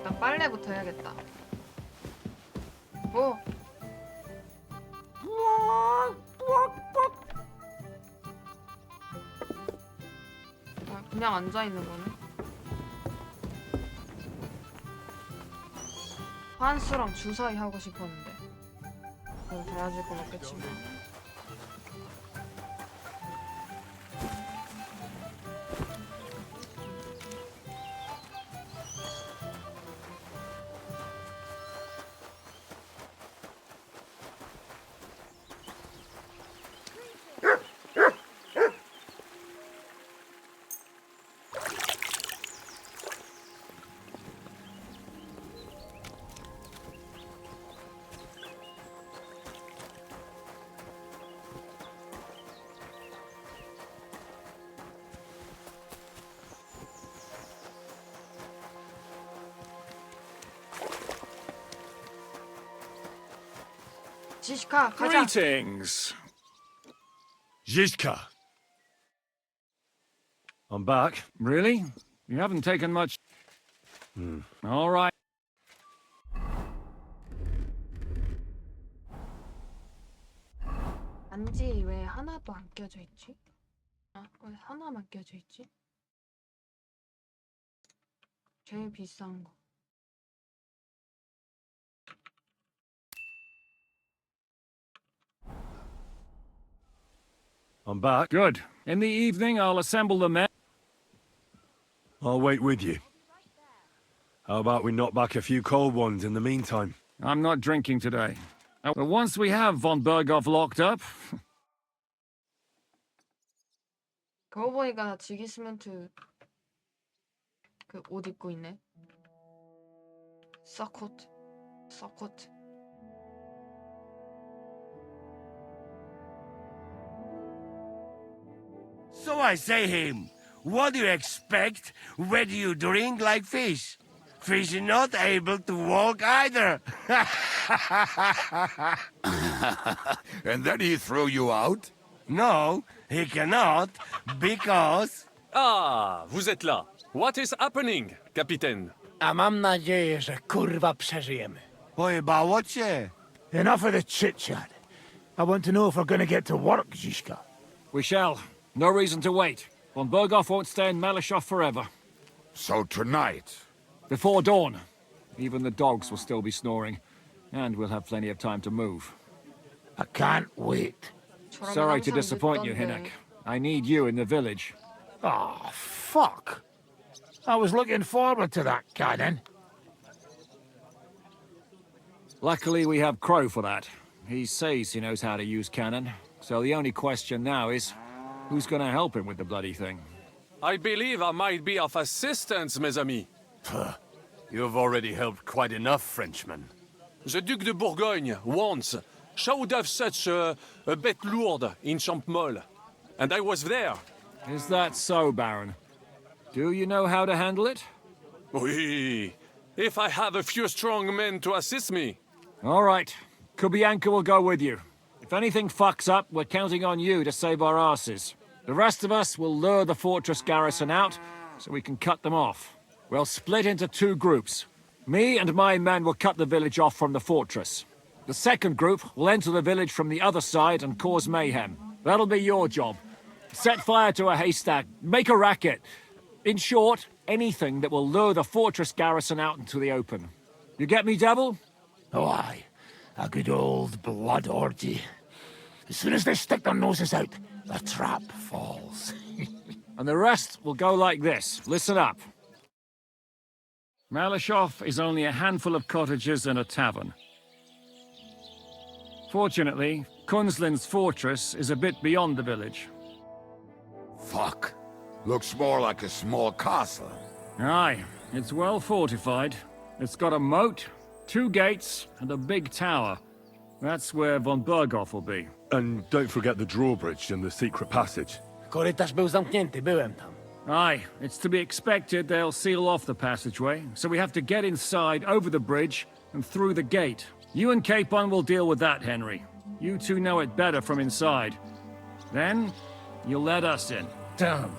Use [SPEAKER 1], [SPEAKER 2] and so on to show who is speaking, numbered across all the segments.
[SPEAKER 1] 일단 빨래부터 해야겠다. 뭐? 아, 그냥 앉아 있는 거네. 환수랑 주사위 하고 싶었는데 그럼 달라질 건 없겠지만. 지시카 가자.
[SPEAKER 2] Greetings. Zizka. I'm back.
[SPEAKER 3] Really? You haven't taken much. All right.
[SPEAKER 1] 반지 왜 하나도 안 껴져 있지? 아, 왜 하나만 껴져 있지? 제일 비싼 거.
[SPEAKER 2] I'm back.
[SPEAKER 3] Good. In the evening, I'll assemble the men.
[SPEAKER 2] I'll wait with you. How about we knock back a few cold ones in the meantime?
[SPEAKER 3] I'm not drinking today. But once we have von Berghoff locked up,
[SPEAKER 1] 그거 보니까 지기 스멘트 그 옷 입고 있네. 서코트.
[SPEAKER 4] So I say him, what do you expect when you drink like fish? Fish is not able to walk either.
[SPEAKER 5] And then he threw you out?
[SPEAKER 4] No, he cannot, because...
[SPEAKER 6] Ah, vous êtes là. What is happening, capitaine?
[SPEAKER 7] A mam nadzieję, że kurwa przeżyjemy.
[SPEAKER 4] Pojebało cię.
[SPEAKER 7] Enough of the chit-chat. I want to know if we're gonna get to work, Zizka.
[SPEAKER 3] we shall. No reason to wait. Von Berghoff won't stay in Malishov forever.
[SPEAKER 5] So tonight.
[SPEAKER 3] Before dawn. Even the dogs will still be snoring. And we'll have plenty of time to move.
[SPEAKER 7] I can't wait.
[SPEAKER 1] 저러면
[SPEAKER 3] Sorry to
[SPEAKER 1] 항상
[SPEAKER 3] disappoint you,
[SPEAKER 1] 늦던데.
[SPEAKER 3] Hinnock. I need you in the village.
[SPEAKER 7] Oh, fuck. I was looking forward to that, Cannon.
[SPEAKER 3] Luckily, we have Crow for that. He says he knows how to use cannon. So the only question now is, who's gonna help him with the bloody thing?
[SPEAKER 6] I believe I might be of assistance, mes amis.
[SPEAKER 2] You've already helped quite enough, Frenchman.
[SPEAKER 6] The Duc de Bourgogne, once, showed off such a bête lourde in Champmol. And I was there.
[SPEAKER 3] Is that so, Baron? Do you know how to handle it?
[SPEAKER 6] Oui. If I have a few strong men to assist me.
[SPEAKER 3] All right. Kubianka will go with you. If anything fucks up, we're counting on you to save our asses. The rest of us will lure the fortress garrison out, so we can cut them off. We'll split into two groups. Me and my men will cut the village off from the fortress. The second group will enter the village from the other side and cause mayhem. That'll be your job. Set fire to a haystack, make a racket. In short, anything that will lure the fortress garrison out into the open. You get me, Devil?
[SPEAKER 7] Oh, aye. A good old blood orgy. As soon as they stick their noses out, the trap falls.
[SPEAKER 3] And the rest will go like this. Listen up. Malishov is only a handful of cottages and a tavern. Fortunately, Kunzlin's fortress is a bit beyond the village.
[SPEAKER 5] Fuck. Looks more like a small castle.
[SPEAKER 3] Aye, it's well fortified. It's got a moat, 2 gates, and a big tower. That's where von Berghoff will be.
[SPEAKER 2] And don't forget the drawbridge and the secret passage.
[SPEAKER 7] Korytarz był zamknięty, byłem tam.
[SPEAKER 3] Aye, it's to be expected they'll seal off the passageway, so we have to get inside, over the bridge, and through the gate. You and Capon will deal with that, Henry. You two know it better from inside. Then, you'll let us in.
[SPEAKER 8] Damn.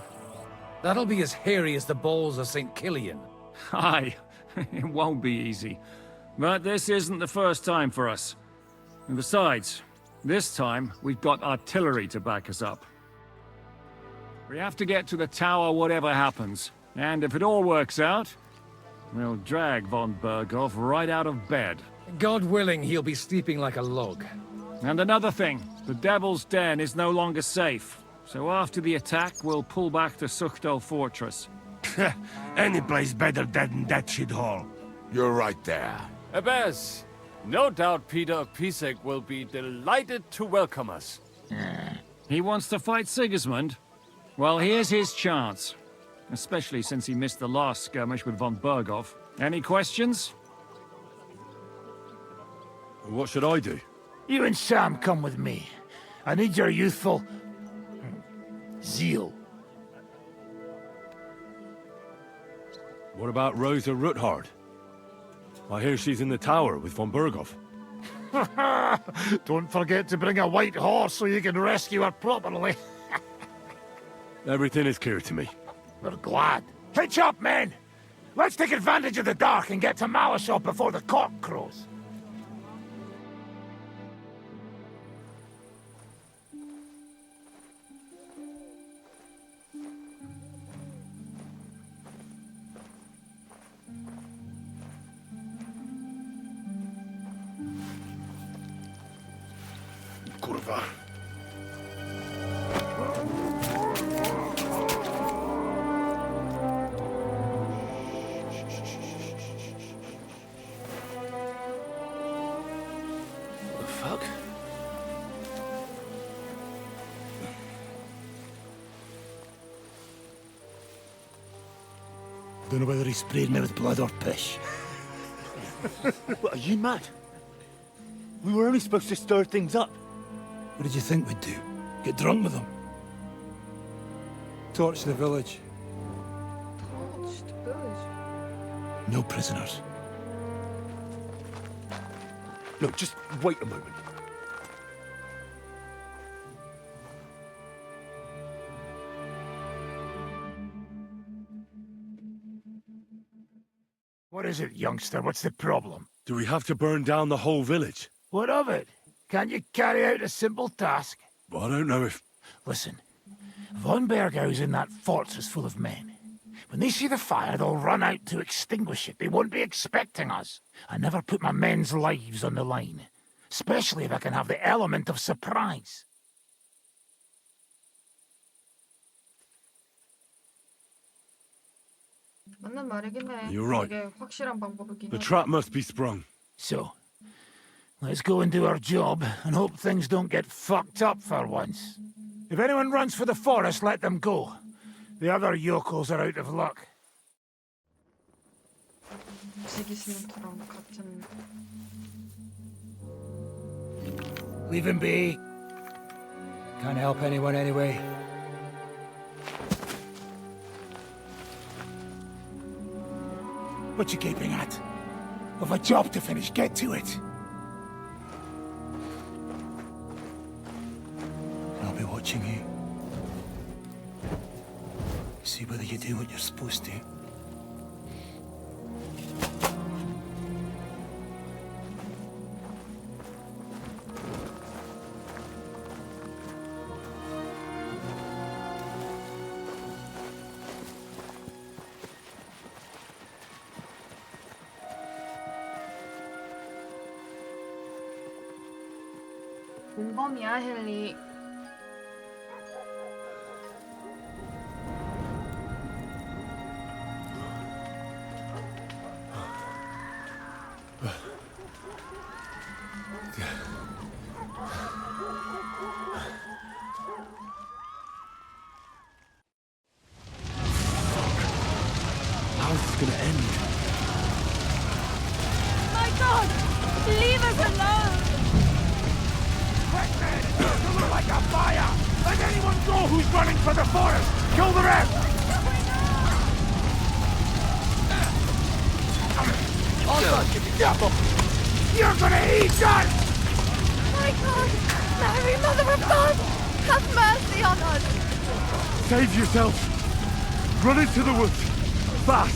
[SPEAKER 8] That'll be as hairy as the balls of St. Killian.
[SPEAKER 3] Aye, It won't be easy. But this isn't the first time for us. And besides, this time we've got artillery to back us up. We have to get to the tower whatever happens. And if it all works out, we'll drag von Berghoff right out of bed.
[SPEAKER 8] God willing, he'll be sleeping like a log.
[SPEAKER 3] And another thing, the Devil's Den is no longer safe. So after the attack, we'll pull back to Suchtal Fortress.
[SPEAKER 4] Any place better than that shithole.
[SPEAKER 5] You're right there.
[SPEAKER 9] Abbas, no doubt Peter Pisek will be delighted to welcome us.
[SPEAKER 3] He wants to fight Sigismund? Well, here's his chance. Especially since he missed the last skirmish with von Berghoff. Any questions?
[SPEAKER 2] What should I do?
[SPEAKER 7] You and Sam come with me. I need your youthful... zeal.
[SPEAKER 2] What about Rosa Ruthard? I hear she's in the tower with von Berghoff.
[SPEAKER 7] Don't forget to bring a white horse so you can rescue her properly.
[SPEAKER 2] Everything is clear to me.
[SPEAKER 7] We're glad. Hitch up, men! Let's take advantage of the dark and get to Malashov before the cock crows.
[SPEAKER 2] Kurwa.
[SPEAKER 7] The fuck? Don't know whether he sprayed me with blood or piss.
[SPEAKER 10] What, are you mad? We were only supposed to stir things up.
[SPEAKER 8] What did you think we'd do? Get drunk with them? Torch the village.
[SPEAKER 1] Torch the village.
[SPEAKER 8] No prisoners.
[SPEAKER 10] Look, just wait a moment.
[SPEAKER 7] What is it, youngster? What's the problem?
[SPEAKER 2] Do we have to burn down the whole village?
[SPEAKER 7] What of it? Can't you carry out a simple task?
[SPEAKER 2] Well, I don't know if...
[SPEAKER 7] Listen, von Berghau's in that fortress full of men. When they see the fire, they'll run out to extinguish it. They won't be expecting us. I never put my men's lives on the line. Especially if I can have the element of surprise.
[SPEAKER 1] 맞는 말이긴 해.
[SPEAKER 2] You're right.
[SPEAKER 1] 되게 확실한 방법이긴
[SPEAKER 2] The
[SPEAKER 1] 해.
[SPEAKER 2] trap must be sprung.
[SPEAKER 7] So, let's go and do our job and hope things don't get fucked up for once. If anyone runs for the forest, let them go. The other yokels are out of luck.
[SPEAKER 1] 시기스멘트랑 같은.
[SPEAKER 8] Leave him be. Can't help anyone anyway.
[SPEAKER 7] What you gaping at? We've a job to finish. Get to it.
[SPEAKER 8] I'll be watching you. See whether you do what you're supposed to.
[SPEAKER 1] 공범이야, 헨리.
[SPEAKER 2] How's this gonna end?
[SPEAKER 11] My God! Leave us alone!
[SPEAKER 7] Quick, men! You look like a fire! Let anyone go who's running for the forest! Kill the rest! You're gonna eat that!
[SPEAKER 11] My God! Mary, Mother of God! Have mercy on us!
[SPEAKER 2] Save yourself! Run into the woods! Fast!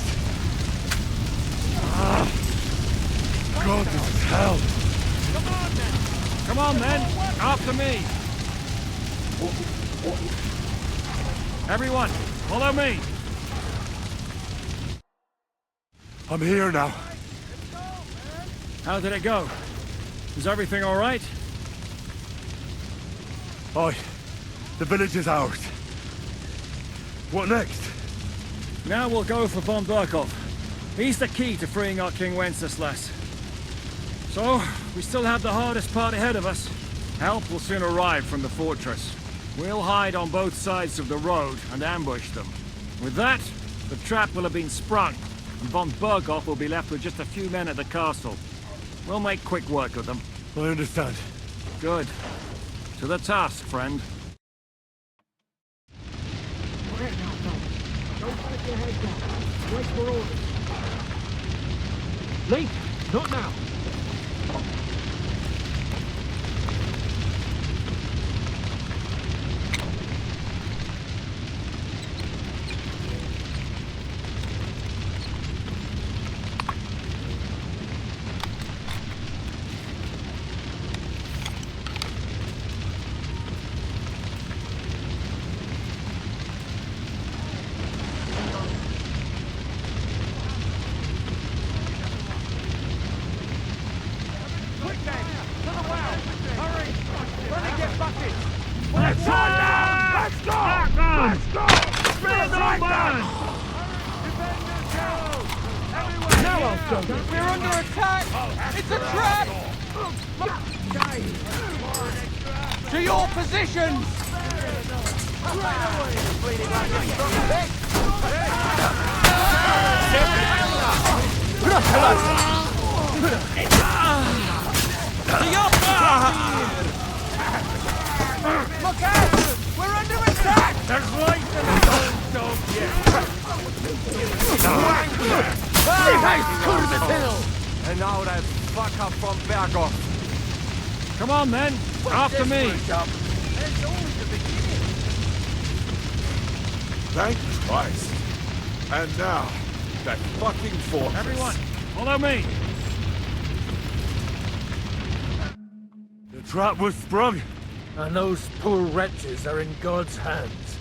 [SPEAKER 2] hell?
[SPEAKER 3] Come on, then. After me. Everyone, follow me.
[SPEAKER 2] I'm here now.
[SPEAKER 3] How did it go? Is everything all right?
[SPEAKER 2] Aye. The village is ours. What next?
[SPEAKER 3] Now we'll go for von Berkov. He's the key to freeing our King Wenceslas. So, we still have the hardest part ahead of us. Help will soon arrive from the fortress. We'll hide on both sides of the road and ambush them. With that, the trap will have been sprung, and von Berkov will be left with just a few men at the castle. We'll make quick work of them.
[SPEAKER 2] I understand.
[SPEAKER 3] Good. To the task, friend.
[SPEAKER 7] Quiet now, fellas. Don't stick your head down. Wait for orders. Leave! Not now!
[SPEAKER 11] We're under attack! It's a trap! To your positions! Look out! We're under attack!
[SPEAKER 3] There's light in the don't
[SPEAKER 9] And now that fucker from Berghoff.
[SPEAKER 3] Come on, then. After me.
[SPEAKER 5] Thank Christ. And now, that fucking fortress.
[SPEAKER 3] Everyone, follow me.
[SPEAKER 2] The trap was sprung.
[SPEAKER 10] And those poor wretches are in God's hands.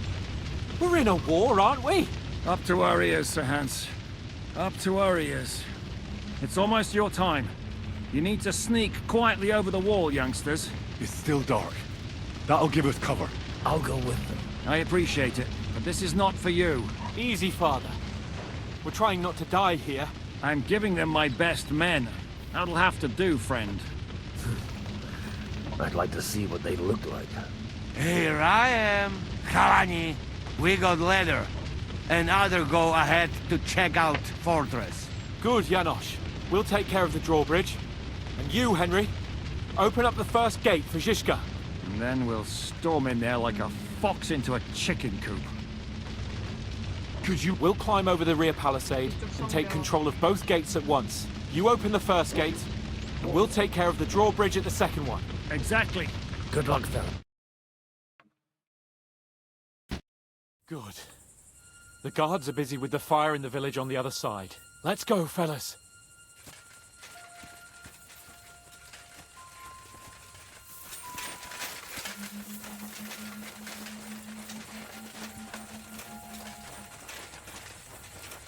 [SPEAKER 6] We're in a war, aren't we?
[SPEAKER 3] Up to our ears, Sir Hans. Up to our ears. It's almost your time. You need to sneak quietly over the wall, youngsters.
[SPEAKER 2] It's still dark. That'll give us cover.
[SPEAKER 10] I'll go with them.
[SPEAKER 3] I appreciate it, but this is not for you.
[SPEAKER 6] Easy, father. We're trying not to die here.
[SPEAKER 3] I'm giving them my best men. That'll have to do, friend.
[SPEAKER 10] I'd like to see what they look like.
[SPEAKER 4] Here I am, Kalani. We got leather. And other go ahead to check out fortress.
[SPEAKER 6] Good, Janosch. We'll take care of the drawbridge. And you, Henry, open up the first gate for Zizka.
[SPEAKER 3] And then we'll storm in there like a fox into a chicken coop.
[SPEAKER 6] We'll climb over the rear palisade and take control of both gates at once. You open the first gate, and we'll take care of the drawbridge at the second one.
[SPEAKER 3] Exactly.
[SPEAKER 10] Good luck, fella.
[SPEAKER 6] Good. The guards are busy with the fire in the village on the other side. Let's go, fellas.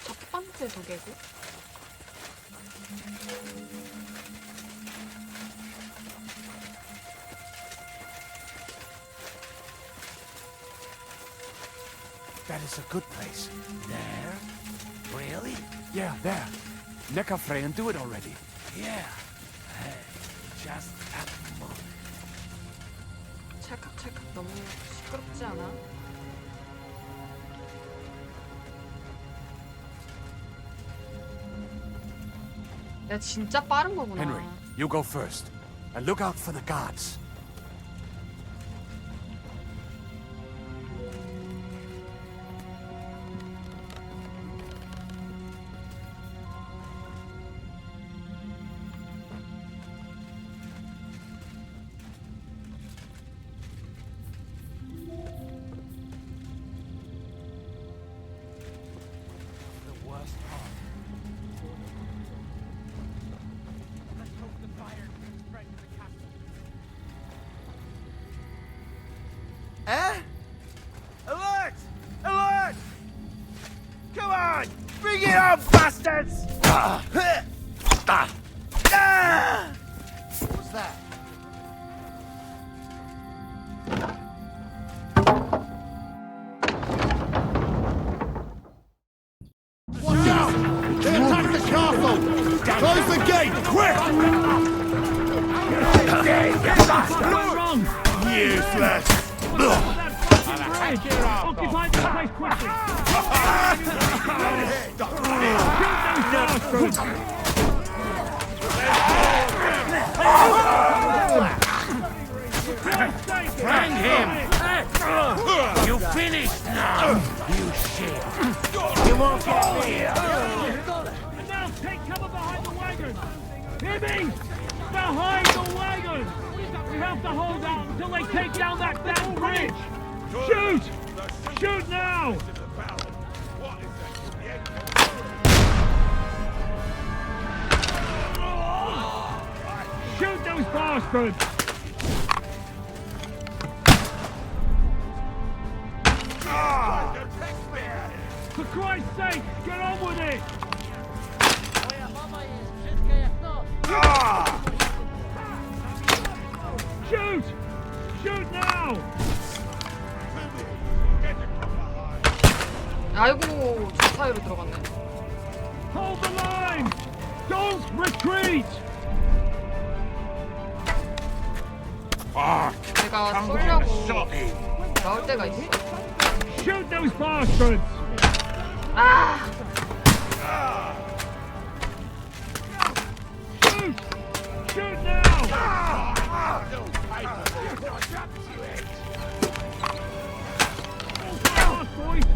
[SPEAKER 1] 첫 번째 도개구?
[SPEAKER 8] That is a good place.
[SPEAKER 7] There? Really?
[SPEAKER 8] Yeah, there. Necker Frey and do it already.
[SPEAKER 7] Yeah. Hey, just at the moment.
[SPEAKER 1] 찰칵찰칵 너무 시끄럽지 않아? 내가 진짜 빠른 거구나.
[SPEAKER 8] Henry, you go first. And look out for the guards.
[SPEAKER 7] Let's hope the fire
[SPEAKER 4] Eh? Alert! Alert! Come on! Bring it on, bastards! What was that?
[SPEAKER 5] Watch out! They attack the castle! Close the gate, quick! Useless!
[SPEAKER 3] Occupy the place quickly!
[SPEAKER 4] Hang him! You finished now, you shit! You won't get me!
[SPEAKER 3] And now take cover behind the wagon! Hear me? Behind the wagon! We have to hold out until they take down that damn bridge! Shoot! Shoot now! Shoot those bastards! For Christ's sake, get on with it! Shoot! Shoot now!
[SPEAKER 1] 아이고 저 사이로 들어갔네.
[SPEAKER 3] Hold the line! Don't retreat!
[SPEAKER 1] 내가 쏘려고 나올 때가 있어.
[SPEAKER 3] Shoot those bastards!
[SPEAKER 1] 아!
[SPEAKER 3] Shoot! Shoot now! Hold fast, boys!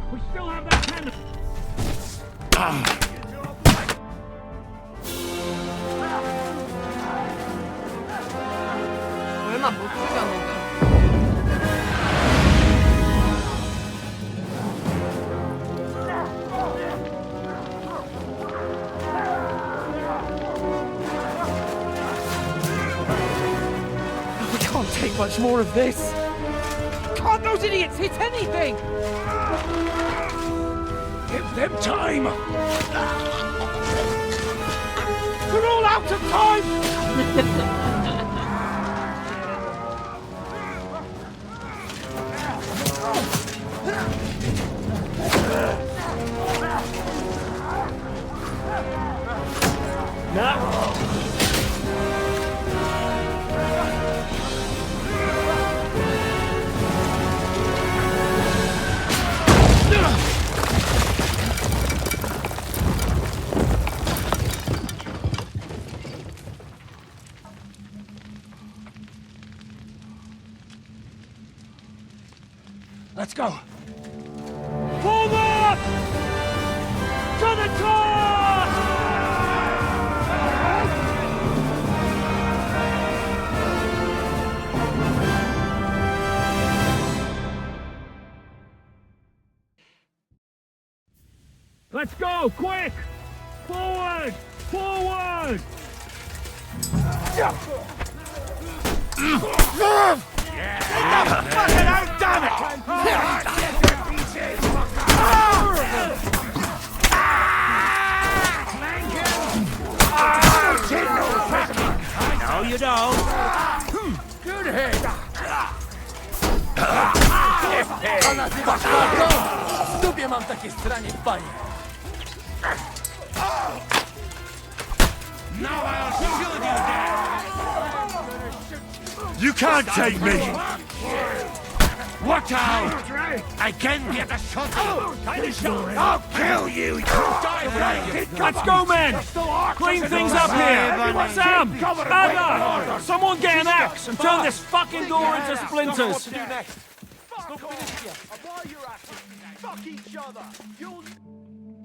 [SPEAKER 3] We still have that cannon!
[SPEAKER 1] 얼마 못 죽였는데.
[SPEAKER 10] We can't take much more of this. Can't those idiots hit anything?
[SPEAKER 7] Give them time! We're all out of time!
[SPEAKER 3] Let's go! Forward! To the top! Let's go, quick! Forward! Forward!
[SPEAKER 4] Fucking out, damn it! No, you don't. Good hit.
[SPEAKER 10] W dupie mam takie stranie w banie.
[SPEAKER 4] Now I'll shoot you dead.
[SPEAKER 2] You can't take me!
[SPEAKER 4] Watch out! I can get a shot. I'll kill you.
[SPEAKER 3] Let's go, men! Clean things up here! Sam! Anna! Someone get an axe and turn this fucking door into splinters!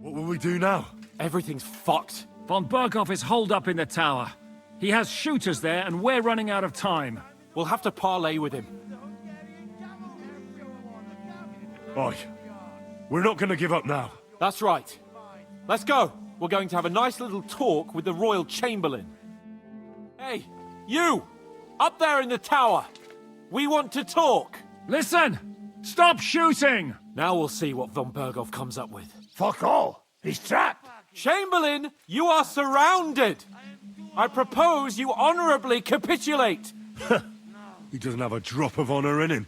[SPEAKER 2] What will we do now?
[SPEAKER 9] Everything's fucked.
[SPEAKER 3] Von Berghoff is holed up in the tower. He has shooters there, and we're running out of time.
[SPEAKER 9] We'll have to parley with him.
[SPEAKER 2] Oi. We're not gonna give up now.
[SPEAKER 9] That's right. Let's go. We're going to have a nice little talk with the Royal Chamberlain. Hey, you! Up there in the tower! We want to talk!
[SPEAKER 3] Listen! Stop shooting!
[SPEAKER 9] Now we'll see what von Berghoff comes up with.
[SPEAKER 7] Fuck all. He's trapped.
[SPEAKER 9] Chamberlain, you are surrounded! I propose you honorably capitulate!
[SPEAKER 2] He doesn't have a drop of honor in him.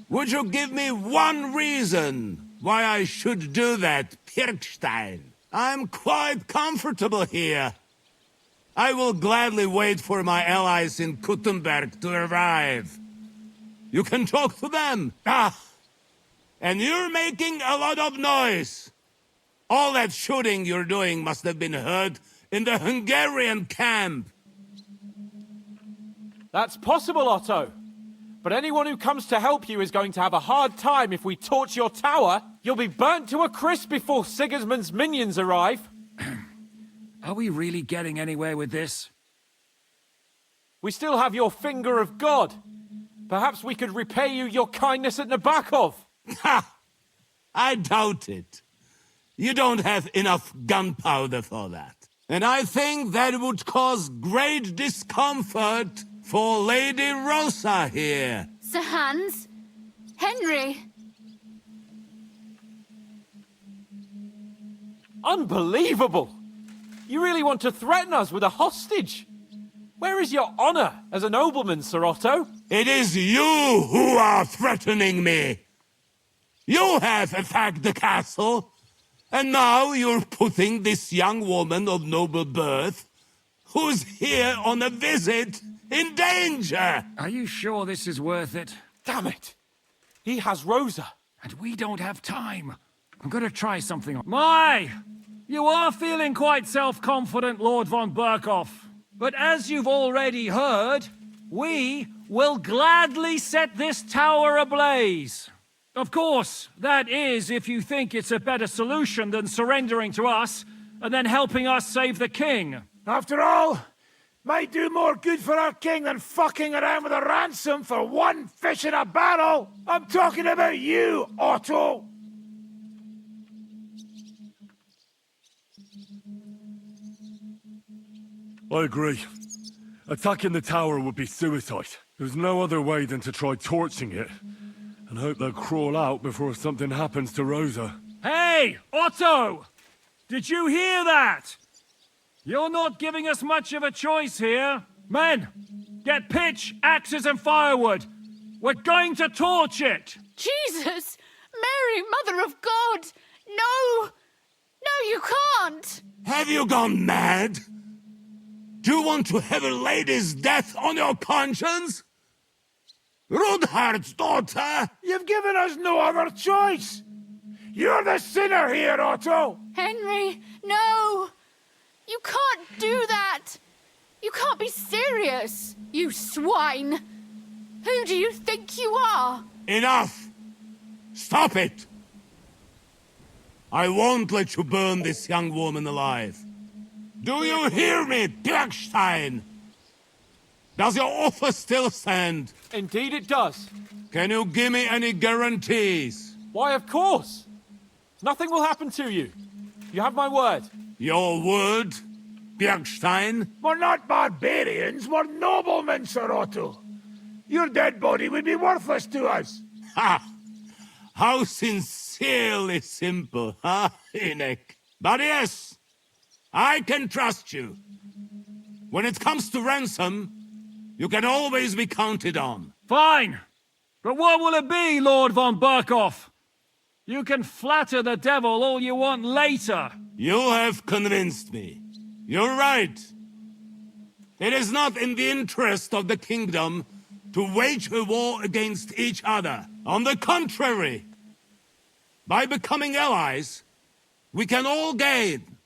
[SPEAKER 4] Would you give me one reason why I should do that, Pirkstein? I'm quite comfortable here. I will gladly wait for my allies in Kuttenberg to arrive. You can talk to them. And you're making a lot of noise. All that shooting you're doing must have been heard in the Hungarian camp.
[SPEAKER 9] That's possible, Otto. But anyone who comes to help you is going to have a hard time if we torch your tower. You'll be burnt to a crisp before Sigismund's minions arrive.
[SPEAKER 3] Are we really getting anywhere with this?
[SPEAKER 9] We still have your finger of God. Perhaps we could repay you your kindness at Nabokov.
[SPEAKER 4] Ha! I doubt it. You don't have enough gunpowder for that. And I think that would cause great discomfort for Lady Rosa here.
[SPEAKER 11] Sir Hans? Henry?
[SPEAKER 9] Unbelievable! You really want to threaten us with a hostage? Where is your honor as a nobleman, Sir Otto?
[SPEAKER 4] It is you who are threatening me. You have attacked the castle, and now you're putting this young woman of noble birth, who's here on a visit, in danger.
[SPEAKER 3] Are you sure this is worth it?
[SPEAKER 9] Damn it! He has Rosa.
[SPEAKER 3] And we don't have time. I'm gonna try something on... You are feeling quite self-confident, Lord von Berkhoff. But as you've already heard, we will gladly set this tower ablaze. Of course, that is if you think it's a better solution than surrendering to us and then helping us save the king.
[SPEAKER 7] After all, might do more good for our king than fucking around with a ransom for one fish in a barrel. I'm talking about you, Otto.
[SPEAKER 2] I agree. Attacking the tower would be suicide. There's no other way than to try torching it, and hope they'll crawl out before something happens to Rosa.
[SPEAKER 3] Hey, Otto! Did you hear that? You're not giving us much of a choice here. Men, get pitch, axes, and firewood. We're going to torch it!
[SPEAKER 11] Jesus! Mary, Mother of God! No! No, you can't!
[SPEAKER 4] Have you gone mad? Do you want to have a lady's death on your conscience? Rudhard's daughter!
[SPEAKER 7] You've given us no other choice. You're the sinner here, Otto.
[SPEAKER 11] Henry, no! You can't do that! You can't be serious, you swine! Who do you think you are?
[SPEAKER 4] Enough! Stop it! I won't let you burn this young woman alive. Do you hear me, Pirkstein? Does your offer still stand?
[SPEAKER 9] Indeed it does.
[SPEAKER 4] Can you give me any guarantees?
[SPEAKER 9] Why, of course. Nothing will happen to you. You have my word.
[SPEAKER 4] Your word, Pirkstein?
[SPEAKER 7] We're not barbarians, we're noblemen, Sir Otto. Your dead body would be worthless to us.
[SPEAKER 4] Ha! How sincerely simple, huh, Enoch? But yes, I can trust you. When it comes to ransom, you can always be counted on.
[SPEAKER 3] Fine. But what will it be, Lord von Berkhoff? You can flatter the devil all you want later.
[SPEAKER 4] You have convinced me. You're right. It is not in the interest of the kingdom to wage a war against each other. On the contrary, by becoming allies, we can all gain,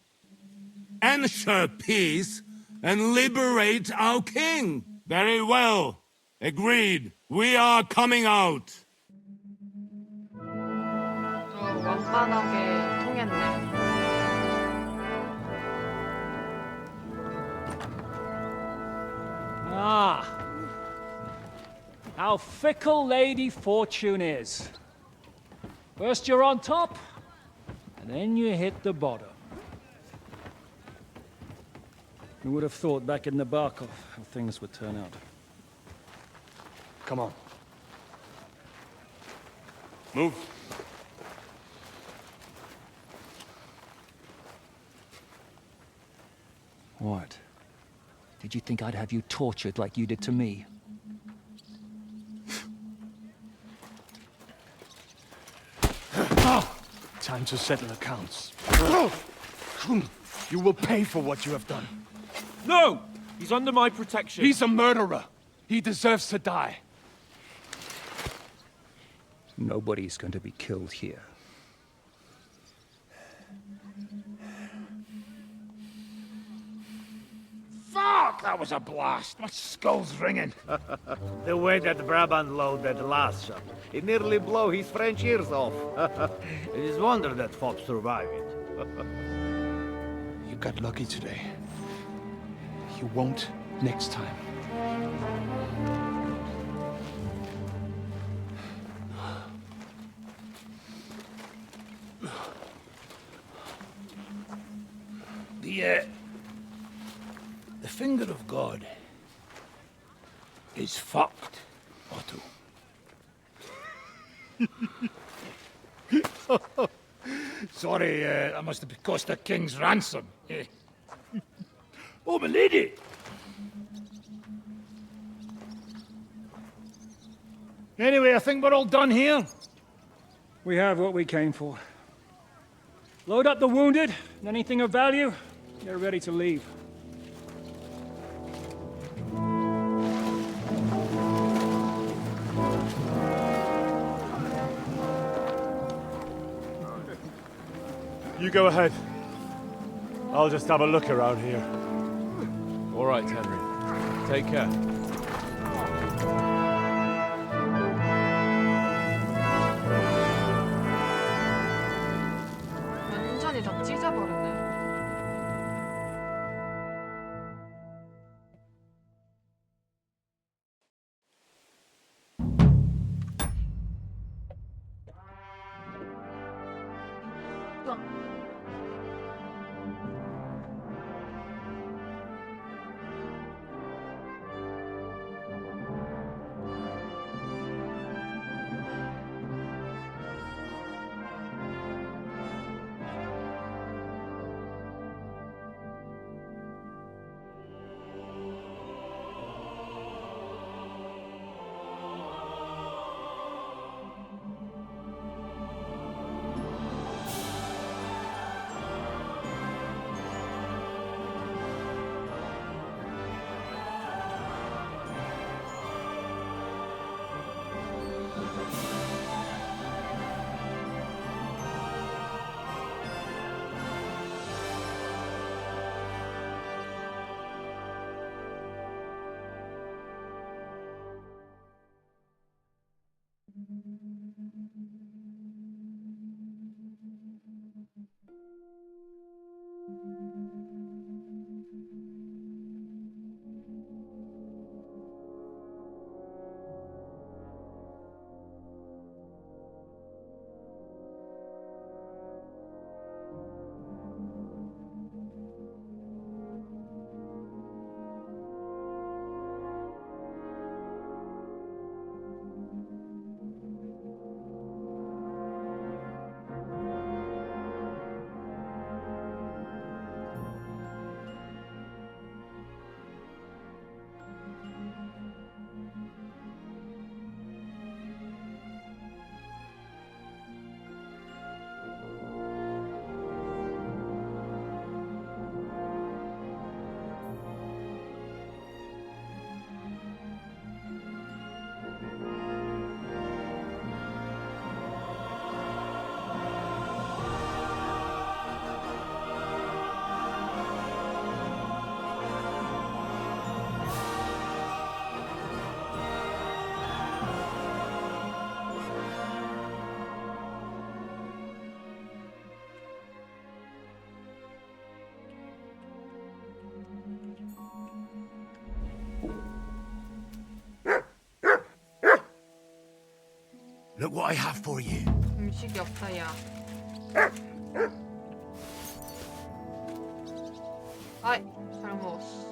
[SPEAKER 4] ensure peace, and liberate our king. Very well. Agreed. We are coming out.
[SPEAKER 1] 완만하게 통했네.
[SPEAKER 3] Ah. How fickle Lady Fortune is. First you're on top, and then you hit the bottom. Who would have thought back in Nabokov how things would turn out?
[SPEAKER 2] Come on. Move.
[SPEAKER 10] What? Did you think I'd have you tortured like you did to me?
[SPEAKER 5] Time to settle accounts. You will pay for what you have done.
[SPEAKER 9] No! He's under my protection.
[SPEAKER 5] He's a murderer. He deserves to die.
[SPEAKER 10] Nobody's going to be killed here.
[SPEAKER 7] Fuck! That was a blast. My skull's ringing.
[SPEAKER 12] The way that Brabant loaded last shot, it nearly blow his French ears off. It is wonder that fop survived it.
[SPEAKER 5] You got lucky today. You won't next time.
[SPEAKER 7] The finger of God is fucked, Otto. Sorry, that must have cost a king's ransom. Oh, my lady! Anyway, I think we're all done here.
[SPEAKER 13] We have what we came for. Load up the wounded, and anything of value, they're ready to leave.
[SPEAKER 2] You go ahead. I'll just have a look around here.
[SPEAKER 9] All right, Henry. Take care.
[SPEAKER 1] 완전히 다 찢어버렸네.
[SPEAKER 5] Look what I have for you.
[SPEAKER 1] 음식이 없다, 야. 아이, 잘 먹었어.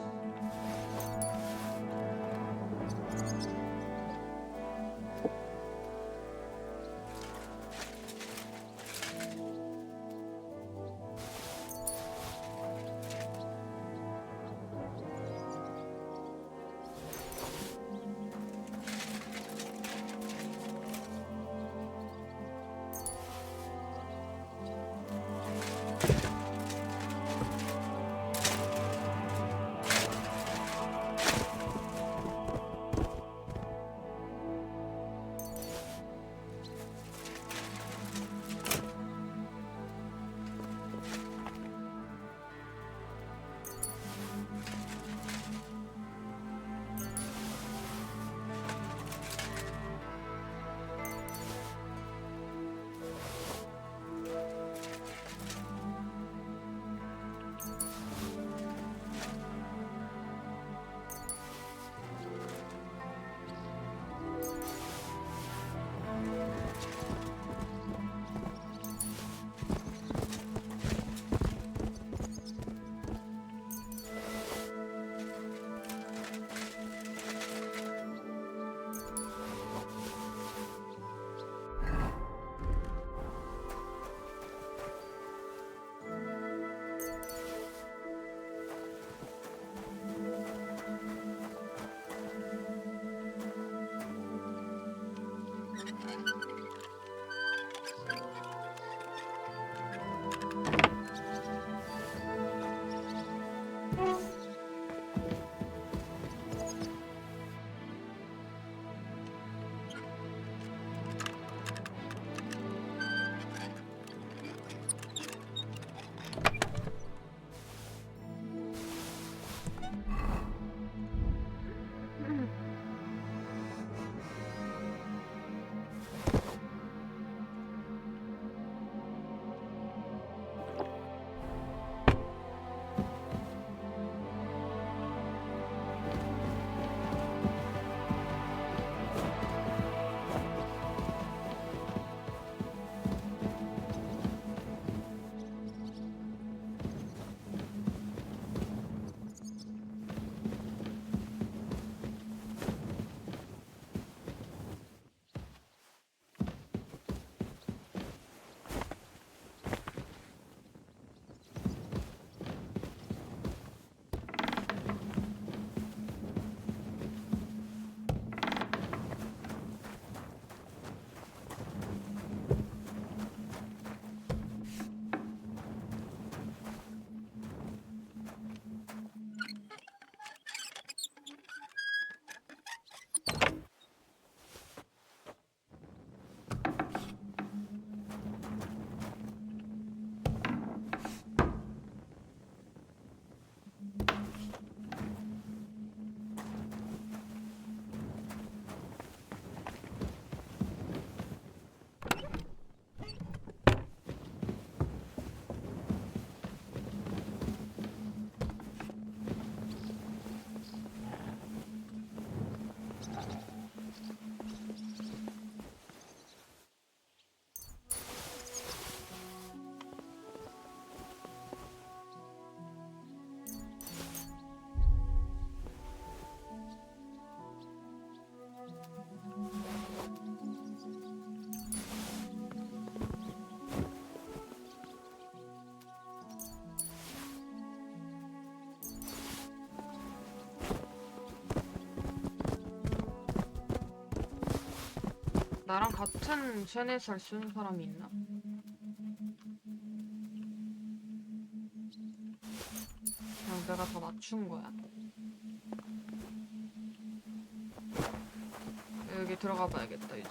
[SPEAKER 1] 나랑 같은 쉐넷을 쓰는 사람이 있나? 그냥 내가 더 맞춘 거야. 여기 들어가 봐야겠다 이제.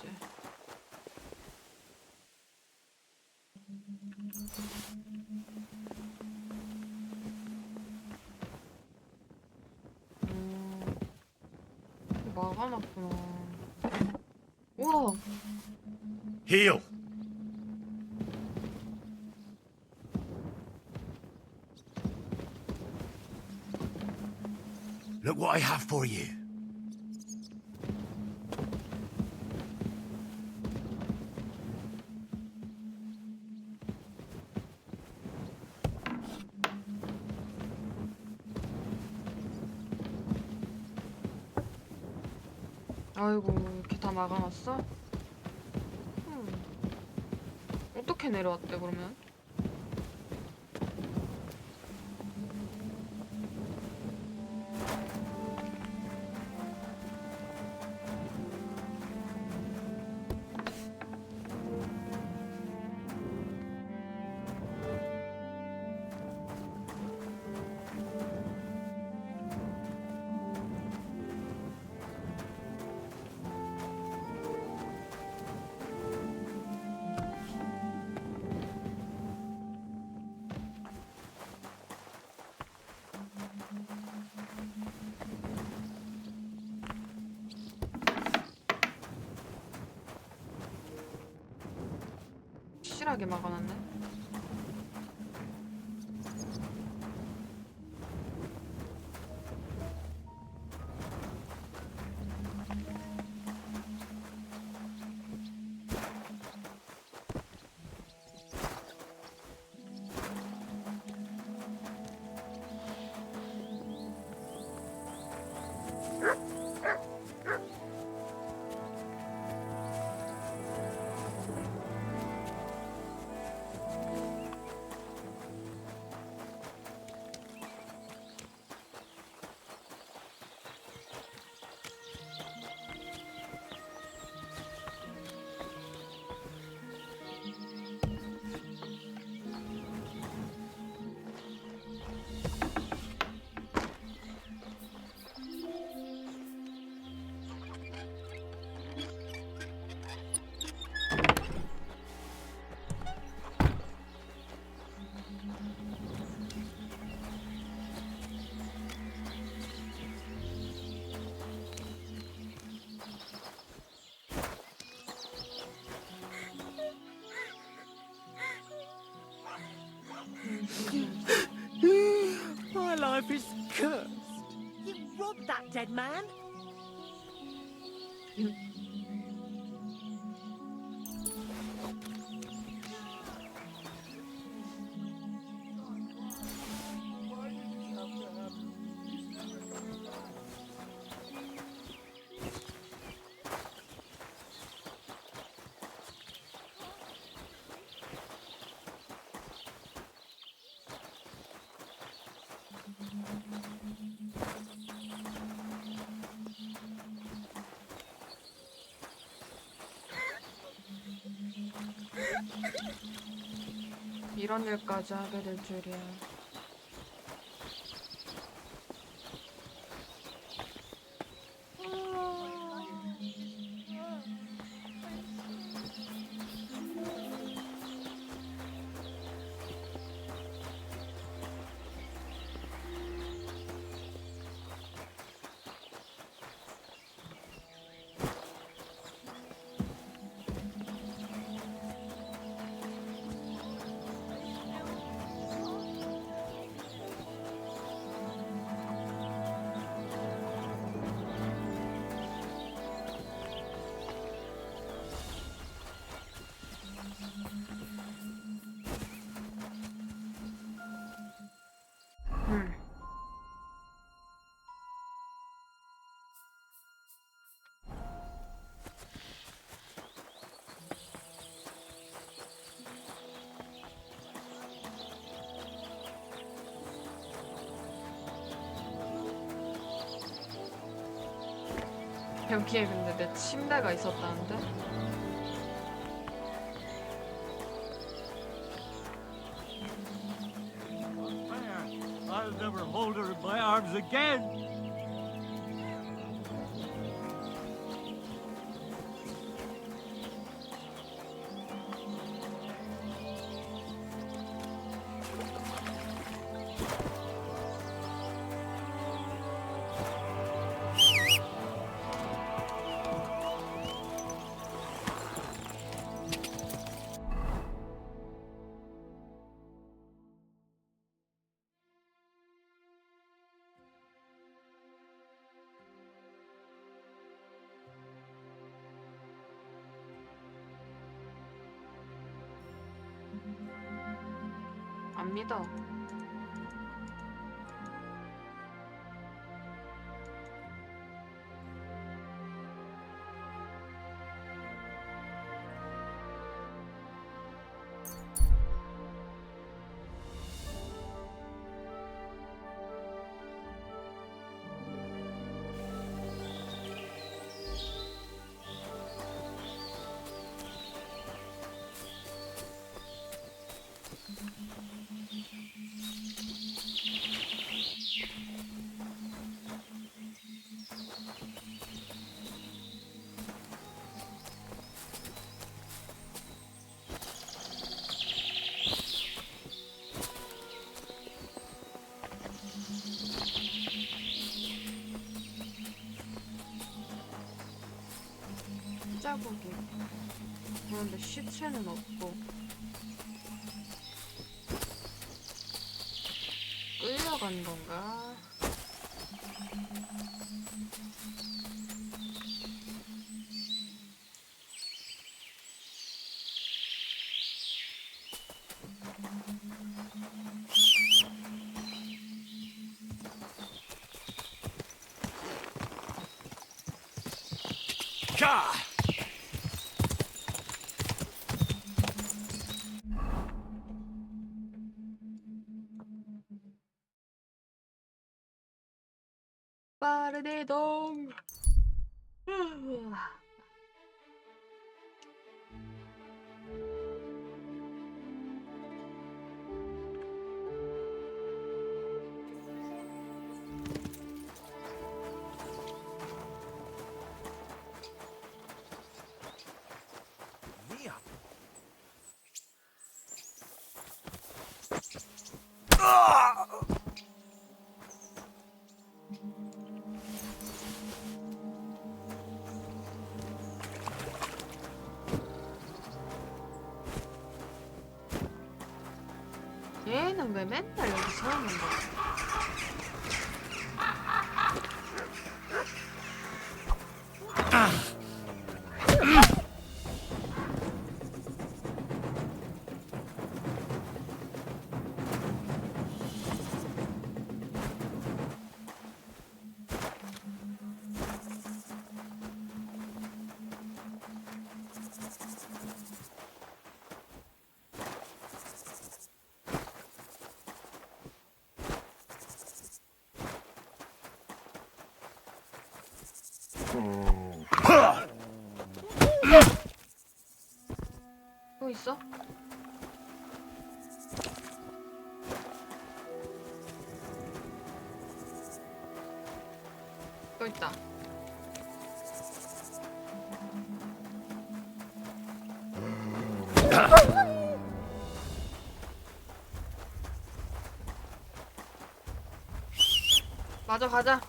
[SPEAKER 1] 막아놨구나. 우와.
[SPEAKER 5] Heal. Look what I have for you.
[SPEAKER 1] 아이고 이렇게 다 막아놨어? 어떻게 내려왔대 그러면? 확실하게 막아놨네.
[SPEAKER 14] My life is cursed. You robbed that dead man?
[SPEAKER 1] 이런 일까지 하게 될 줄이야. 여기에 근데 내 침대가 있었다는데?
[SPEAKER 12] hold her in my arms again.
[SPEAKER 1] 안 믿어. 자국이. 그런데 시체는 없고. 끌려간 건가?
[SPEAKER 3] 가!
[SPEAKER 1] 빠르대동. 얘는 왜 맨날 여기 서 있는 거야? 또 있어? 또 있다. 맞아, 가자.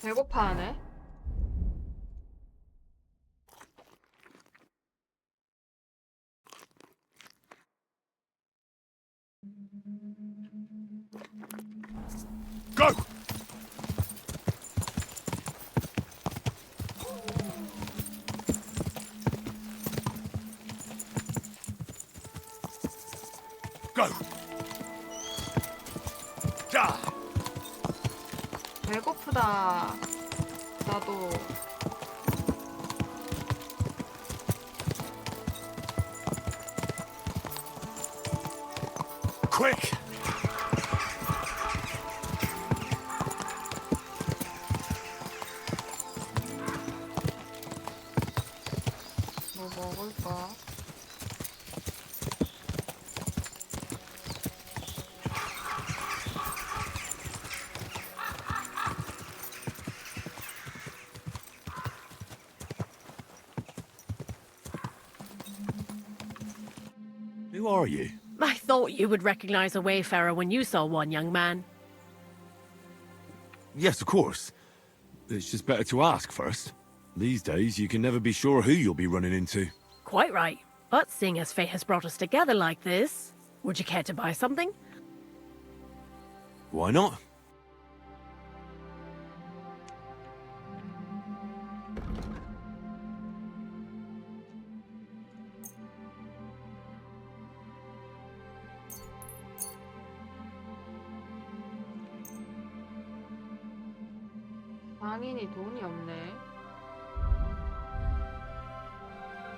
[SPEAKER 1] 배고파하네.
[SPEAKER 2] Go! Go! 자!
[SPEAKER 1] 배고프다. 나도.
[SPEAKER 2] Quick!
[SPEAKER 1] 뭐 먹을까?
[SPEAKER 4] Who are you?
[SPEAKER 14] I thought you would recognize a wayfarer when you saw one, young man.
[SPEAKER 4] Yes, of course. It's just better to ask first. These days, you can never be sure who you'll be running into.
[SPEAKER 14] Quite right. But seeing as fate has brought us together like this, would you care to buy something?
[SPEAKER 4] Why not?
[SPEAKER 1] 상인이 돈이 없네.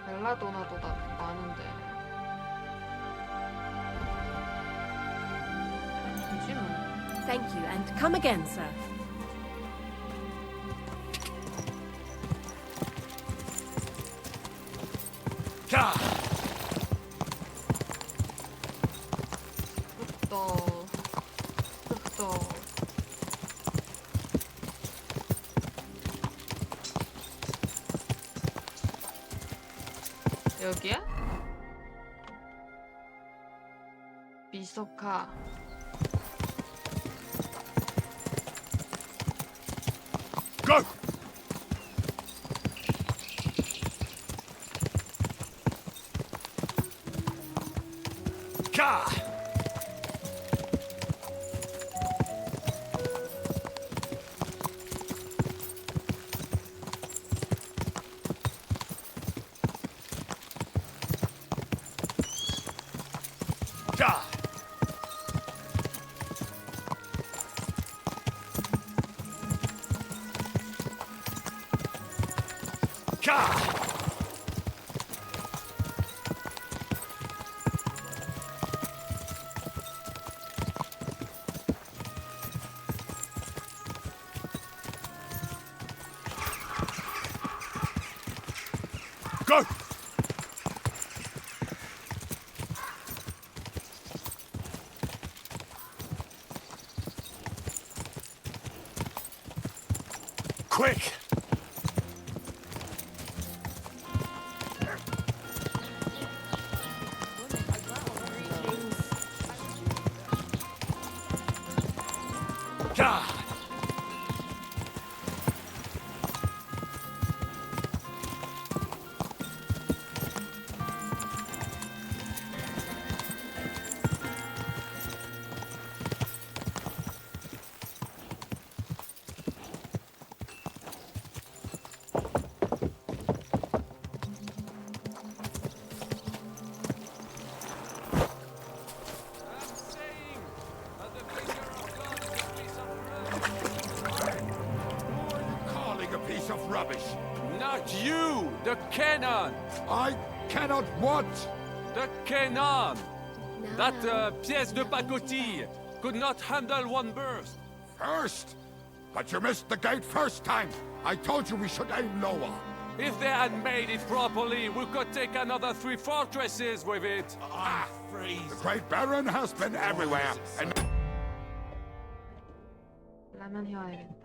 [SPEAKER 1] 벨라도나도 많은데. 주지 뭐.
[SPEAKER 14] Thank you, and come again, sir.
[SPEAKER 1] 흑도. 흑도. 여기야? 미소카.
[SPEAKER 2] Go! Ka! Ka! Ka! Go! Quick! Ka!
[SPEAKER 5] Calling a piece of rubbish.
[SPEAKER 6] Not you! The cannon!
[SPEAKER 5] I cannot what?
[SPEAKER 6] The cannon! That pièce de pacotille could not handle one burst.
[SPEAKER 5] First? But you missed the gate first time. I told you we should aim lower.
[SPEAKER 6] If they had made it properly, we could take another 3 fortresses with it.
[SPEAKER 5] The Great Baron has been everywhere, and
[SPEAKER 1] 라면 해와야겠다.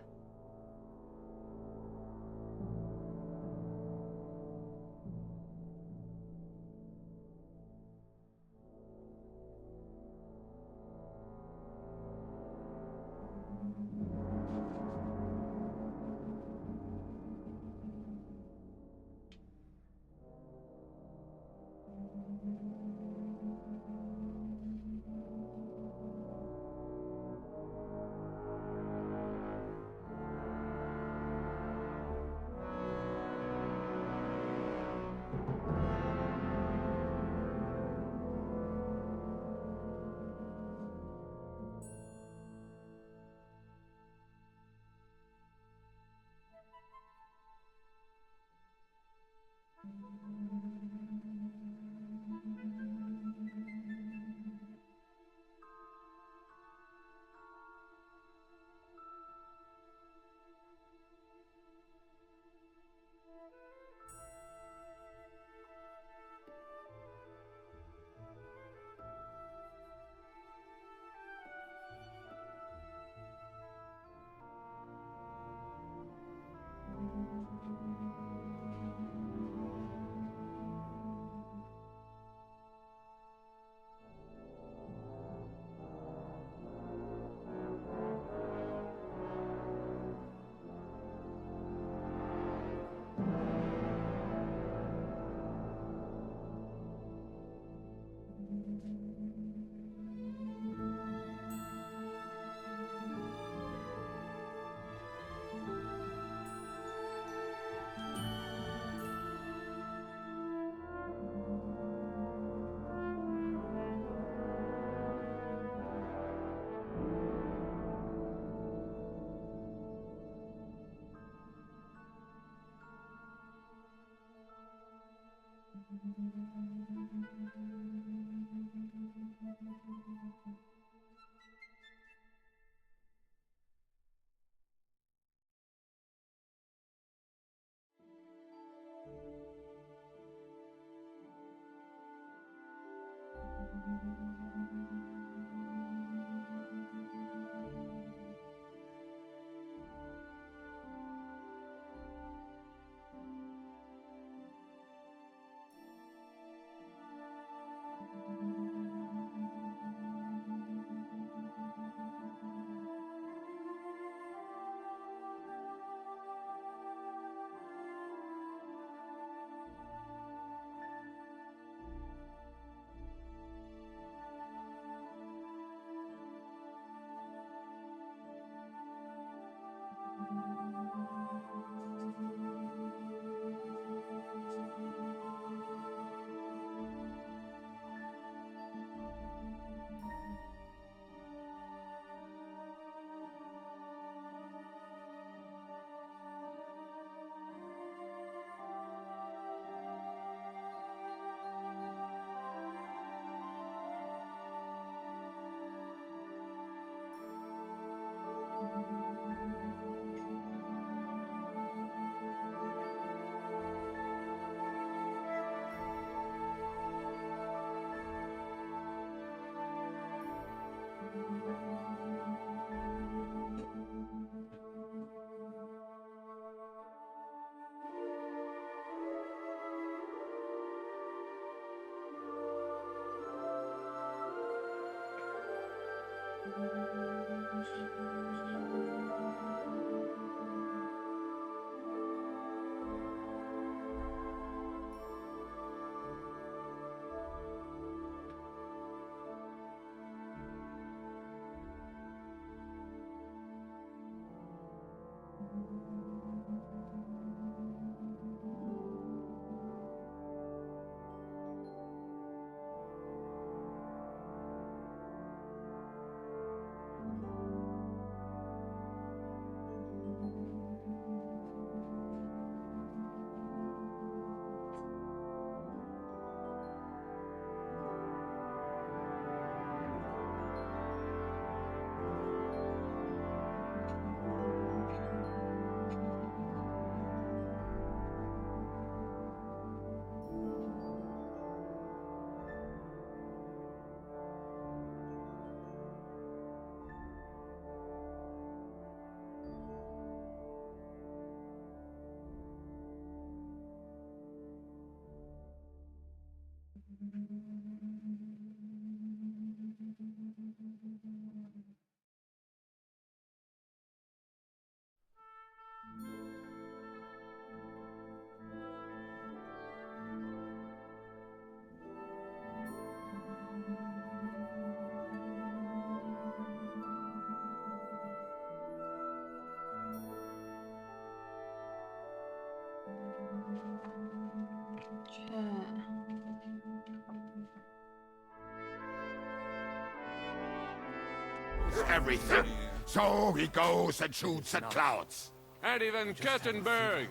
[SPEAKER 5] Everything. So he goes and shoots at clouds.
[SPEAKER 6] And even Kettenberg.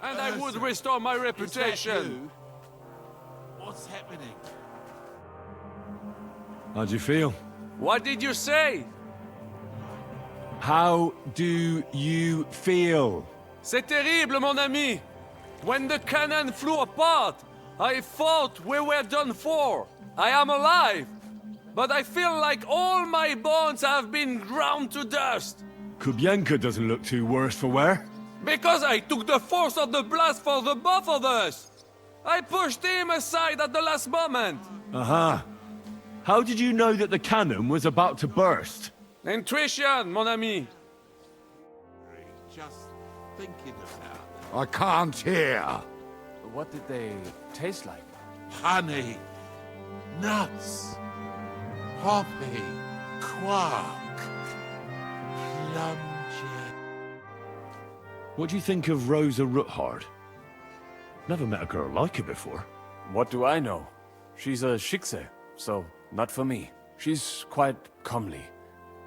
[SPEAKER 6] And I would restore my reputation.
[SPEAKER 12] What's happening?
[SPEAKER 2] How'd you feel?
[SPEAKER 6] What did you say?
[SPEAKER 2] How do you feel?
[SPEAKER 6] C'est terrible, mon ami. When the cannon flew apart, I thought we were done for. I am alive. But I feel like all my bones have been ground to dust.
[SPEAKER 2] Kubyanka doesn't look too worse for wear.
[SPEAKER 6] Because I took the force of the blast for the both of us. I pushed him aside at the last moment.
[SPEAKER 2] Aha. How did you know that the cannon was about to burst?
[SPEAKER 6] Intuition, mon ami.
[SPEAKER 12] Just thinking about it.
[SPEAKER 5] I can't hear.
[SPEAKER 8] What did they taste like?
[SPEAKER 12] Honey, nuts, poppy, quark, plum jam.
[SPEAKER 2] What do you think of Rosa Ruthard? Never met a girl like her before.
[SPEAKER 8] What do I know? She's a Schickse, so not for me. She's quite comely,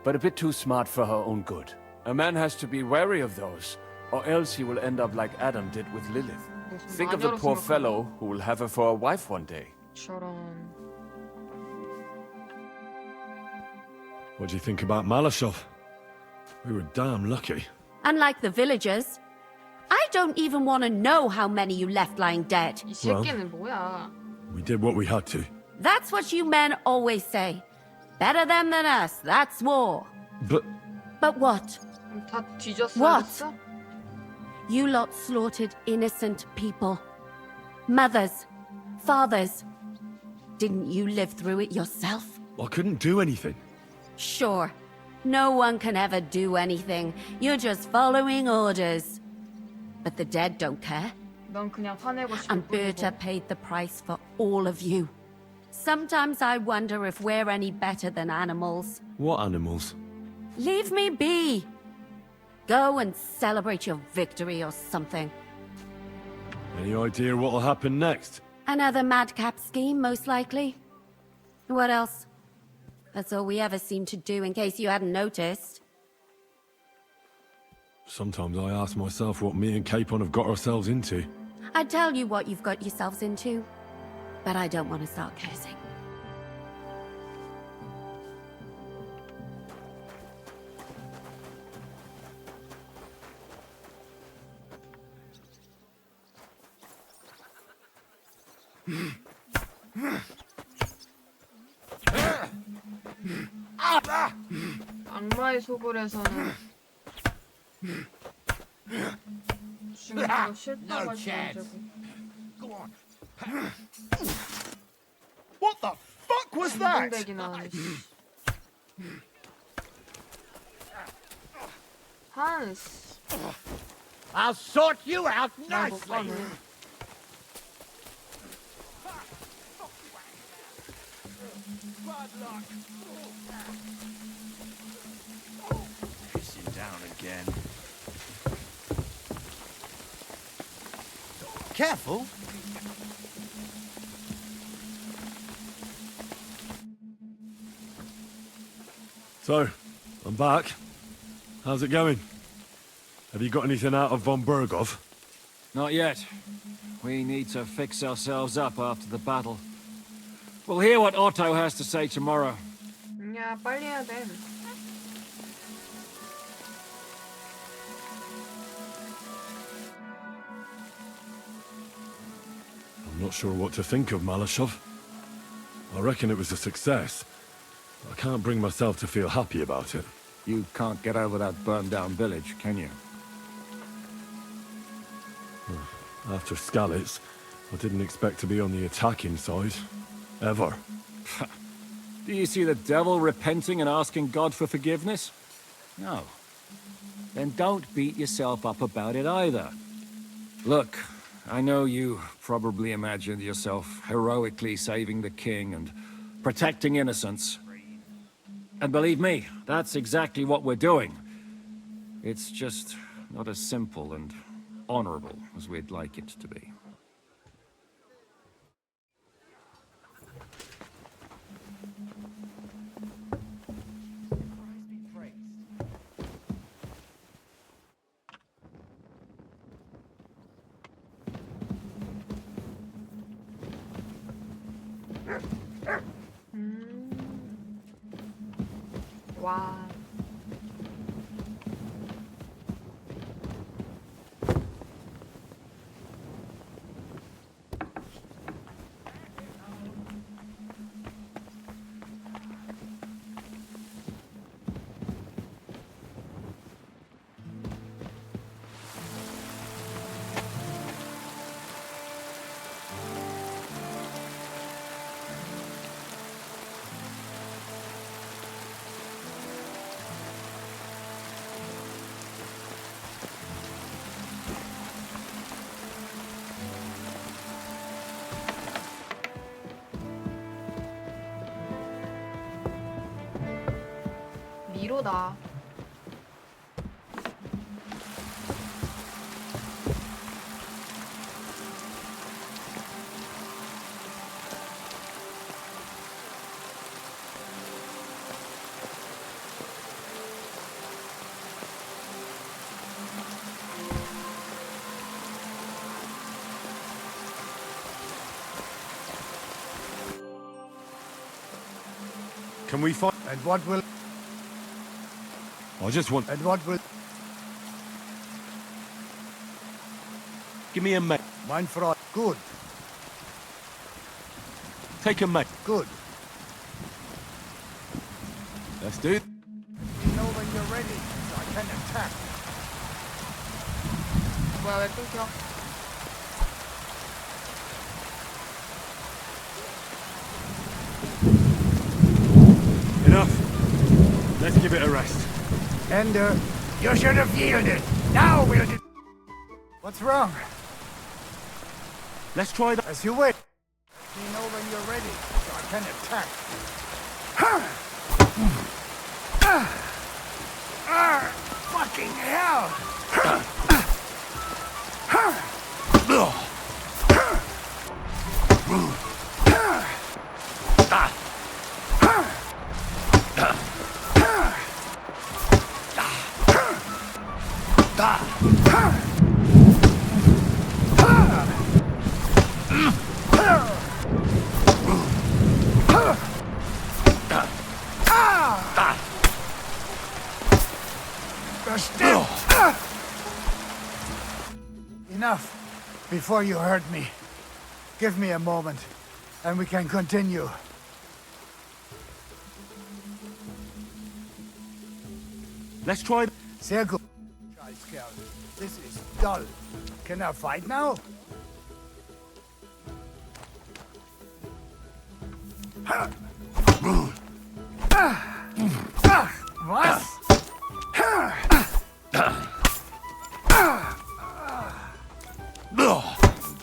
[SPEAKER 8] but a bit too smart for her own good. A man has to be wary of those, or else he will end up like Adam did with Lilith.
[SPEAKER 1] 무슨
[SPEAKER 8] Think of the
[SPEAKER 1] 마녀로
[SPEAKER 8] poor
[SPEAKER 1] 생각하나?
[SPEAKER 8] fellow who will have her for a wife one day.
[SPEAKER 1] 저런.
[SPEAKER 2] What do you think about Malashov? We were damn lucky.
[SPEAKER 15] Unlike the villagers, I don't even want to know how many you left lying dead.
[SPEAKER 1] 이 새끼는 뭐야?
[SPEAKER 2] We did what we had to.
[SPEAKER 15] That's what you men always say. Better them than us, that's war.
[SPEAKER 2] But
[SPEAKER 15] But what?
[SPEAKER 1] 다 뒤졌어.
[SPEAKER 15] What? You lot slaughtered innocent people. Mothers, fathers. Didn't you live through it yourself?
[SPEAKER 2] I couldn't do anything.
[SPEAKER 15] Sure. No one can ever do anything. You're just following orders. But the dead don't care.
[SPEAKER 1] 넌 그냥 화내고 싶을
[SPEAKER 15] And Berta
[SPEAKER 1] 뿐이고.
[SPEAKER 15] paid the price for all of you. Sometimes I wonder if we're any better than animals.
[SPEAKER 2] What animals?
[SPEAKER 15] Leave me be. Go and celebrate your victory or something.
[SPEAKER 2] Any idea what'll happen next?
[SPEAKER 15] Another madcap scheme, most likely. What else? That's all we ever seem to do, in case you hadn't noticed.
[SPEAKER 2] Sometimes I ask myself what me and Capon have got ourselves into.
[SPEAKER 15] I'd tell you what you've got yourselves into, but I don't want to start cursing.
[SPEAKER 1] 악마의 소굴에서는 죽는 싫다고 할 수 문제고.
[SPEAKER 5] What the fuck was that?
[SPEAKER 1] 공백이 나오네. 한스.
[SPEAKER 12] I'll sort you out
[SPEAKER 1] 날 못
[SPEAKER 12] nicely.
[SPEAKER 1] 가네.
[SPEAKER 16] Pissing down again.
[SPEAKER 5] Careful.
[SPEAKER 2] So, I'm back. How's it going? Have you got anything out of von Bergov?
[SPEAKER 3] Not yet. We need to fix ourselves up after the battle. We'll hear what Otto has to say tomorrow.
[SPEAKER 1] 야, 빨리 해야 돼.
[SPEAKER 2] I'm not sure what to think of Malashov. I reckon it was a success. I can't bring myself to feel happy about it.
[SPEAKER 3] You can't get over that burned-down village, can you?
[SPEAKER 2] After Skalitz, I didn't expect to be on the attacking side. Ever.
[SPEAKER 3] Do you see the devil repenting and asking God for forgiveness? No. Then don't beat yourself up about it either. Look, I know you probably imagined yourself heroically saving the king and protecting innocents. And believe me, that's exactly what we're doing. It's just not as simple and honorable as we'd like it to be.
[SPEAKER 1] 와. 미로다.
[SPEAKER 2] Can we find...
[SPEAKER 5] And what will...
[SPEAKER 2] I just want...
[SPEAKER 5] And what will...
[SPEAKER 2] Give me a mate.
[SPEAKER 5] Mine for... Good.
[SPEAKER 2] Take a mate.
[SPEAKER 5] Good.
[SPEAKER 2] Let's do it.
[SPEAKER 5] You know when you're ready, so I can attack.
[SPEAKER 1] 뭐야 왜 끊겨?
[SPEAKER 2] Enough. Let's give it a rest.
[SPEAKER 7] Ender, you should have yielded. Now we'll do...
[SPEAKER 5] What's wrong?
[SPEAKER 2] Let's try that.
[SPEAKER 5] As you wait. You know when you're ready, so I can attack.
[SPEAKER 7] Fucking hell!
[SPEAKER 5] Enough. Before you hurt me. Give me a moment, and we can continue.
[SPEAKER 2] Let's try...
[SPEAKER 5] Sehr gut. Scheißkerl. This is dull. Can I fight now? Was?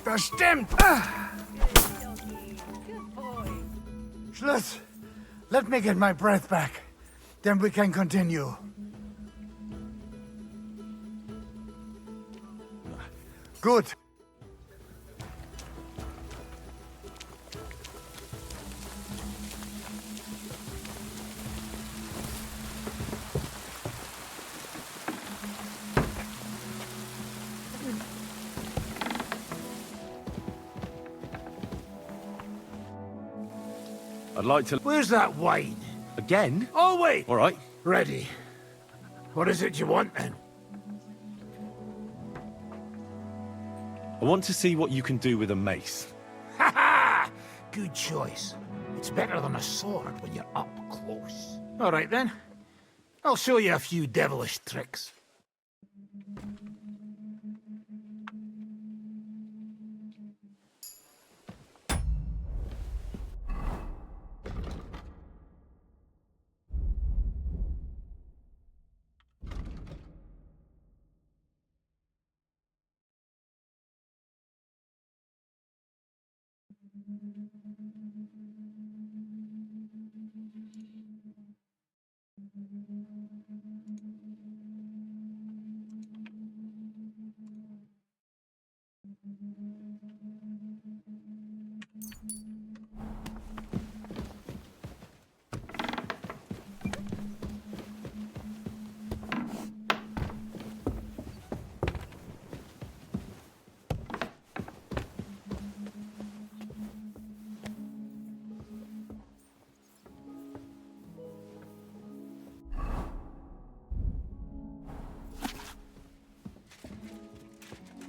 [SPEAKER 5] Bestimmt! Schluss. Let me get my breath back. Then we can continue. Good.
[SPEAKER 2] I'd like to...
[SPEAKER 7] Where's that wine?
[SPEAKER 2] Again?
[SPEAKER 7] Oh, wait!
[SPEAKER 2] All right.
[SPEAKER 7] Ready. What is it you want, then?
[SPEAKER 2] I want to see what you can do with a mace.
[SPEAKER 7] Ha ha! Good choice. It's better than a sword when you're up close. All right, then. I'll show you a few devilish tricks.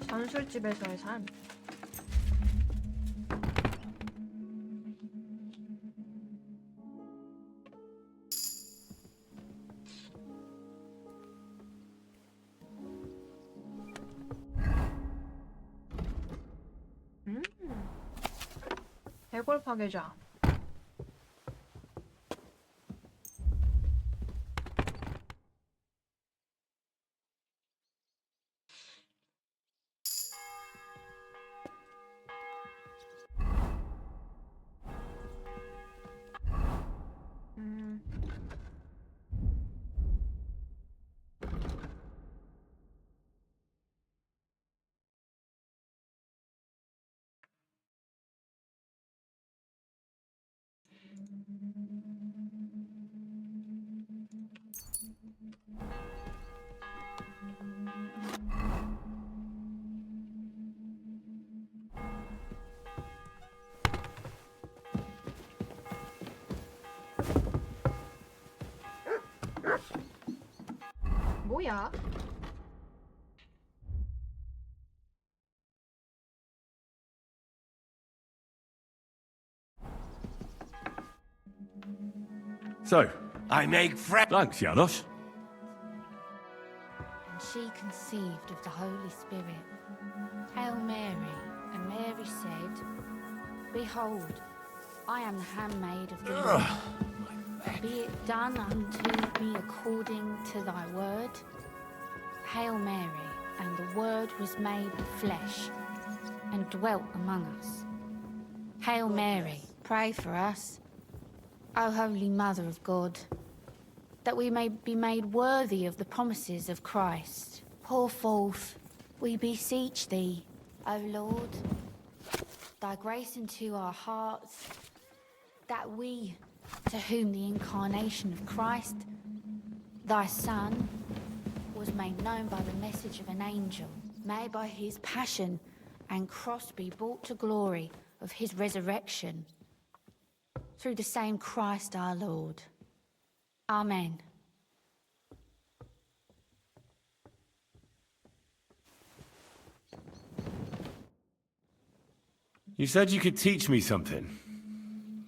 [SPEAKER 1] 전술집에서의 삶. 해골 파괴자. 어디야?
[SPEAKER 2] So,
[SPEAKER 4] I make friends.
[SPEAKER 2] thanks, Janos.
[SPEAKER 11] And she conceived of the Holy Spirit. Hail Mary. And Mary said, Behold, I am the handmaid of the Lord. Be it done unto me according to thy word. Hail Mary, and the word was made flesh, and dwelt among us. Hail Mary, pray for us, O Holy Mother of God, that we may be made worthy of the promises of Christ. Pour forth, we beseech thee, O Lord, thy grace into our hearts, that we, to whom the incarnation of Christ, thy Son, was made known by the message of an angel, may by his passion and cross be brought to glory of his resurrection, through the same Christ our Lord. Amen.
[SPEAKER 2] You said you could teach me something.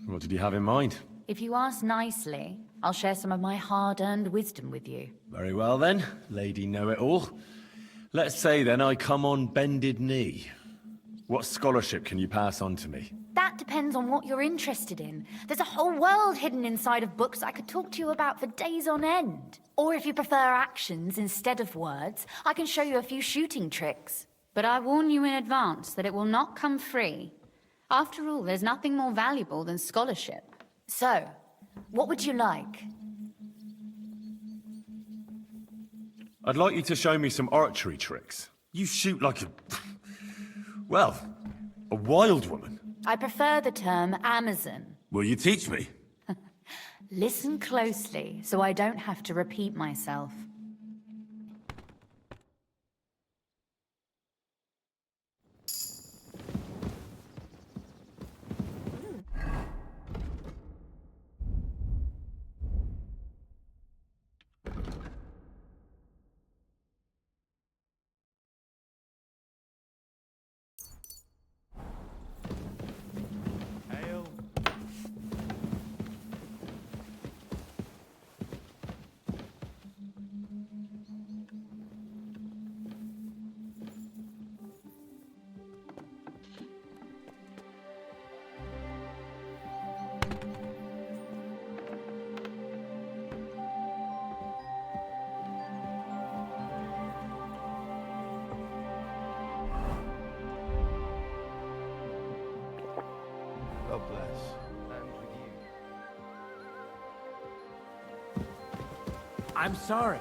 [SPEAKER 2] What did you have in mind?
[SPEAKER 16] If you ask nicely, I'll share some of my hard-earned wisdom with you.
[SPEAKER 2] Very well then, Lady Know-It-All. Let's say then I come on bended knee. What scholarship can you pass on to me?
[SPEAKER 16] That depends on what you're interested in. There's a whole world hidden inside of books I could talk to you about for days on end. Or if you prefer actions instead of words, I can show you a few shooting tricks. But I warn you in advance that it will not come free. After all, there's nothing more valuable than scholarship. So, what would you like?
[SPEAKER 2] I'd like you to show me some archery tricks. You shoot like a... well, a wild woman.
[SPEAKER 16] I prefer the term Amazon.
[SPEAKER 2] Will you teach me?
[SPEAKER 16] Listen closely, so I don't have to repeat myself.
[SPEAKER 12] God bless. And with you.
[SPEAKER 7] I'm sorry.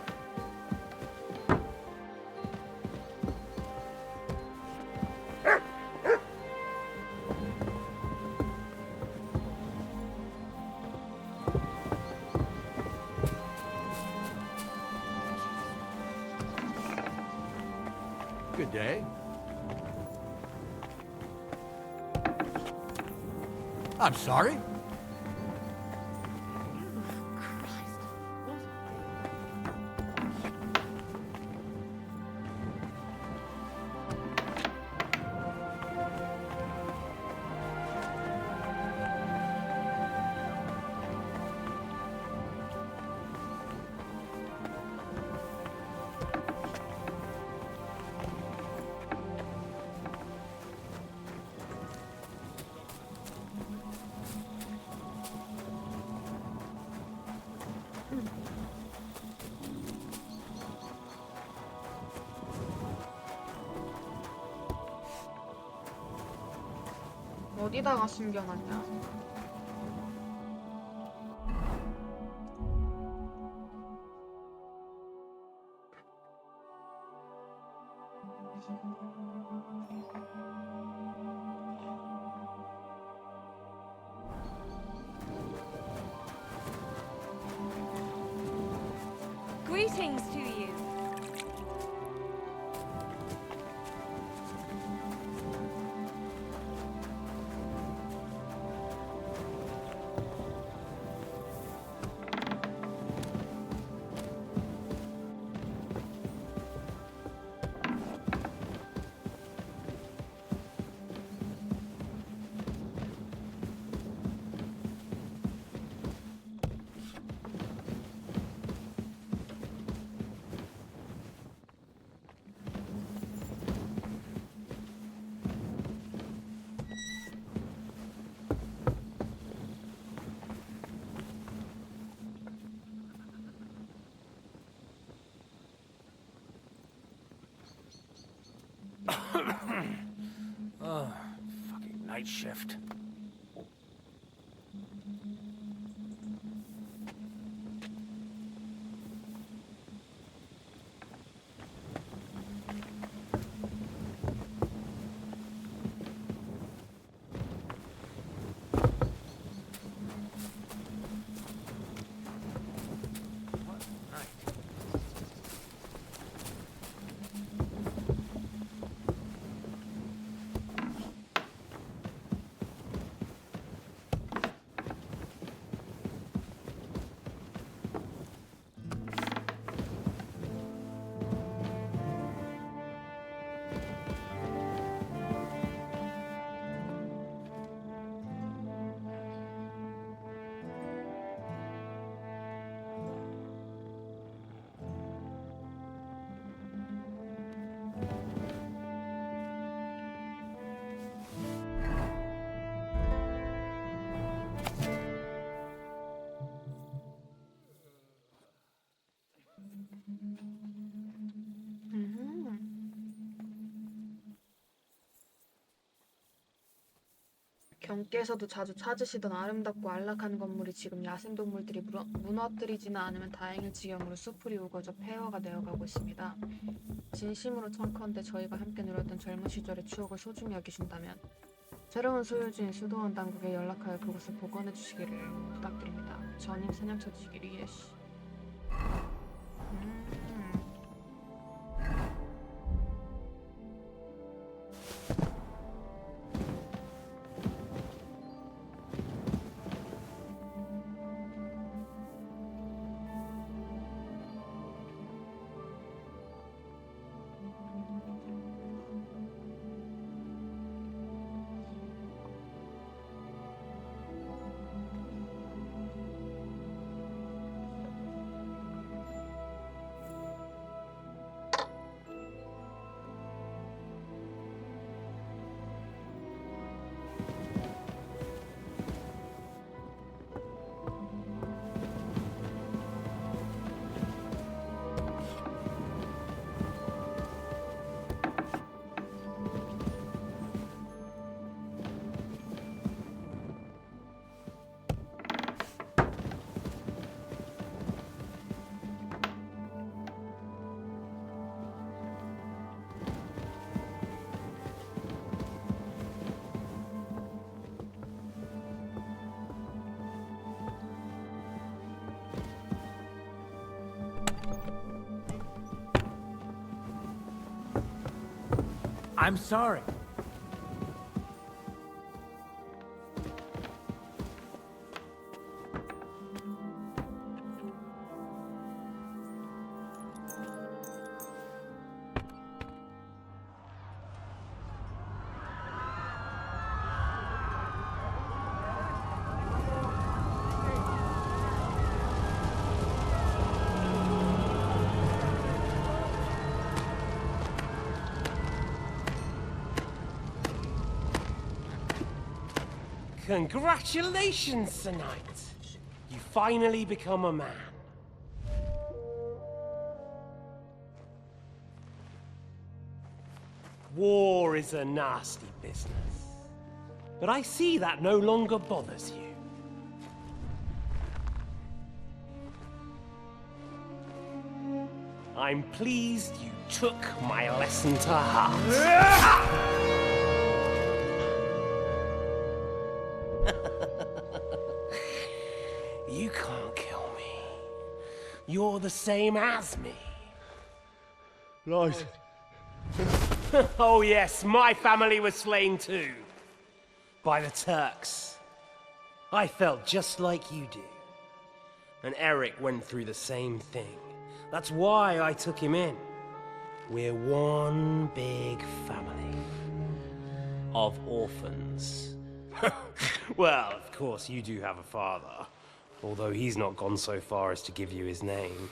[SPEAKER 12] Good day. I'm sorry.
[SPEAKER 1] 어디다가 숨겨놨냐?
[SPEAKER 17] Greetings to you.
[SPEAKER 7] night shift.
[SPEAKER 1] 경께서도 자주 찾으시던 아름답고 안락한 건물이 지금 야생동물들이 무너뜨리지는 않으면 다행일 지경으로 숲풀이 우거져 폐허가 되어가고 있습니다. 진심으로 청컨대 저희가 함께 누렸던 젊은 시절의 추억을 소중히 여기신다면 새로운 소유주인 수도원 당국에 연락하여 그곳을 복원해 주시기를 부탁드립니다. 전임 사냥처지기 리에시.
[SPEAKER 7] I'm sorry.
[SPEAKER 18] Congratulations, Sir Knight. You finally become a man. War is a nasty business. But I see that no longer bothers you. I'm pleased you took my lesson to heart. You can't kill me. You're the same as me.
[SPEAKER 2] Right.
[SPEAKER 18] Oh yes, my family was slain too. By the Turks. I felt just like you do. And Eric went through the same thing. That's why I took him in. We're one big family. Of orphans. Well, of course you do have a father. Although he's not gone so far as to give you his name.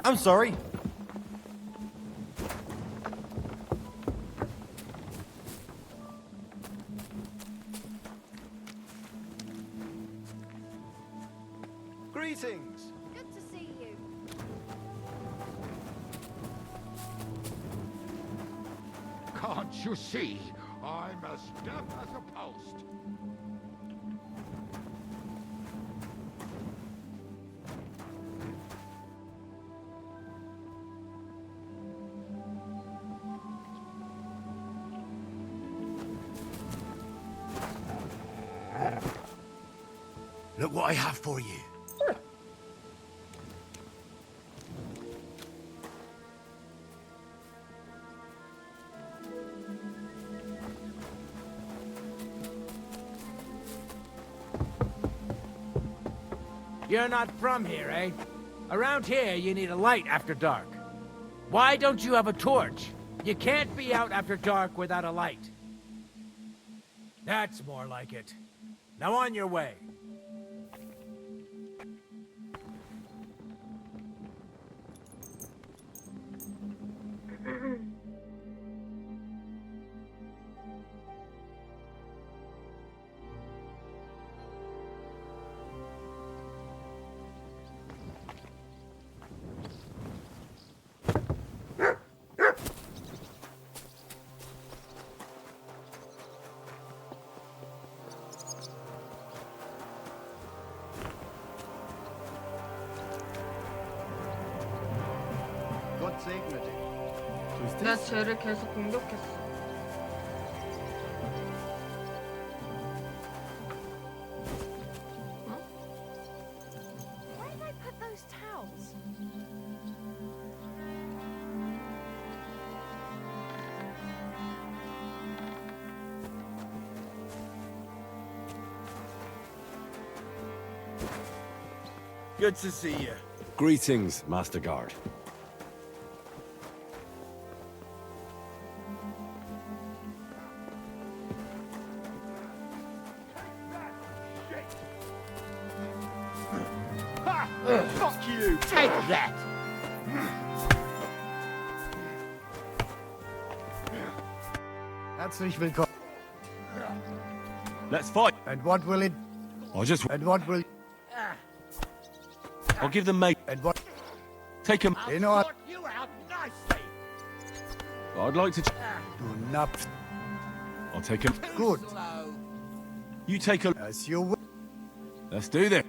[SPEAKER 19] I'm sorry. Greetings.
[SPEAKER 17] Good to see you.
[SPEAKER 7] Can't you see? I'm as deaf as a post.
[SPEAKER 19] Look what I have for you.
[SPEAKER 12] You're not from here, eh? Around here, you need a light after dark. Why don't you have a torch? You can't be out after dark without a light. That's more like it. Now on your way.
[SPEAKER 5] Gott segne dich.
[SPEAKER 1] 내가 쟤를 계속 공격했어.
[SPEAKER 17] Where did I put those towels?
[SPEAKER 19] Good to see you.
[SPEAKER 8] Greetings, Master Guard.
[SPEAKER 5] Fuck you!
[SPEAKER 12] Take that!
[SPEAKER 5] Herzlich willkommen.
[SPEAKER 8] Let's fight.
[SPEAKER 5] And what will it... And what will...
[SPEAKER 8] I'll give them mate.
[SPEAKER 5] And what...
[SPEAKER 8] Take them.
[SPEAKER 5] You know what?
[SPEAKER 12] You out nicely!
[SPEAKER 8] I'd like to...
[SPEAKER 5] Do not...
[SPEAKER 8] I'll take him.
[SPEAKER 5] Good.
[SPEAKER 8] You take a...
[SPEAKER 5] As you will.
[SPEAKER 8] Let's do this.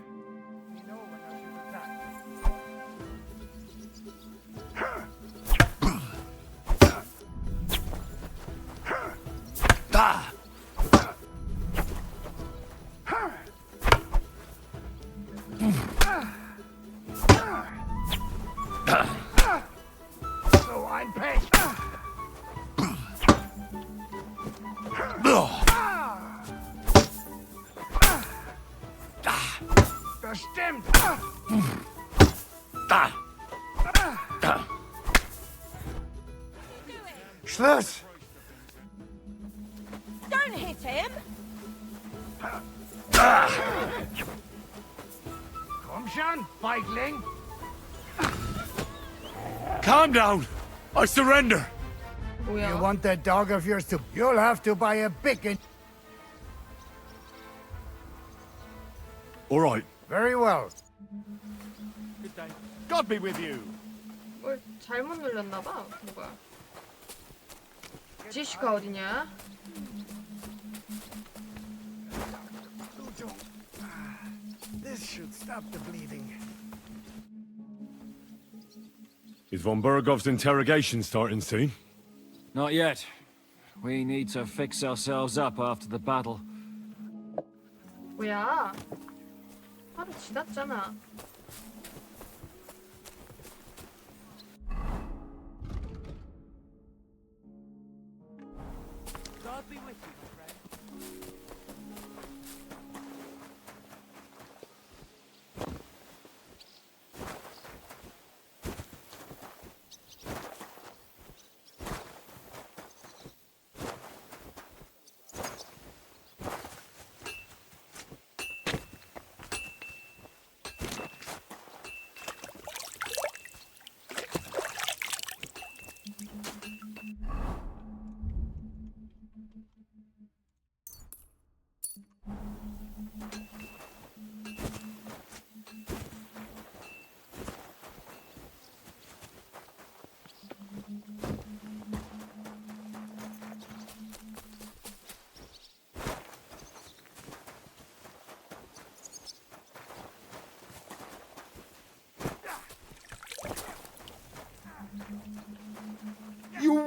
[SPEAKER 5] So ein Pech. Bestimmt. Schluss.
[SPEAKER 17] Don't hit him!
[SPEAKER 5] Komm schon, Feigling.
[SPEAKER 2] Calm down. I surrender.
[SPEAKER 5] You want that dog of yours to... You'll have to buy a big...
[SPEAKER 2] All right.
[SPEAKER 5] Very well.
[SPEAKER 19] Good day. God be with you.
[SPEAKER 1] 뭘 잘못 눌렀나봐. 뭐가? 지슈가 어디냐?
[SPEAKER 5] This should stop the bleeding.
[SPEAKER 2] Is von Bergov's interrogation starting soon?
[SPEAKER 3] Not yet. We need to fix ourselves up after the battle.
[SPEAKER 1] 뭐야? 하루 지났잖아.
[SPEAKER 18] God be with you, my friend.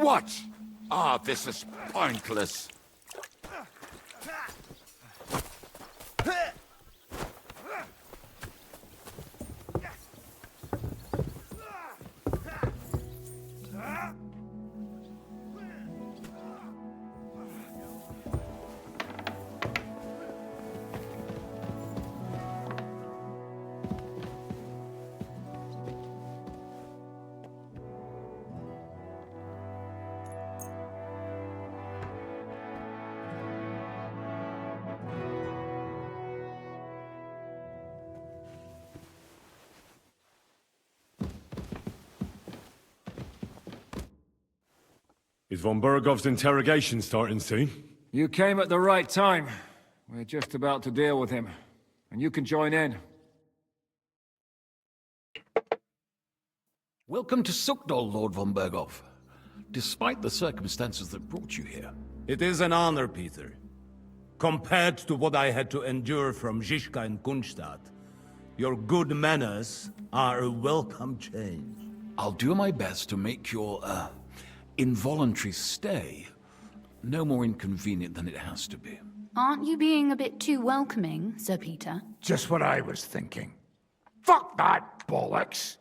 [SPEAKER 20] What? Ah, this is pointless.
[SPEAKER 2] Is von Bergov's interrogation starting soon?
[SPEAKER 3] You came at the right time. We're just about to deal with him. And you can join in.
[SPEAKER 20] Welcome to Sukdal, Lord von Bergov. Despite the circumstances that brought you here.
[SPEAKER 4] It is an honor, Peter. Compared to what I had to endure from Zizka and Kunstadt, your good manners are a welcome change.
[SPEAKER 20] I'll do my best to make your, involuntary stay no more inconvenient than it has to be.
[SPEAKER 16] Aren't you being a bit too welcoming, Sir Peter?
[SPEAKER 7] Just what I was thinking. Fuck that bollocks!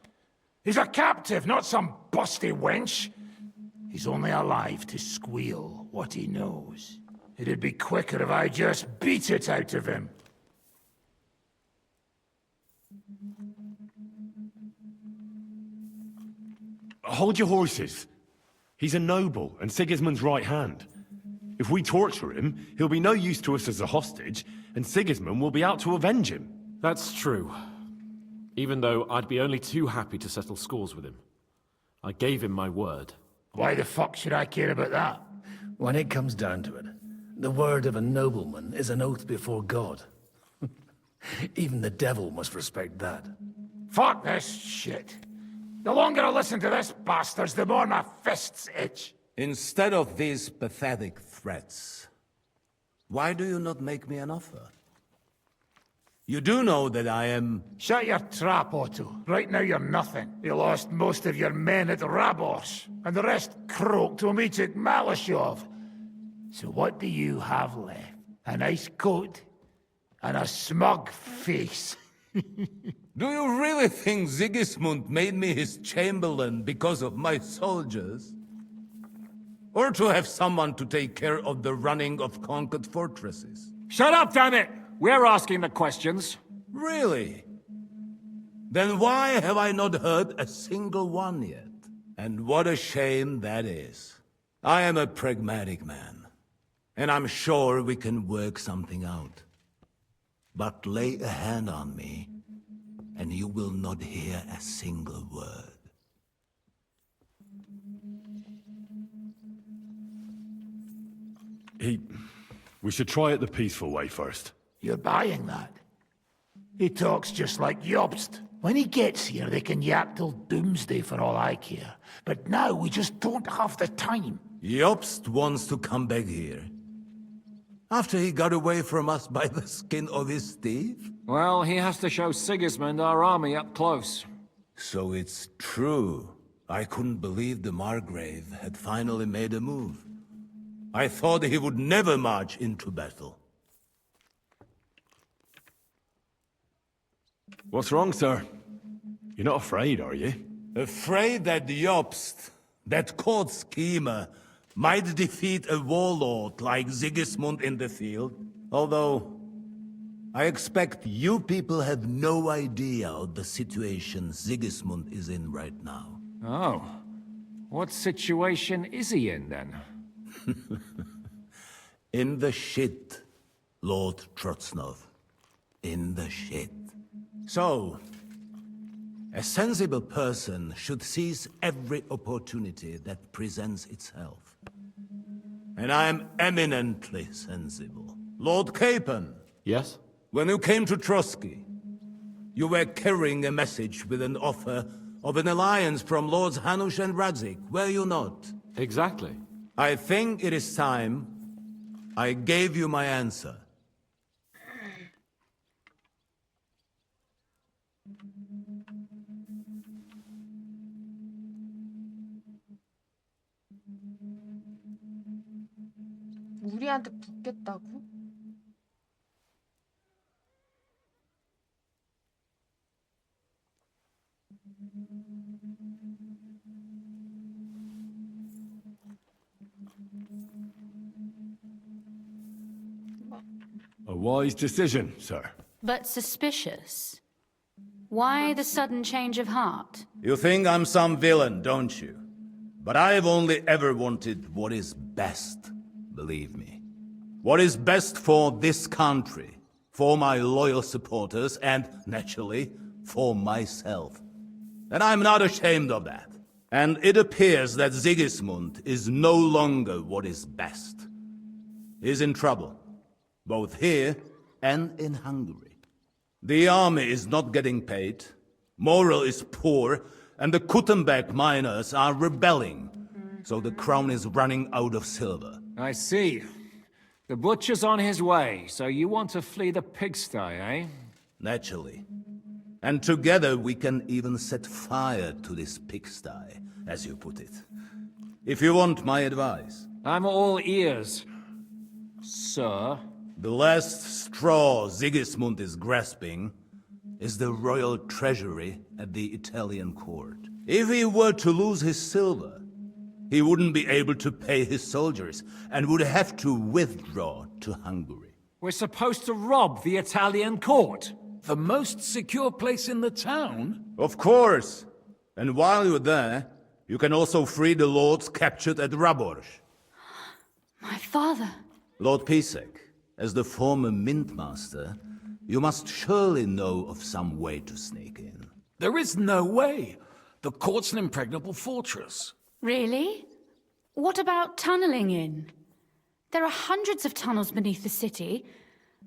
[SPEAKER 7] He's a captive, not some busty wench. He's only alive to squeal what he knows. It'd be quicker if I just beat it out of him.
[SPEAKER 2] Hold your horses. He's a noble and Sigismund's right hand. If we torture him, he'll be no use to us as a hostage, and Sigismund will be out to avenge him.
[SPEAKER 9] That's true. Even though I'd be only too happy to settle scores with him. I gave him my word.
[SPEAKER 7] Why the fuck should I care about that?
[SPEAKER 21] When it comes down to it, the word of a nobleman is an oath before God. Even the devil must respect that.
[SPEAKER 7] Fuck this shit. The longer I listen to this bastards, the more my fists itch.
[SPEAKER 4] Instead of these pathetic threats, why do you not make me an offer? You do know that I am...
[SPEAKER 7] Shut your trap, Otto. Right now you're nothing. You lost most of your men at Rabos, and the rest croaked when we took Malashov. So what do you have left? A nice coat and a smug face.
[SPEAKER 4] Do you really think Sigismund made me his chamberlain because of my soldiers? Or to have someone to take care of the running of conquered fortresses?
[SPEAKER 3] Shut up, damn it! We're asking the questions.
[SPEAKER 4] Really? Then why have I not heard a single one yet? And what a shame that is. I am a pragmatic man, and I'm sure we can work something out. But lay a hand on me, and you will not hear a single word.
[SPEAKER 2] We should try it the peaceful way first.
[SPEAKER 7] You're buying that? He talks just like Jobst. When he gets here, they can yap till doomsday for all I care. But now we just don't have the time.
[SPEAKER 4] Jobst wants to come back here. After he got away from us by the skin of his teeth?
[SPEAKER 3] Well, he has to show Sigismund our army up close.
[SPEAKER 4] So it's true. I couldn't believe the Margrave had finally made a move. I thought he would never march into battle.
[SPEAKER 2] What's wrong, sir? You're not afraid, are you?
[SPEAKER 4] Afraid that Jobst, that court schemer, might defeat a warlord like Sigismund in the field. Although, I expect you people have no idea of the situation Sigismund is in right now.
[SPEAKER 3] Oh. What situation is he in, then?
[SPEAKER 4] In the shit, Lord Trotznov. In the shit. So, a sensible person should seize every opportunity that presents itself. And I am eminently sensible. Lord Capon.
[SPEAKER 9] Yes?
[SPEAKER 4] When you came to Trotsky, you were carrying a message with an offer of an alliance from Lords Hanush and Radzik, were you not?
[SPEAKER 9] Exactly.
[SPEAKER 4] I think it is time I gave you my answer.
[SPEAKER 1] 우리한테 붙겠다고?
[SPEAKER 2] A wise decision, sir.
[SPEAKER 16] But suspicious. Why the sudden change of heart?
[SPEAKER 10] You think I'm some villain, don't you? But I've only ever wanted what is best, believe me. What is best for this country, for my loyal supporters, and, naturally, for myself. And I'm not ashamed of that. And it appears that Sigismund is no longer what is best. He's in trouble, both here and in Hungary. The army is not getting paid, morale is poor, and the Kuttenberg miners are rebelling. So the crown is running out of silver.
[SPEAKER 3] I see. The butcher's on his way, so you want to flee the pigsty, eh?
[SPEAKER 10] Naturally. And together we can even set fire to this pigsty, as you put it. If you want my advice.
[SPEAKER 3] I'm all ears, sir.
[SPEAKER 10] The last straw Sigismund is grasping is the royal treasury at the Italian court. If he were to lose his silver, he wouldn't be able to pay his soldiers and would have to withdraw to Hungary.
[SPEAKER 3] We're supposed to rob the Italian court.
[SPEAKER 20] The most secure place in the town?
[SPEAKER 10] Of course. And while you're there, you can also free the lords captured at Raborz.
[SPEAKER 16] My father.
[SPEAKER 10] Lord Pisek, as the former mint master, you must surely know of some way to sneak in.
[SPEAKER 20] There is no way. The court's an impregnable fortress.
[SPEAKER 16] Really? What about tunneling in? There are hundreds of tunnels beneath the city,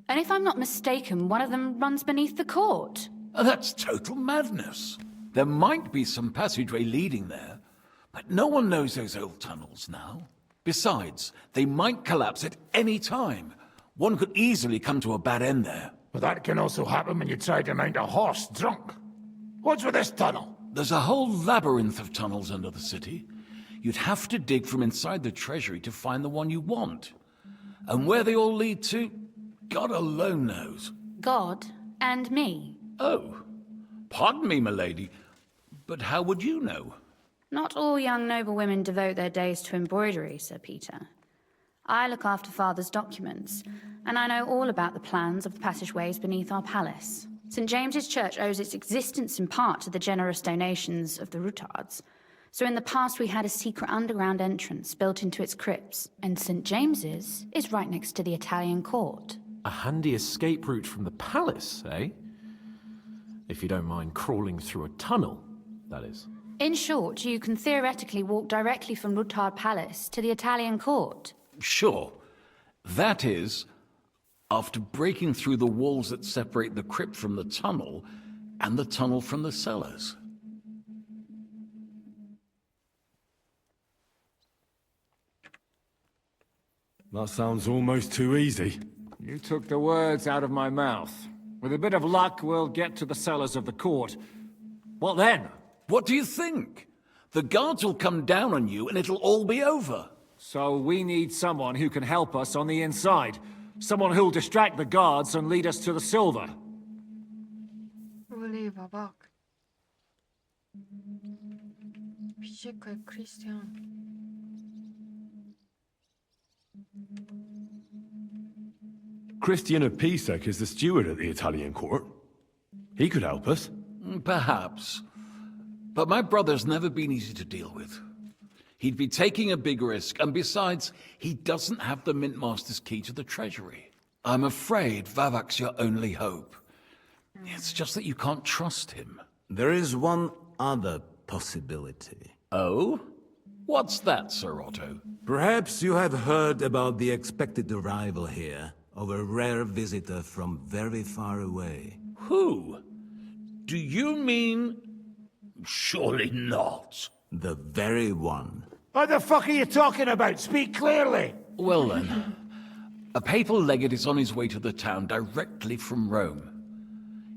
[SPEAKER 16] and if I'm not mistaken, one of them runs beneath the court.
[SPEAKER 20] That's total madness. There might be some passageway leading there, but no one knows those old tunnels now. Besides, they might collapse at any time. One could easily come to a bad end there.
[SPEAKER 7] But that can also happen when you try to mount a horse drunk. What's with this tunnel?
[SPEAKER 20] There's a whole labyrinth of tunnels under the city. You'd have to dig from inside the treasury to find the one you want. And where they all lead to, God alone knows.
[SPEAKER 16] God and me.
[SPEAKER 20] Oh, pardon me, milady, but how would you know?
[SPEAKER 16] Not all young noble women devote their days to embroidery, Sir Peter. I look after Father's documents, and I know all about the plans of the passageways beneath our palace. St. James's Church owes its existence in part to the generous donations of the Rutards. So in the past we had a secret underground entrance built into its crypts, and St. James's is right next to the Italian court.
[SPEAKER 9] A handy escape route from the palace, eh? If you don't mind crawling through a tunnel, that is.
[SPEAKER 16] In short, you can theoretically walk directly from Rutard Palace to the Italian court.
[SPEAKER 20] Sure. That is, after breaking through the walls that separate the crypt from the tunnel, and the tunnel from the cellars.
[SPEAKER 2] That sounds almost too easy.
[SPEAKER 3] You took the words out of my mouth. With a bit of luck, we'll get to the cellars of the court. What then?
[SPEAKER 20] What do you think? The guards will come down on you and it'll all be over.
[SPEAKER 3] So we need someone who can help us on the inside. Someone who'll distract the guards and lead us to the silver.
[SPEAKER 1] 롤리 바박. 피지컬 크리스티안.
[SPEAKER 2] Christian of Pisek is the steward at the Italian court. He could help us.
[SPEAKER 20] Perhaps. But my brother's never been easy to deal with. He'd be taking a big risk, and besides, he doesn't have the Mint Master's key to the treasury. I'm afraid Vavak's your only hope. It's just that you can't trust him.
[SPEAKER 10] There is one other possibility.
[SPEAKER 20] Oh? What's that, Sir Otto?
[SPEAKER 10] Perhaps you have heard about the expected arrival here of a rare visitor from very far away.
[SPEAKER 20] Who? Do you mean... Surely not.
[SPEAKER 10] The very one.
[SPEAKER 7] What the fuck are you talking about? Speak clearly.
[SPEAKER 20] Well then, a papal legate is on his way to the town directly from Rome.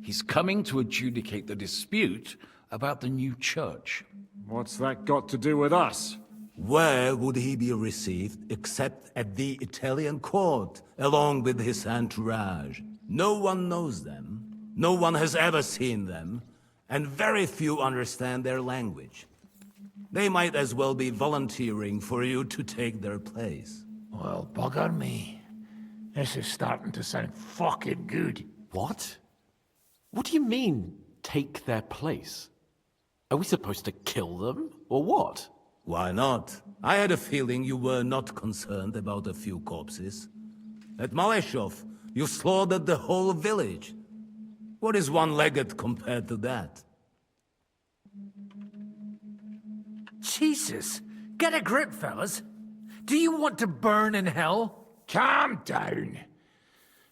[SPEAKER 20] He's coming to adjudicate the dispute about the new church.
[SPEAKER 3] What's that got to do with us?
[SPEAKER 10] Where would he be received except at the Italian court, along with his entourage? No one knows them, no one has ever seen them, and very few understand their language. They might as well be volunteering for you to take their place.
[SPEAKER 7] Well, bugger me. This is starting to sound fucking good.
[SPEAKER 9] What? What do you mean, take their place? Are we supposed to kill them, or what?
[SPEAKER 10] Why not? I had a feeling you were not concerned about a few corpses. At Maleshov, you slaughtered the whole village. What is one legate compared to that?
[SPEAKER 12] Jesus! Get a grip, fellas. Do you want to burn in hell?
[SPEAKER 7] Calm down.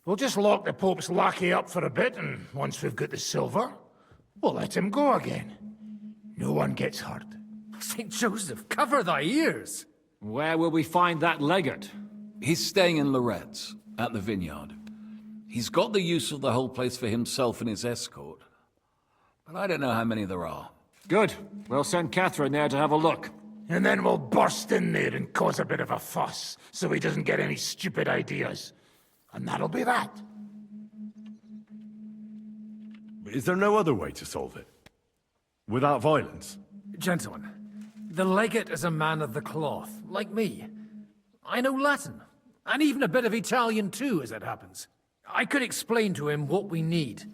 [SPEAKER 7] We'll just lock the Pope's lackey up for a bit, and once we've got the silver, we'll let him go again. No one gets hurt.
[SPEAKER 12] St. Joseph, cover thy ears!
[SPEAKER 3] Where will we find that legate?
[SPEAKER 20] He's staying in Loretz, at the vineyard. He's got the use of the whole place for himself and his escort. But I don't know how many there are.
[SPEAKER 3] Good. We'll send Catherine there to have a look.
[SPEAKER 7] And then we'll burst in there and cause a bit of a fuss, so he doesn't get any stupid ideas. And that'll be that.
[SPEAKER 2] Is there no other way to solve it? Without violence?
[SPEAKER 12] Gentlemen, the legate is a man of the cloth, like me. I know Latin, and even a bit of Italian too, as it happens. I could explain to him what we need.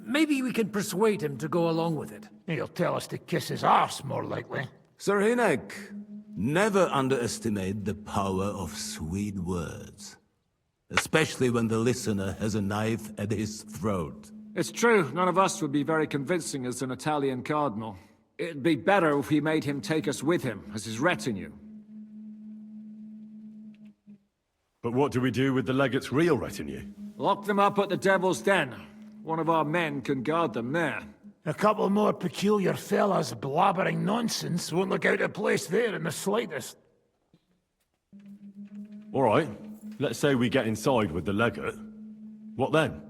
[SPEAKER 12] Maybe we can persuade him to go along with it.
[SPEAKER 7] He'll tell us to kiss his arse, more likely.
[SPEAKER 10] Sir Hinek, never underestimate the power of sweet words. Especially when the listener has a knife at his throat.
[SPEAKER 3] It's true, none of us would be very convincing as an Italian cardinal. It'd be better if we made him take us with him, as his retinue.
[SPEAKER 2] But what do we do with the legate's real retinue?
[SPEAKER 3] Lock them up at the Devil's Den. One of our men can guard them there.
[SPEAKER 7] A couple more peculiar fellas blabbering nonsense won't look out of place there in the slightest.
[SPEAKER 2] All right, let's say we get inside with the legate. What then?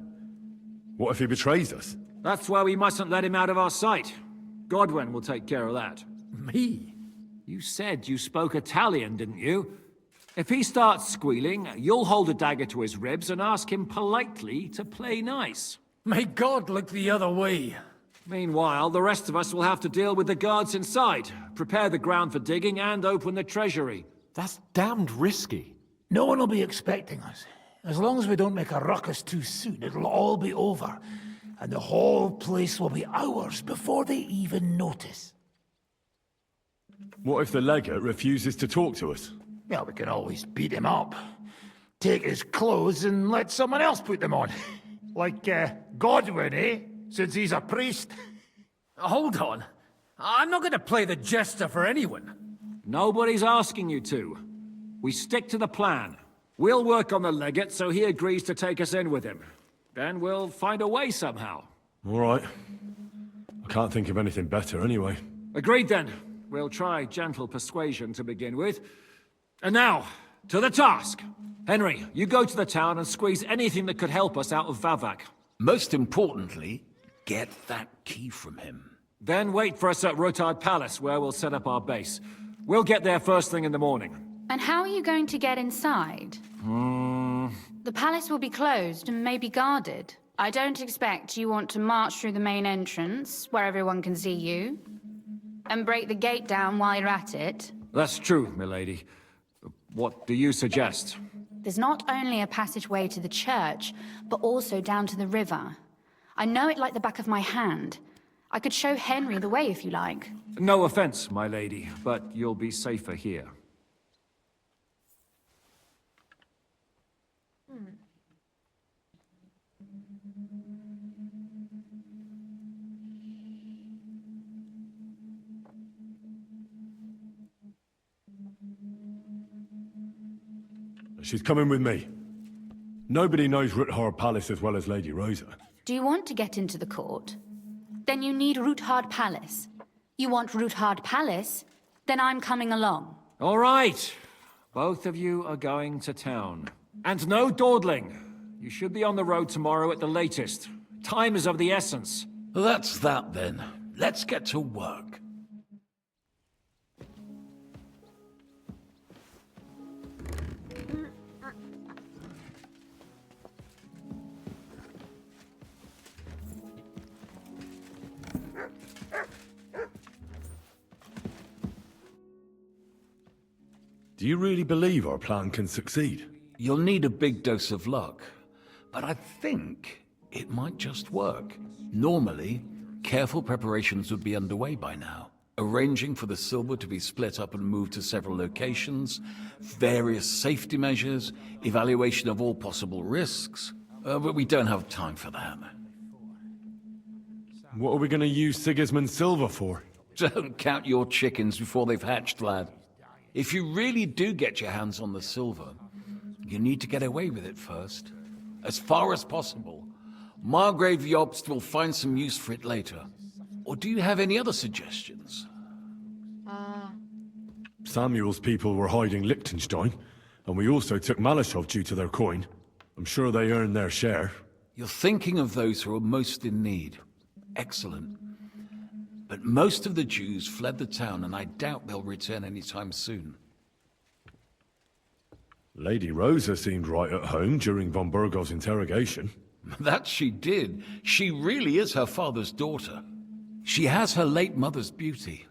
[SPEAKER 2] What if he betrays us?
[SPEAKER 3] That's why we mustn't let him out of our sight. Godwin will take care of that.
[SPEAKER 12] Me?
[SPEAKER 3] You said you spoke Italian, didn't you? If he starts squealing, you'll hold a dagger to his ribs and ask him politely to play nice.
[SPEAKER 12] May God look the other way.
[SPEAKER 3] Meanwhile, the rest of us will have to deal with the guards inside, prepare the ground for digging, and open the treasury.
[SPEAKER 9] That's damned risky.
[SPEAKER 7] No one will be expecting us. As long as we don't make a ruckus too soon, it'll all be over. And the whole place will be ours before they even notice.
[SPEAKER 2] What if the legate refuses to talk to us?
[SPEAKER 7] Well, we can always beat him up. Take his clothes and let someone else put them on. Like, Godwin, eh? Since he's a priest.
[SPEAKER 12] Hold on. I'm not going to play the jester for anyone.
[SPEAKER 3] Nobody's asking you to. We stick to the plan. We'll work on the legate so he agrees to take us in with him. Then we'll find a way somehow.
[SPEAKER 2] All right. I can't think of anything better anyway.
[SPEAKER 3] Agreed then. We'll try gentle persuasion to begin with. And now, to the task. Henry, you go to the town and squeeze anything that could help us out of Vavak.
[SPEAKER 20] Most importantly, get that key from him.
[SPEAKER 3] Then wait for us at Rotard Palace, where we'll set up our base. We'll get there first thing in the morning.
[SPEAKER 16] And how are you going to get inside? The palace will be closed and maybe guarded. I don't expect you want to march through the main entrance, where everyone can see you, and break the gate down while you're at it.
[SPEAKER 3] That's true, milady. What do you suggest?
[SPEAKER 16] There's not only a passageway to the church, but also down to the river. I know it like the back of my hand. I could show Henry the way if you like.
[SPEAKER 3] No offense, my lady, but you'll be safer here.
[SPEAKER 2] She's coming with me. Nobody knows Ruthard Palace as well as Lady Rosa.
[SPEAKER 16] Do you want to get into the court? Then you need Ruthard Palace. You want Ruthard Palace? Then I'm coming along.
[SPEAKER 3] All right. Both of you are going to town. And no dawdling. You should be on the road tomorrow at the latest. Time is of the essence.
[SPEAKER 20] That's that then. Let's get to work.
[SPEAKER 2] Do you really believe our plan can succeed?
[SPEAKER 20] You'll need a big dose of luck, but I think it might just work. Normally, careful preparations would be underway by now. Arranging for the silver to be split up and moved to several locations, various safety measures, evaluation of all possible risks. But we don't have time for that.
[SPEAKER 2] What are we going to use Sigismund's silver for?
[SPEAKER 20] Don't count your chickens before they've hatched, lad. If you really do get your hands on the silver, you need to get away with it first. As far as possible. Margrave Jobst will find some use for it later. Or do you have any other suggestions?
[SPEAKER 2] Samuel's people were hiding Liechtenstein, and we also took Malashov due to their coin. I'm sure they earned their share.
[SPEAKER 20] You're thinking of those who are most in need. Excellent. But most of the Jews fled the town, and I doubt they'll return anytime soon.
[SPEAKER 2] Lady Rosa seemed right at home during von Burgov's interrogation.
[SPEAKER 20] That she did. She really is her father's daughter. She has her late mother's beauty.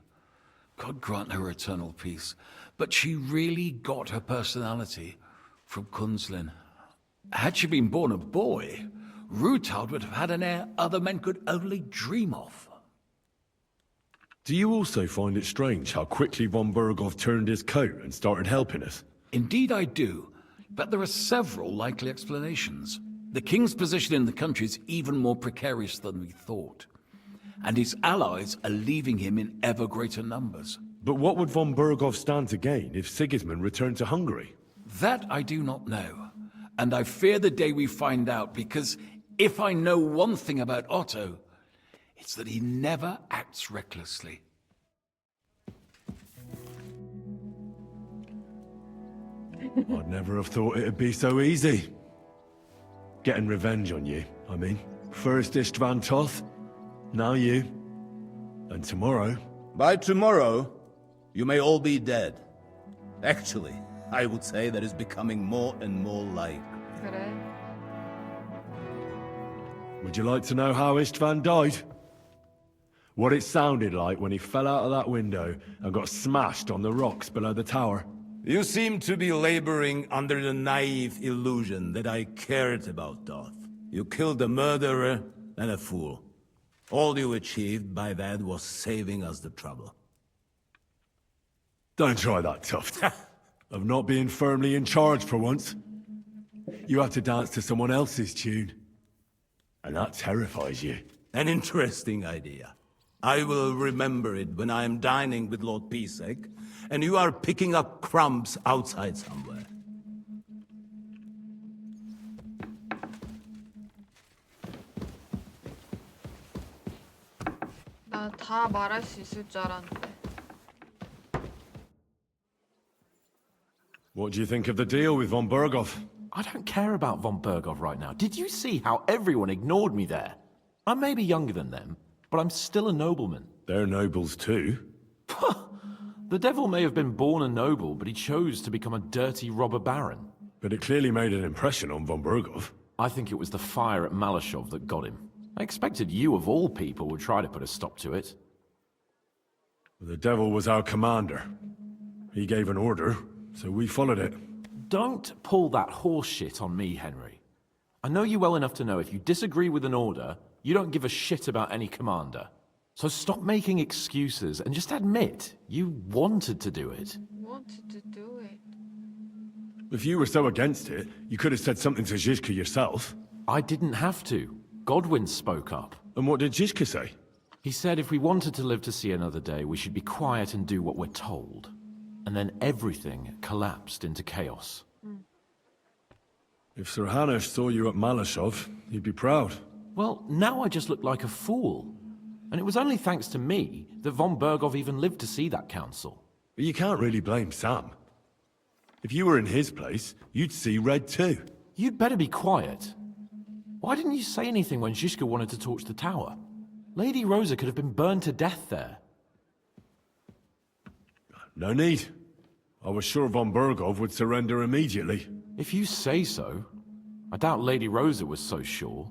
[SPEAKER 20] God grant her eternal peace. But she really got her personality from Kunzlin. Had she been born a boy, Rutald would have had an heir other men could only dream of.
[SPEAKER 2] Do you also find it strange how quickly von Burgov turned his coat and started helping us?
[SPEAKER 20] Indeed I do, but there are several likely explanations. The king's position in the country is even more precarious than we thought, and his allies are leaving him in ever greater numbers.
[SPEAKER 2] But what would von Burgov stand to gain if Sigismund returned to Hungary?
[SPEAKER 20] That I do not know, and I fear the day we find out, because if I know one thing about Otto, it's that he never acts recklessly.
[SPEAKER 2] I'd never have thought it'd be so easy. Getting revenge on you, I mean. First Istvan Toth, now you. And tomorrow...
[SPEAKER 10] By tomorrow, you may all be dead. Actually, I would say that is becoming more and more likely.
[SPEAKER 1] 그래.
[SPEAKER 2] Would you like to know how Istvan died? What it sounded like when he fell out of that window and got smashed on the rocks below the tower?
[SPEAKER 10] You seem to be laboring under the naive illusion that I cared about Doth. You killed a murderer and a fool. All you achieved by that was saving us the trouble.
[SPEAKER 2] Don't try that, Tuft. Of not being firmly in charge for once. You have to dance to someone else's tune. And that terrifies you.
[SPEAKER 10] An interesting idea. I will remember it when I am dining with Lord Pisek, and you are picking up crumbs outside somewhere.
[SPEAKER 1] 나 다 말할 수 있을 줄 알았는데.
[SPEAKER 2] What do you think of the deal with von Burgov?
[SPEAKER 9] I don't care about von Burgov right now. Did you see how everyone ignored me there? I may be younger than them, but I'm still a nobleman.
[SPEAKER 2] They're nobles too.
[SPEAKER 9] The devil may have been born a noble, but he chose to become a dirty robber baron.
[SPEAKER 2] But it clearly made an impression on von Burgov.
[SPEAKER 9] I think it was the fire at Malashov that got him. I expected you, of all people, would try to put a stop to it.
[SPEAKER 2] The devil was our commander. He gave an order, so we followed it.
[SPEAKER 9] Don't pull that horse shit on me, Henry. I know you well enough to know if you disagree with an order, you don't give a shit about any commander. So stop making excuses and just admit you wanted to do it.
[SPEAKER 1] Wanted to do it.
[SPEAKER 2] If you were so against it, you could have said something to Zizka yourself.
[SPEAKER 9] I didn't have to. Godwin spoke up.
[SPEAKER 2] And what did Zizka say?
[SPEAKER 9] He said if we wanted to live to see another day, we should be quiet and do what we're told. And then everything collapsed into chaos.
[SPEAKER 2] If Sir Hanush saw you at Malashov, he'd be proud.
[SPEAKER 9] Well, now I just look like a fool. And it was only thanks to me that von Burgov even lived to see that council.
[SPEAKER 2] But you can't really blame Sam. If you were in his place, you'd see red too.
[SPEAKER 9] You'd better be quiet. Why didn't you say anything when Zizka wanted to torch the tower? Lady Rosa could have been burned to death there.
[SPEAKER 2] No need. I was sure von Burgov would surrender immediately.
[SPEAKER 9] If you say so. I doubt Lady Rosa was so sure.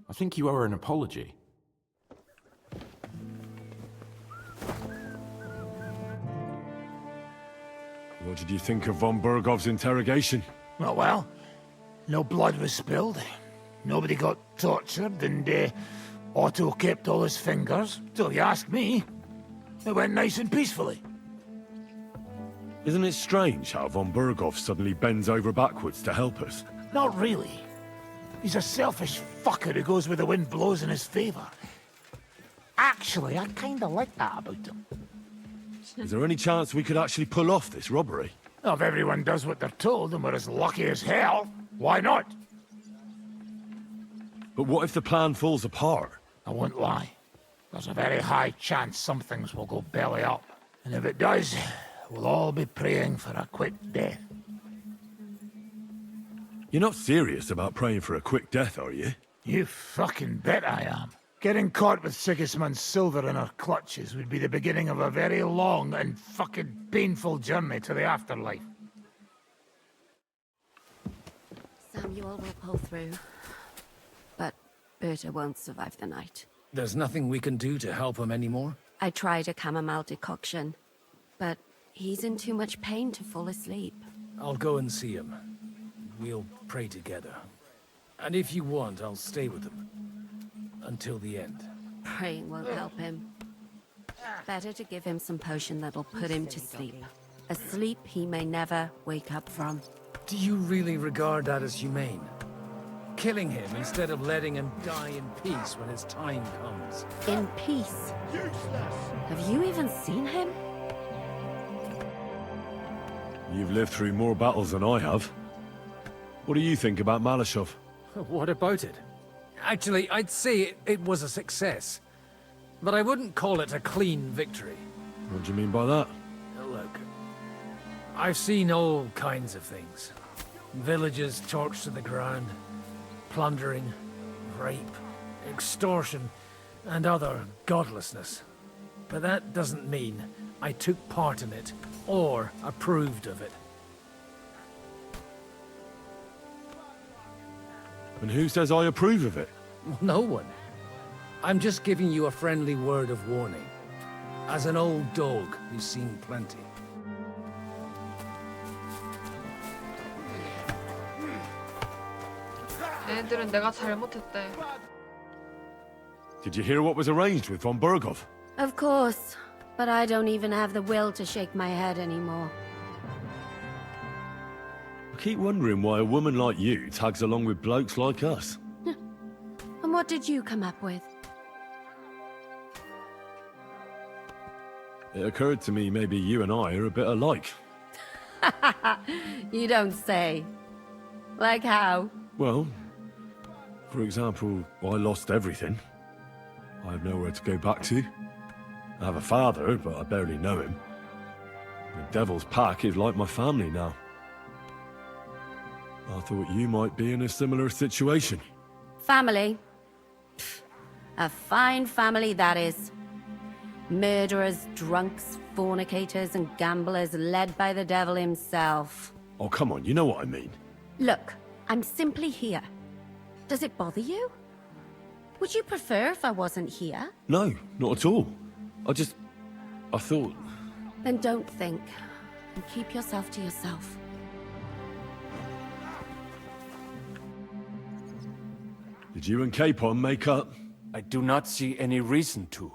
[SPEAKER 9] I think you owe her an apology.
[SPEAKER 2] What did you think of von Bergov's interrogation?
[SPEAKER 7] Oh, well, no blood was spilled. Nobody got tortured, and Otto kept all his fingers. So if you ask me, it went nice and peacefully.
[SPEAKER 2] Isn't it strange how von Bergov suddenly bends over backwards to help us?
[SPEAKER 7] Not really. He's a selfish fucker who goes where the wind blows in his favor. Actually, I kinda like that about him.
[SPEAKER 2] Is there any chance we could actually pull off this robbery?
[SPEAKER 7] Well, if everyone does what they're told and we're as lucky as hell, why not?
[SPEAKER 2] But what if the plan falls apart?
[SPEAKER 7] I won't lie. There's a very high chance some things will go belly up. And if it does, we'll all be praying for a quick death.
[SPEAKER 2] You're not serious about praying for a quick death, are you?
[SPEAKER 7] You fucking bet I am. Getting caught with Sigismund's silver in our clutches would be the beginning of a very long and fucking painful journey to the afterlife.
[SPEAKER 15] Samuel will pull through. But Berta won't survive the night.
[SPEAKER 12] There's nothing we can do to help him anymore?
[SPEAKER 15] I tried a chamomile decoction, but he's in too much pain to fall asleep.
[SPEAKER 12] I'll go and see him. We'll pray together. And if you want, I'll stay with him. Until the end.
[SPEAKER 15] Praying won't help him. Better to give him some potion that'll put him to sleep. A sleep he may never wake up from.
[SPEAKER 12] Do you really regard that as humane? Killing him instead of letting him die in peace when his time comes.
[SPEAKER 15] In peace? Have you even seen him?
[SPEAKER 2] You've lived through more battles than I have. What do you think about Malashov?
[SPEAKER 12] What about it? Actually, I'd say it was a success. But I wouldn't call it a clean victory.
[SPEAKER 2] What do you mean by that?
[SPEAKER 12] Look, I've seen all kinds of things. Villages torched to the ground, plundering, rape, extortion, and other godlessness. But that doesn't mean I took part in it, or approved of it.
[SPEAKER 2] And who says I approve of it?
[SPEAKER 12] No one. I'm just giving you a friendly word of warning. As an old dog who's seen plenty.
[SPEAKER 1] 애들은 내가 잘못했대.
[SPEAKER 2] Did you hear what was arranged with von Bergov?
[SPEAKER 15] Of course, but I don't even have the will to shake my head anymore.
[SPEAKER 2] I keep wondering why a woman like you tags along with blokes like us.
[SPEAKER 15] And what did you come up with?
[SPEAKER 2] It occurred to me maybe you and I are a bit alike.
[SPEAKER 15] You don't say. Like how?
[SPEAKER 2] Well, for example, I lost everything. I have nowhere to go back to. I have a father, but I barely know him. The Devil's Pack is like my family now. I thought you might be in a similar situation.
[SPEAKER 15] Family? Pfft, a fine family that is. Murderers, drunks, fornicators, and gamblers led by the devil himself.
[SPEAKER 2] Oh, come on, you know what I mean.
[SPEAKER 15] Look, I'm simply here. Does it bother you? Would you prefer if I wasn't here?
[SPEAKER 2] No, not at all. I thought...
[SPEAKER 15] Then don't think, and keep yourself to yourself.
[SPEAKER 2] Did you and Capon make up?
[SPEAKER 8] I do not see any reason to.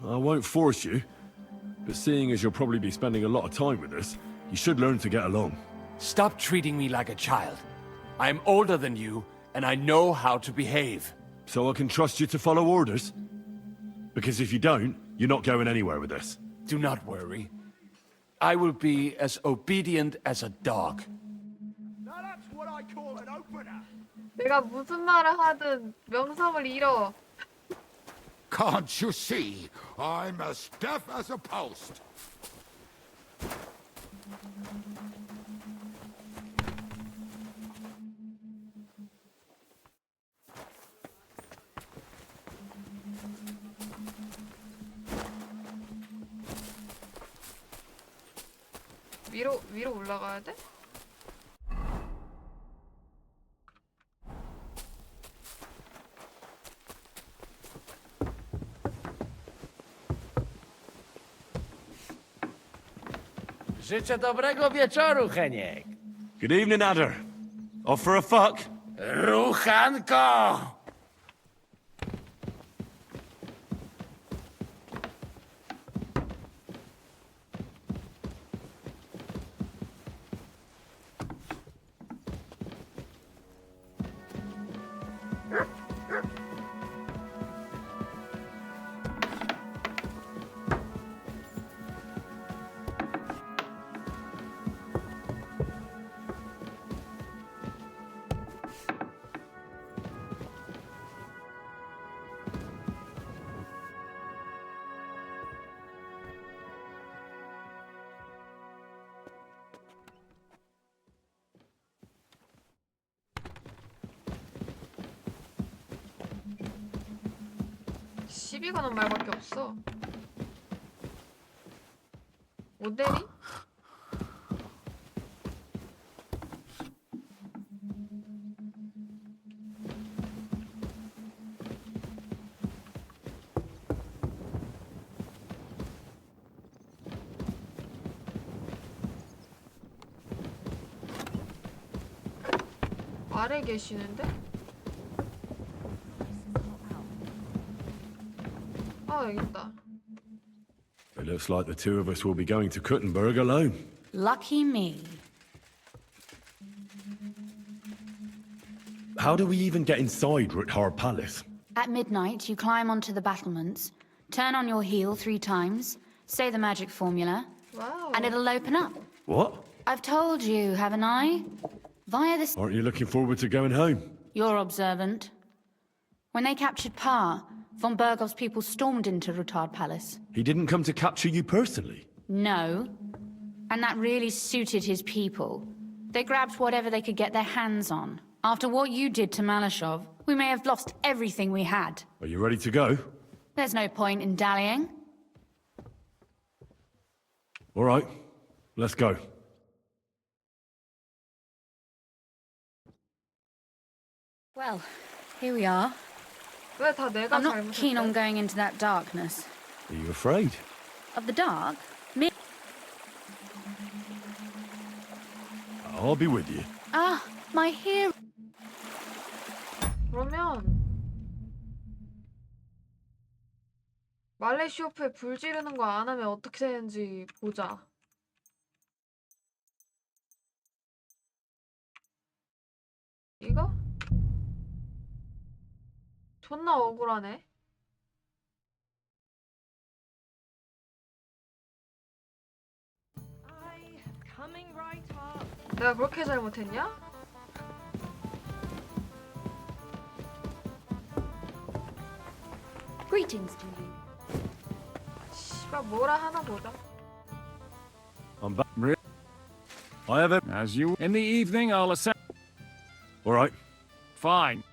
[SPEAKER 2] I won't force you, but seeing as you'll probably be spending a lot of time with us, you should learn to get along.
[SPEAKER 8] Stop treating me like a child. I am older than you, and I know how to behave.
[SPEAKER 2] So I can trust you to follow orders? Because if you don't, you're not going anywhere with this.
[SPEAKER 8] Do not worry. I will be as obedient as a dog.
[SPEAKER 5] Now that's what I call an opener.
[SPEAKER 1] 내가 무슨 말을 하든 명성을 잃어.
[SPEAKER 5] Can't you see? I'm as deaf as a post.
[SPEAKER 1] 위로 올라가야 돼?
[SPEAKER 7] Życzę dobrego wieczoru, Heniek.
[SPEAKER 2] Good evening, Adder. Off for a fuck?
[SPEAKER 7] Ruchanko!
[SPEAKER 1] 시비 거는 말밖에 없어. 모델이? 아래 계시는데? 아, 여기 있다.
[SPEAKER 2] It looks like the two of us will be going to Kuttenberg alone.
[SPEAKER 16] Lucky me.
[SPEAKER 2] How do we even get inside Ruthar Palace?
[SPEAKER 16] At midnight, you climb onto the battlements, turn on your heel 3 times, say the magic formula,
[SPEAKER 1] Wow.
[SPEAKER 16] and it'll open up.
[SPEAKER 2] What?
[SPEAKER 16] I've told you, haven't I? Via this...
[SPEAKER 2] Aren't you looking forward to going home?
[SPEAKER 16] You're observant. When they captured Pa, von Bergov's people stormed into Rutard Palace.
[SPEAKER 2] He didn't come to capture you personally.
[SPEAKER 16] No. And that really suited his people. They grabbed whatever they could get their hands on. After what you did to Malashov, we may have lost everything we had.
[SPEAKER 2] Are you ready to go?
[SPEAKER 16] There's no point in dallying.
[SPEAKER 2] All right, let's go.
[SPEAKER 16] Well, here we are.
[SPEAKER 1] 왜 다 내가
[SPEAKER 16] I'm not keen on
[SPEAKER 1] 잘못했어?
[SPEAKER 16] going into that darkness.
[SPEAKER 2] Are you afraid?
[SPEAKER 16] Of the dark? Me?
[SPEAKER 2] I'll be with you.
[SPEAKER 16] Ah, my hero.
[SPEAKER 1] 그러면 말레시오프에 불 지르는 거 안 하면 어떻게 되는지 보자. 이거? 존나 억울하네.
[SPEAKER 17] Coming right up.
[SPEAKER 1] 내가 그렇게 잘못했냐?
[SPEAKER 16] Greetings to you.
[SPEAKER 1] 씨발 뭐라 하나 보자.
[SPEAKER 2] I'm back. I have it.
[SPEAKER 3] As you... In the evening, I'll assemble...
[SPEAKER 2] All right.
[SPEAKER 3] Fine.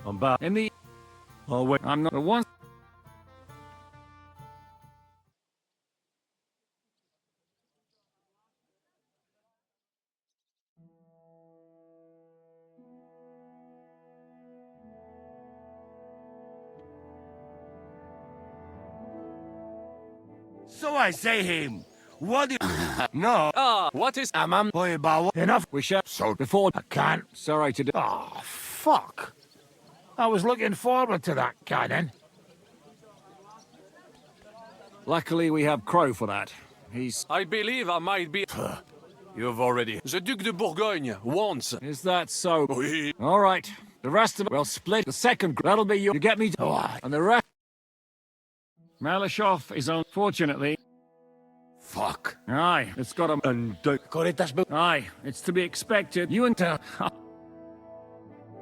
[SPEAKER 2] I'm back.
[SPEAKER 3] In the...
[SPEAKER 2] I'll wait.
[SPEAKER 3] I'm not the one...
[SPEAKER 5] So I say him. What No.
[SPEAKER 6] What is...
[SPEAKER 7] Enough.
[SPEAKER 3] We shall... So... Before...
[SPEAKER 7] I can't.
[SPEAKER 3] Sorry to do...
[SPEAKER 7] Oh, fuck. I was looking forward to that cannon.
[SPEAKER 3] Luckily, we have Crow for that. He's...
[SPEAKER 6] I believe I might be...
[SPEAKER 8] You've already...
[SPEAKER 6] The Duc de Bourgogne, once.
[SPEAKER 3] Is that so?
[SPEAKER 6] Oui.
[SPEAKER 3] All right. The rest of it... We'll split the second... That'll be you... You get me... And the rest... Malashov is unfortunately...
[SPEAKER 8] Fuck.
[SPEAKER 3] Aye, it's got a...
[SPEAKER 2] And don't...
[SPEAKER 3] Aye, it's to be expected. You and...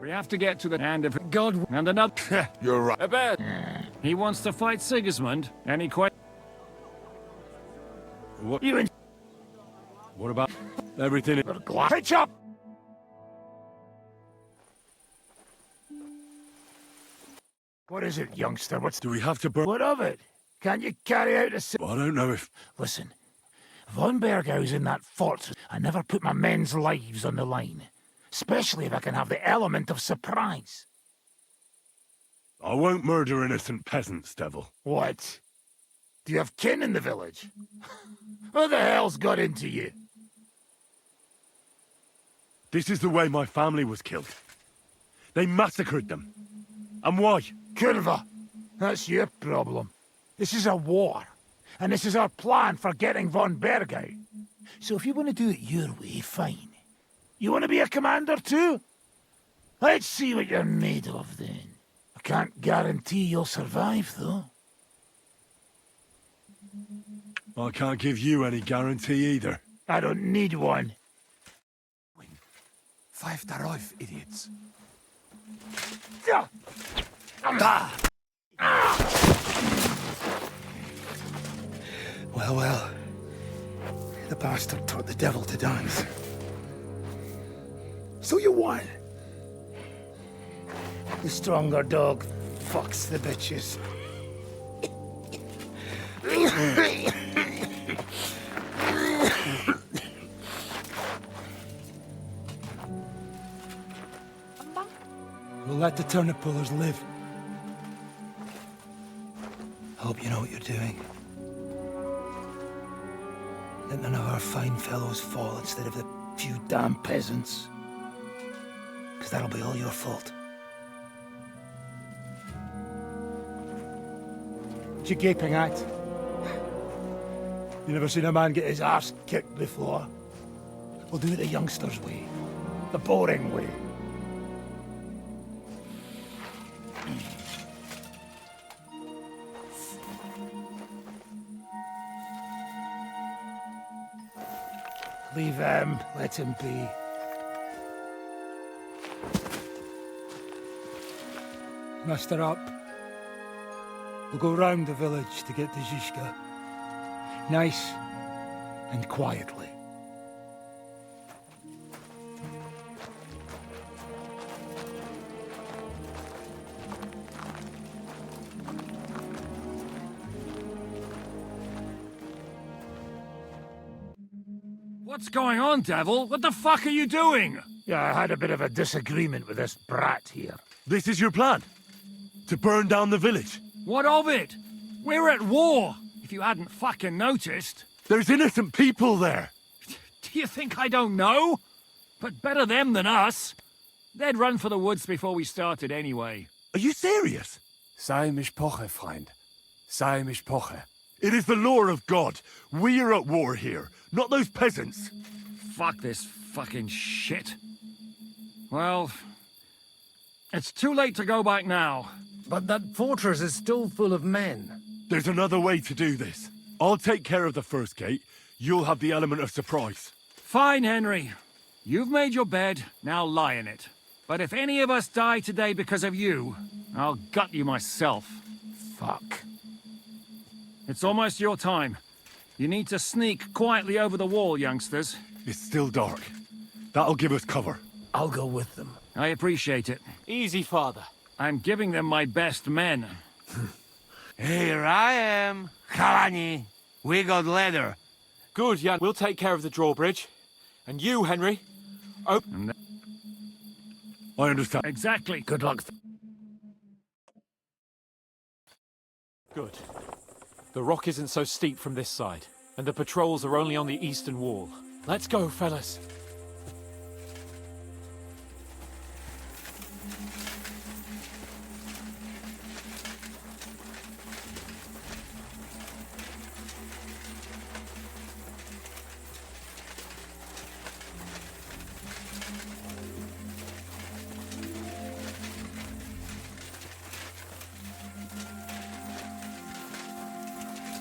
[SPEAKER 3] We have to get to the hand of God and another...
[SPEAKER 8] You're right.
[SPEAKER 6] Eh ben,
[SPEAKER 3] He wants to fight Sigismund. Any question?
[SPEAKER 2] What?
[SPEAKER 7] You and...
[SPEAKER 2] What about everything?
[SPEAKER 7] Pitch up! What is it, youngster? What's...
[SPEAKER 2] Do we have to burn?
[SPEAKER 7] What of it? Can't you carry out a...
[SPEAKER 2] I don't know if...
[SPEAKER 7] Listen, Von Bergau's in that fort. I never put my men's lives on the line. Especially if I can have the element of surprise.
[SPEAKER 2] I won't murder innocent peasants, Devil.
[SPEAKER 7] What? Do you have kin in the village? Who the hell's got into you?
[SPEAKER 2] This is the way my family was killed. They massacred them. And why?
[SPEAKER 7] Curva, that's your problem. This is a war. And this is our plan for getting von Bergau. So if you want to do it your way, fine. You want to be a commander too? Let's see what you're made of then. I can't guarantee you'll survive, though.
[SPEAKER 2] I can't give you any guarantee either.
[SPEAKER 7] I don't need one.
[SPEAKER 5] Five darauf, idiots. Well, well. The bastard taught the devil to dance. So you won. The stronger dog fucks the bitches. We'll let the turnip pullers live. Hope you know what you're doing. Let none of our fine fellows fall instead of the few damn peasants. Because that'll be all your fault. What you gaping at? You never seen a man get his arse kicked before? We'll do it the youngsters' way. The boring way. Leave him. Let him be. Muster up. We'll go round the village to get to Zizka. Nice and quietly.
[SPEAKER 3] What's going on, Devil? What the fuck are you doing?
[SPEAKER 7] Yeah, I had a bit of a disagreement with this brat here.
[SPEAKER 2] This is your plan? To burn down the village?
[SPEAKER 3] What of it? We're at war, if you hadn't fucking noticed.
[SPEAKER 2] There's innocent people there.
[SPEAKER 3] Do you think I don't know? But better them than us. They'd run for the woods before we started anyway.
[SPEAKER 2] Are you serious?
[SPEAKER 8] Sei mich poche, Freund. Sei mich poche.
[SPEAKER 2] It is the law of God. We are at war here, not those peasants.
[SPEAKER 3] Fuck this fucking shit. Well, it's too late to go back now.
[SPEAKER 12] But that fortress is still full of men.
[SPEAKER 2] There's another way to do this. I'll take care of the first gate. You'll have the element of surprise.
[SPEAKER 3] Fine, Henry. You've made your bed, now lie in it. But if any of us die today because of you, I'll gut you myself.
[SPEAKER 7] Fuck.
[SPEAKER 3] It's almost your time. You need to sneak quietly over the wall, youngsters.
[SPEAKER 2] It's still dark. That'll give us cover.
[SPEAKER 12] I'll go with them.
[SPEAKER 3] I appreciate it.
[SPEAKER 8] Easy, father.
[SPEAKER 3] I'm giving them my best men.
[SPEAKER 4] Here I am. Kalani. We got leather.
[SPEAKER 8] Good, Jan. We'll take care of the drawbridge. And you, Henry. Oh.
[SPEAKER 2] I understand.
[SPEAKER 3] Exactly.
[SPEAKER 12] Good luck.
[SPEAKER 9] Good. The rock isn't so steep from this side, and the patrols are only on the eastern wall. Let's go, fellas.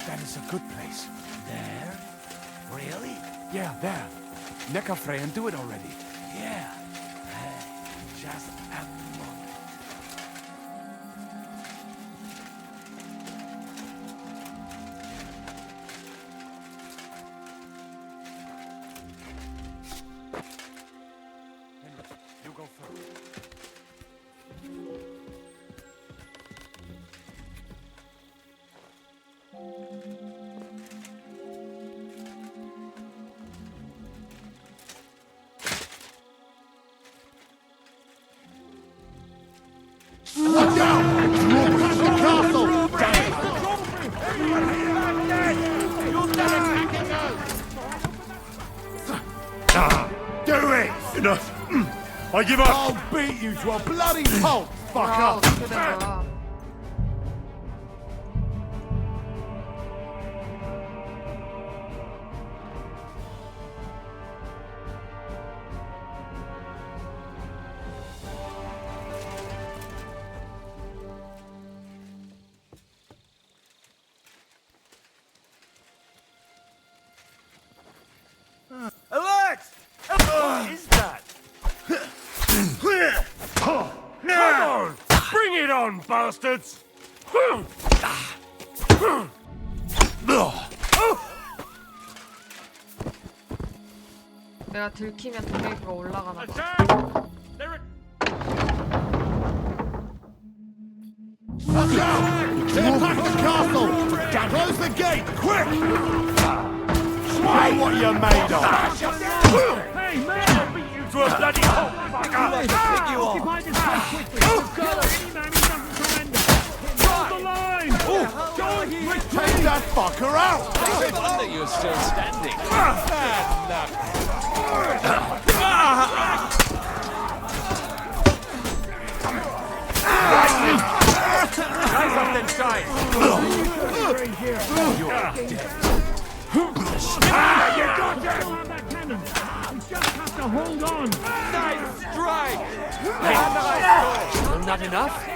[SPEAKER 8] That is a good place.
[SPEAKER 5] There? Really?
[SPEAKER 8] Yeah, there. Neckarfrey and do it already.
[SPEAKER 5] Yeah. Hey, just a moment.
[SPEAKER 8] You go first.
[SPEAKER 2] enough. I give up.
[SPEAKER 19] I'll beat you to a bloody pulp,
[SPEAKER 1] 와,
[SPEAKER 19] fucker!
[SPEAKER 1] 어떻게 된 거야?
[SPEAKER 19] Alert! What is that?
[SPEAKER 3] Come on! Bring it on, bastards!
[SPEAKER 1] 내가 들키면 도개가 올라가나 봐.
[SPEAKER 19] They're back the castle! Close the gate, quick! Show what you're made of!
[SPEAKER 3] Hey, man! I'll beat you to a bloody pulp, fucker!
[SPEAKER 19] Pick you up!
[SPEAKER 3] Occupy this place quickly! We've got any man who doesn't surrender! Hold the line! Don't retreat!
[SPEAKER 19] Take that fucker out!
[SPEAKER 20] No wonder you're still standing.
[SPEAKER 3] Try something, side! You got that cannon! You just have to hold on!
[SPEAKER 6] Nice strike! Not enough?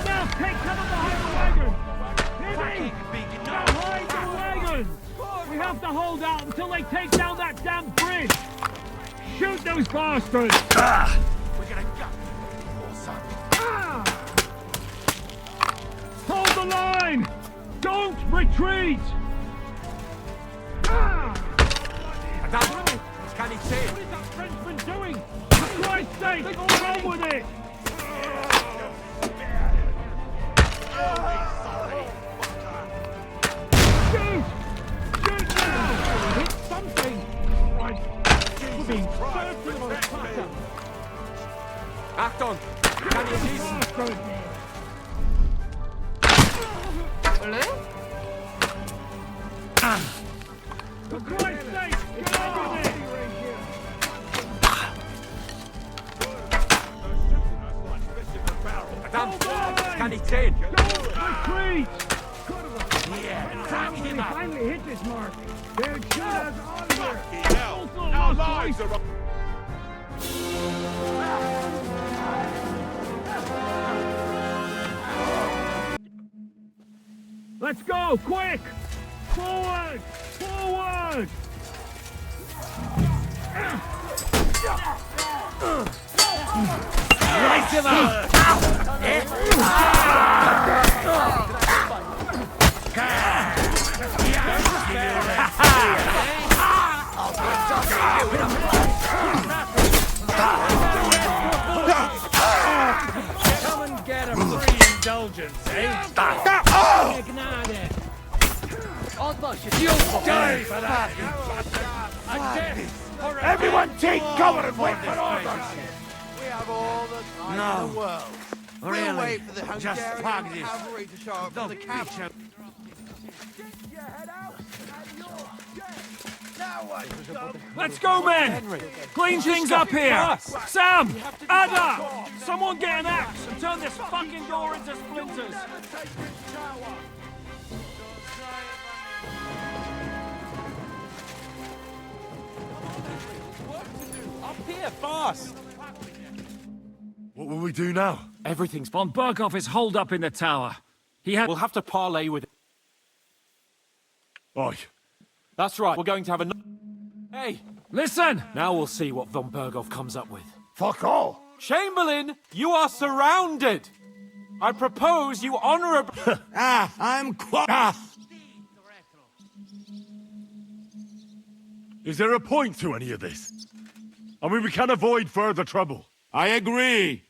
[SPEAKER 3] Now take cover behind the wagon! Hear me? Behind the wagon! We have to hold out until they take down that damn bridge! Shoot those bastards!
[SPEAKER 19] We're gonna gut
[SPEAKER 3] Hold the line! Don't retreat!
[SPEAKER 6] Can he say?
[SPEAKER 3] What is that Frenchman doing? For Christ's sake, get on with it! Shoot! Shoot now! Hit something! Right. We're being served on a platter.
[SPEAKER 6] Achtung! Can you see?
[SPEAKER 1] 원래?
[SPEAKER 3] For Christ's sake, get on with it!
[SPEAKER 6] Can he say?
[SPEAKER 3] Retreat!
[SPEAKER 6] Yeah,
[SPEAKER 3] Finally hit this mark. They'll shoot us out of here.
[SPEAKER 19] Our lives are...
[SPEAKER 3] Let's go, quick! Forward! Forward!
[SPEAKER 19] Light him up!
[SPEAKER 12] Come and get a free indulgence, eh? Ignite it.
[SPEAKER 19] You'll die for that!
[SPEAKER 12] A death for a
[SPEAKER 19] Everyone
[SPEAKER 12] death
[SPEAKER 19] take
[SPEAKER 12] for
[SPEAKER 19] cover and wait for orders!
[SPEAKER 13] We have all the time in the world. We'll wait for the Hungarian cavalry to show up from the capital.
[SPEAKER 3] Let's go, men! Clean things up here! Sam! Ada! Someone get an axe and turn this fucking door into splinters!
[SPEAKER 6] Up here, fast!
[SPEAKER 2] What will we do now?
[SPEAKER 3] Everything's von Berghoff is holed up in the tower.
[SPEAKER 9] We'll have to parley with...
[SPEAKER 2] Oi.
[SPEAKER 9] That's right, we're going to have a... Hey!
[SPEAKER 3] Listen!
[SPEAKER 9] Now we'll see what von Berghoff comes up with.
[SPEAKER 19] Fuck all!
[SPEAKER 9] Chamberlain, you are surrounded! I propose you honourably...
[SPEAKER 4] I'm quite...
[SPEAKER 2] Is there a point to any of this? I mean, we can avoid further trouble.
[SPEAKER 4] I agree.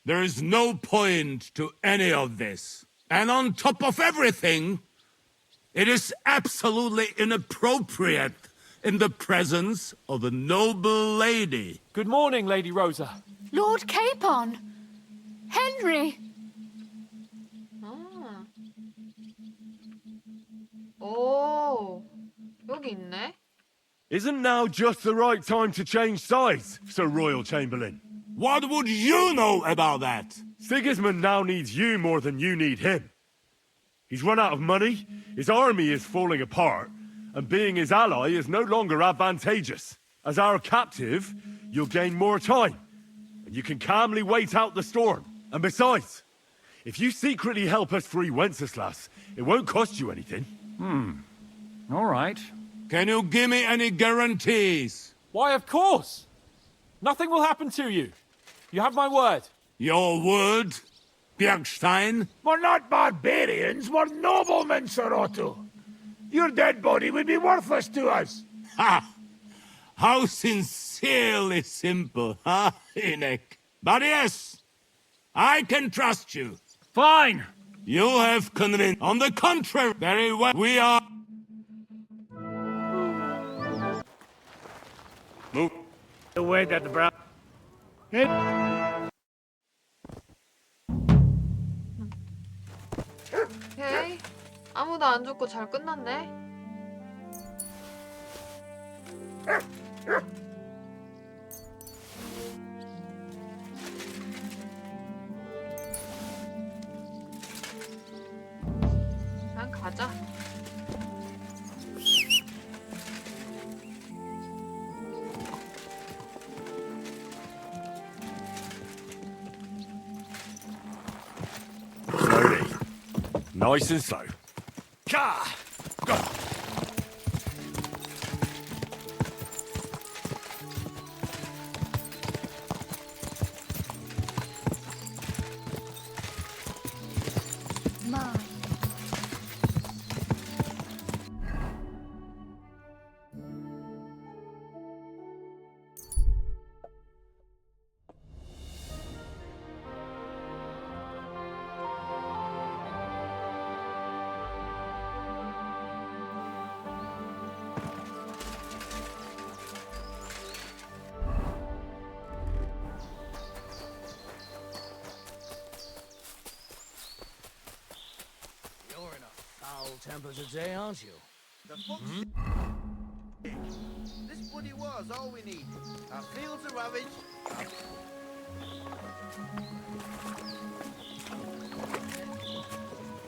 [SPEAKER 4] There is no point to any of this. And on top of everything, it is absolutely inappropriate in the presence of a noble lady.
[SPEAKER 9] Good morning, Lady Rosa.
[SPEAKER 16] Lord Capon! Henry!
[SPEAKER 1] 아. 오, 여기 있네?
[SPEAKER 2] Isn't now just the right time to change sides, Sir Royal Chamberlain?
[SPEAKER 4] What would you know about that?
[SPEAKER 2] Sigismund now needs you more than you need him. He's run out of money, his army is falling apart, and being his ally is no longer advantageous. As our captive, you'll gain more time, and you can calmly wait out the storm. And besides, if you secretly help us free Wenceslas, it won't cost you anything.
[SPEAKER 3] All right.
[SPEAKER 4] Can you give me any guarantees?
[SPEAKER 9] Why, of course! Nothing will happen to you. You have my word.
[SPEAKER 4] Your word, Bjergstein?
[SPEAKER 7] We're not barbarians, we're noblemen, Sir Otto. Your dead body would be worthless to us.
[SPEAKER 4] Ha! How sincerely simple, huh, Enoch? But yes, I can trust you.
[SPEAKER 3] Fine!
[SPEAKER 4] You have convinced. On the contrary, very well. We are...
[SPEAKER 7] Move. Away at the brow.
[SPEAKER 1] 오케이. 아무도 안 죽고 잘 끝났네. 그냥 가자.
[SPEAKER 2] Slowly. Nice and slow.
[SPEAKER 3] Gah! Go!
[SPEAKER 16] My.
[SPEAKER 19] You're in a foul temper today, aren't you? The fox. This bloody war's all we need. Our fields are ravaged.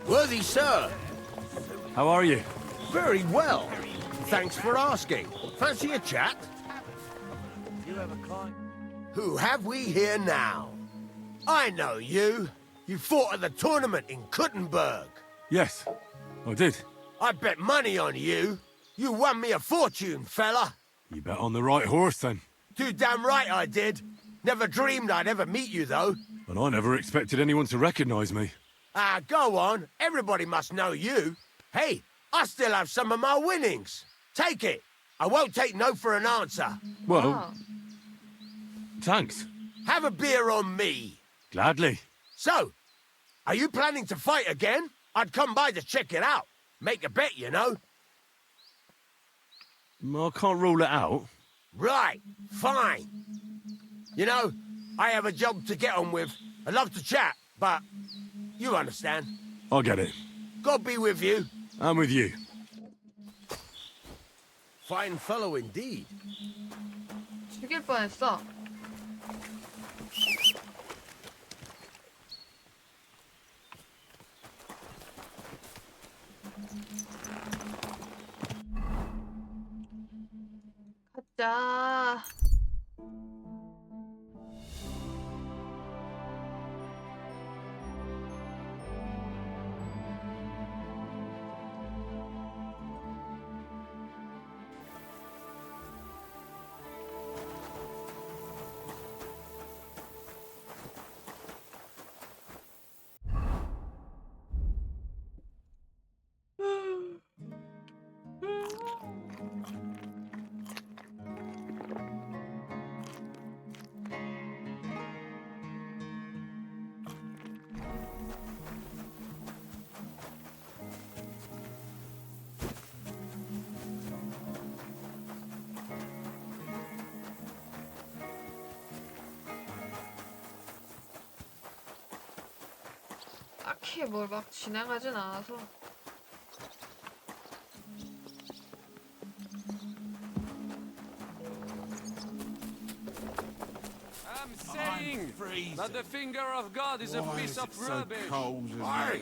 [SPEAKER 19] Worthy sir,
[SPEAKER 2] How are you?
[SPEAKER 19] very well. Thanks for asking. Fancy a chat?
[SPEAKER 13] You have a client?
[SPEAKER 19] Who have we here now? I know you. You fought at the tournament in Kuttenberg.
[SPEAKER 2] Yes, I did.
[SPEAKER 19] I bet money on you. You won me a fortune, fella.
[SPEAKER 2] You bet on the right horse, then.
[SPEAKER 19] Too damn right I did. Never dreamed I'd ever meet you, though.
[SPEAKER 2] And I never expected anyone to recognize me.
[SPEAKER 19] Ah, go on. Everybody must know you. Hey, I still have some of my winnings. Take it. I won't take no for an answer.
[SPEAKER 2] Well, thanks.
[SPEAKER 19] Have a beer on me.
[SPEAKER 2] Gladly.
[SPEAKER 19] So, are you planning to fight again? I'd come by to check it out. Make a bet, you know.
[SPEAKER 2] I can't rule it out.
[SPEAKER 19] Right, fine. You know, I have a job to get on with. I'd love to chat, but you understand.
[SPEAKER 2] I get it.
[SPEAKER 19] God be with you.
[SPEAKER 2] I'm with you.
[SPEAKER 19] Fine fellow indeed.
[SPEAKER 1] 죽일 뻔했어. 가자. 딱히 뭘 막 진행하진 않아서.
[SPEAKER 6] am saying that the finger of God is a piece of rubbish.
[SPEAKER 19] Hey!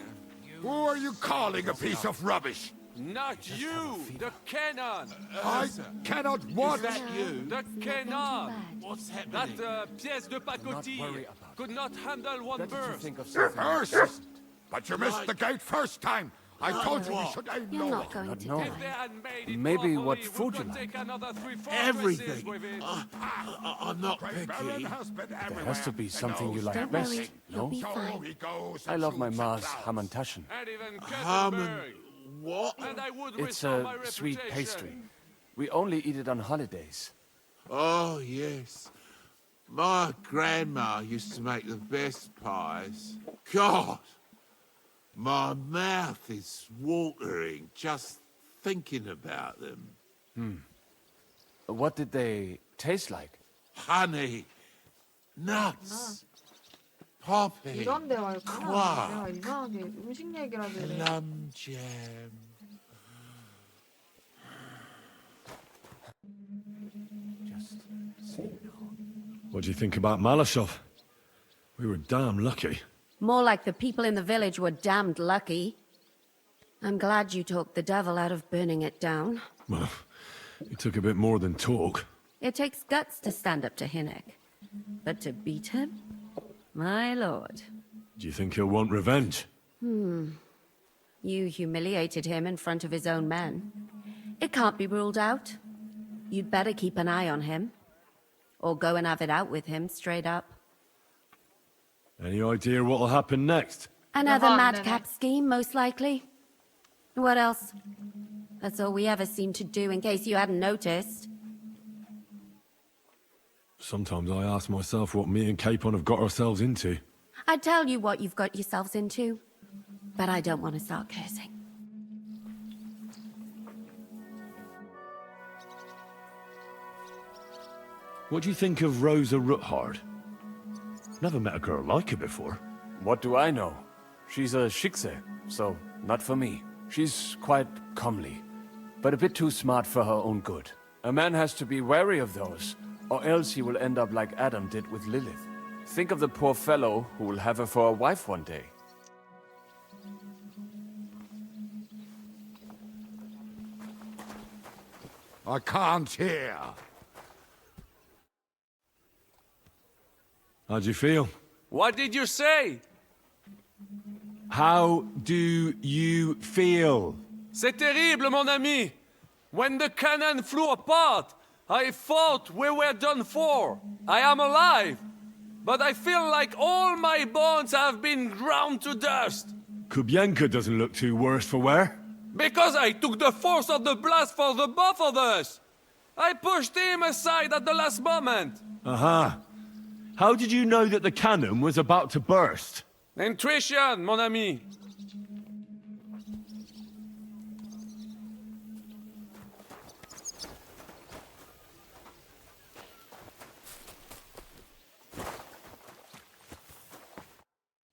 [SPEAKER 19] Who are you calling a piece of rubbish?
[SPEAKER 6] Not you, the cannon.
[SPEAKER 19] I cannot what?
[SPEAKER 6] The cannon. What's happening? That pièce de pacotille could not handle one burst.
[SPEAKER 19] Burst? But you missed the gate first time. I told you we should aim
[SPEAKER 15] You're
[SPEAKER 19] lower.
[SPEAKER 15] not going to die.
[SPEAKER 6] If they had made it
[SPEAKER 8] Maybe
[SPEAKER 6] properly,
[SPEAKER 8] what
[SPEAKER 6] we
[SPEAKER 8] food you
[SPEAKER 6] could
[SPEAKER 8] like.
[SPEAKER 6] take another 3 fortresses
[SPEAKER 13] Everything.
[SPEAKER 6] with it.
[SPEAKER 13] I'm not picky.
[SPEAKER 8] There has to be something you like
[SPEAKER 15] Don't
[SPEAKER 8] best,
[SPEAKER 15] worry, you'll
[SPEAKER 8] no?
[SPEAKER 15] be fine.
[SPEAKER 19] He goes
[SPEAKER 8] I
[SPEAKER 19] and
[SPEAKER 8] love my
[SPEAKER 19] shoots
[SPEAKER 8] Ma's
[SPEAKER 19] at
[SPEAKER 8] ham and taschen.
[SPEAKER 6] And even
[SPEAKER 13] Ham and
[SPEAKER 6] Kettenberg.
[SPEAKER 13] what?
[SPEAKER 6] And I would
[SPEAKER 8] It's
[SPEAKER 6] restore my
[SPEAKER 8] a sweet
[SPEAKER 6] reputation.
[SPEAKER 8] pastry. We only eat it on holidays.
[SPEAKER 13] Oh, yes. My grandma used to make the best pies. God, my mouth is watering just thinking about them.
[SPEAKER 8] What did they taste like?
[SPEAKER 13] Honey, nuts, poppy,
[SPEAKER 1] 이런 대화였구나.
[SPEAKER 13] quark,
[SPEAKER 1] 내가 이상하게 음식 얘기를 하길래.
[SPEAKER 13] plum jam.
[SPEAKER 2] What do you think about Malashov? We were damn lucky.
[SPEAKER 15] More like the people in the village were damned lucky. I'm glad you talked the devil out of burning it down.
[SPEAKER 2] Well, it took a bit more than talk.
[SPEAKER 15] It takes guts to stand up to Hinnock. But to beat him? My lord.
[SPEAKER 2] Do you think he'll want revenge?
[SPEAKER 15] You humiliated him in front of his own men. It can't be ruled out. You'd better keep an eye on him. Or go and have it out with him, straight up.
[SPEAKER 2] Any idea what'll happen next?
[SPEAKER 15] Another
[SPEAKER 1] Jahan,
[SPEAKER 15] madcap scheme, most likely. What else? That's all we ever seem to do, in case you hadn't noticed.
[SPEAKER 2] Sometimes I ask myself what me and Capon have got ourselves into.
[SPEAKER 15] I'd tell you what you've got yourselves into, but I don't want to start cursing.
[SPEAKER 2] What do you think of Rosa Ruthard? Never met a girl like her before.
[SPEAKER 8] What do I know? She's a Schickse, so not for me. She's quite comely, but a bit too smart for her own good. A man has to be wary of those, or else he will end up like Adam did with Lilith. Think of the poor fellow who will have her for a wife one day.
[SPEAKER 19] I can't hear.
[SPEAKER 2] How'd you feel?
[SPEAKER 6] What did you say?
[SPEAKER 2] How do you feel?
[SPEAKER 6] C'est terrible, mon ami. When the cannon flew apart, I thought we were done for. I am alive, but I feel like all my bones have been ground to dust.
[SPEAKER 2] Kubyanka doesn't look too worse for wear.
[SPEAKER 6] Because I took the force of the blast for the both of us. I pushed him aside at the last moment.
[SPEAKER 2] Aha. How did you know that the cannon was about to burst?
[SPEAKER 6] Intuition, mon ami.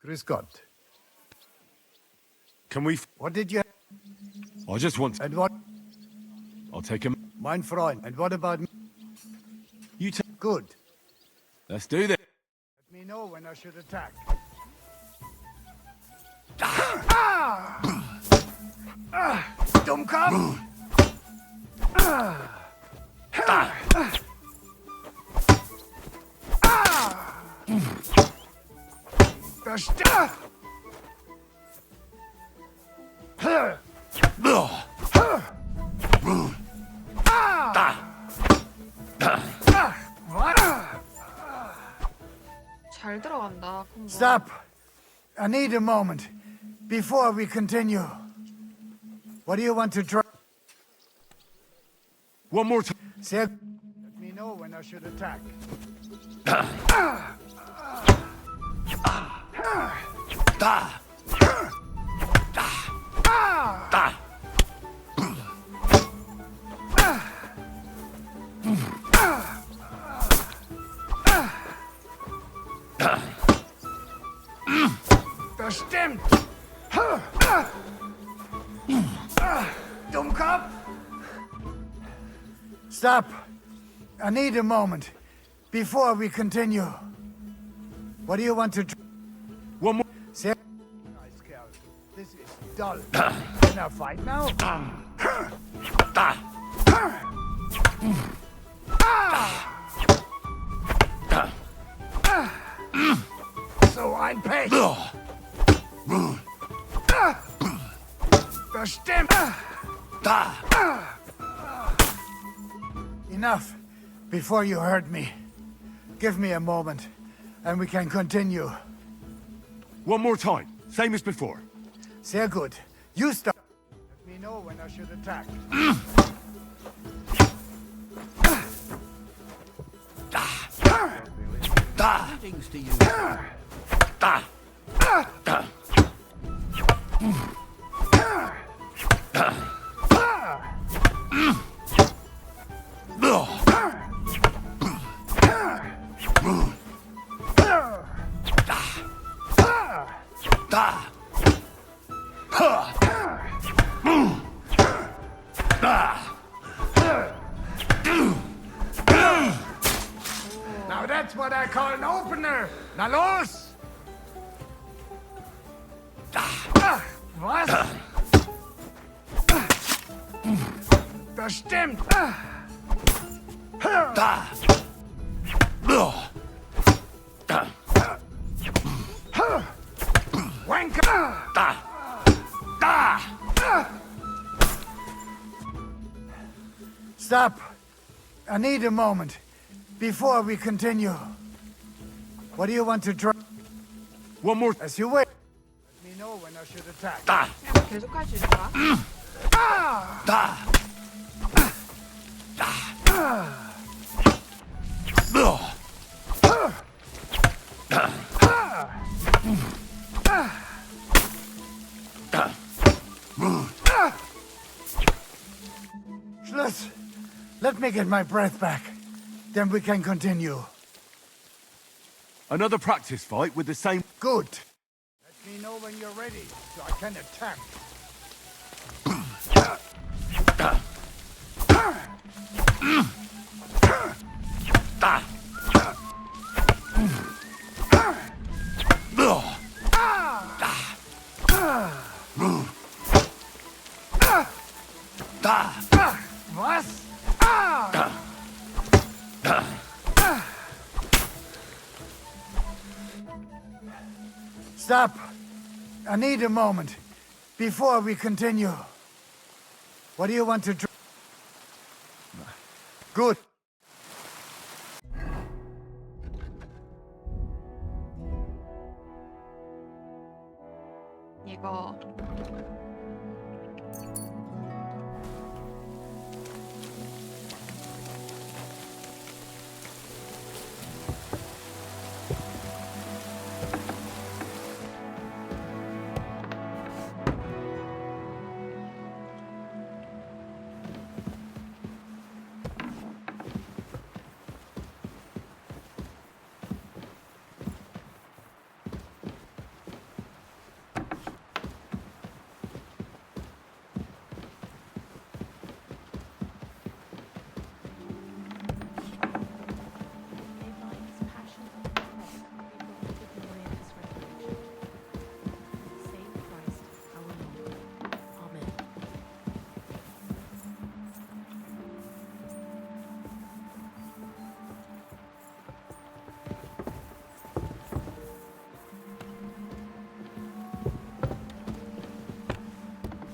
[SPEAKER 5] Grüß Gott.
[SPEAKER 2] Can we...
[SPEAKER 5] What did you...
[SPEAKER 2] I just want...
[SPEAKER 5] And what...
[SPEAKER 2] I'll take him.
[SPEAKER 5] Mein Freund. And what about me?
[SPEAKER 2] You take...
[SPEAKER 5] Good.
[SPEAKER 2] Let's do this.
[SPEAKER 5] Let me know when I should attack. Dummkopf! Verstanden!
[SPEAKER 1] 잘 들어간다. 콤보.
[SPEAKER 5] Stop! I need a moment before we continue. What do you want to try?
[SPEAKER 2] One more time.
[SPEAKER 5] Let me know when I should attack. Verstimmt! Dummkopf! Stop! I need a moment before we continue. What do you want to do?
[SPEAKER 4] One more.
[SPEAKER 5] Say, nice girl. This is dull. In a fight now? So ein Pech. Bestimmt. Enough. Before you hurt me. Give me a moment, and we can continue.
[SPEAKER 4] One more time. Same as before.
[SPEAKER 5] Sehr gut. You start. Let me know when I should attack.
[SPEAKER 13] Things to you.
[SPEAKER 5] Now that's what I call an opener. Na los! Was? Bestimmt! Wanker! Stop. I need a moment. Before we continue. What do you want to try?
[SPEAKER 4] One more.
[SPEAKER 5] As you wait. Let me know when I should attack.
[SPEAKER 1] 계속 할 수 있을까?
[SPEAKER 5] Schluss. Let me get my breath back. Then we can continue.
[SPEAKER 4] Another practice fight with the same.
[SPEAKER 5] Good. Let me know when you're ready, so I can attack. Was? Stop. I need a moment. Before we continue. What do you want to try? Good.
[SPEAKER 1] 이거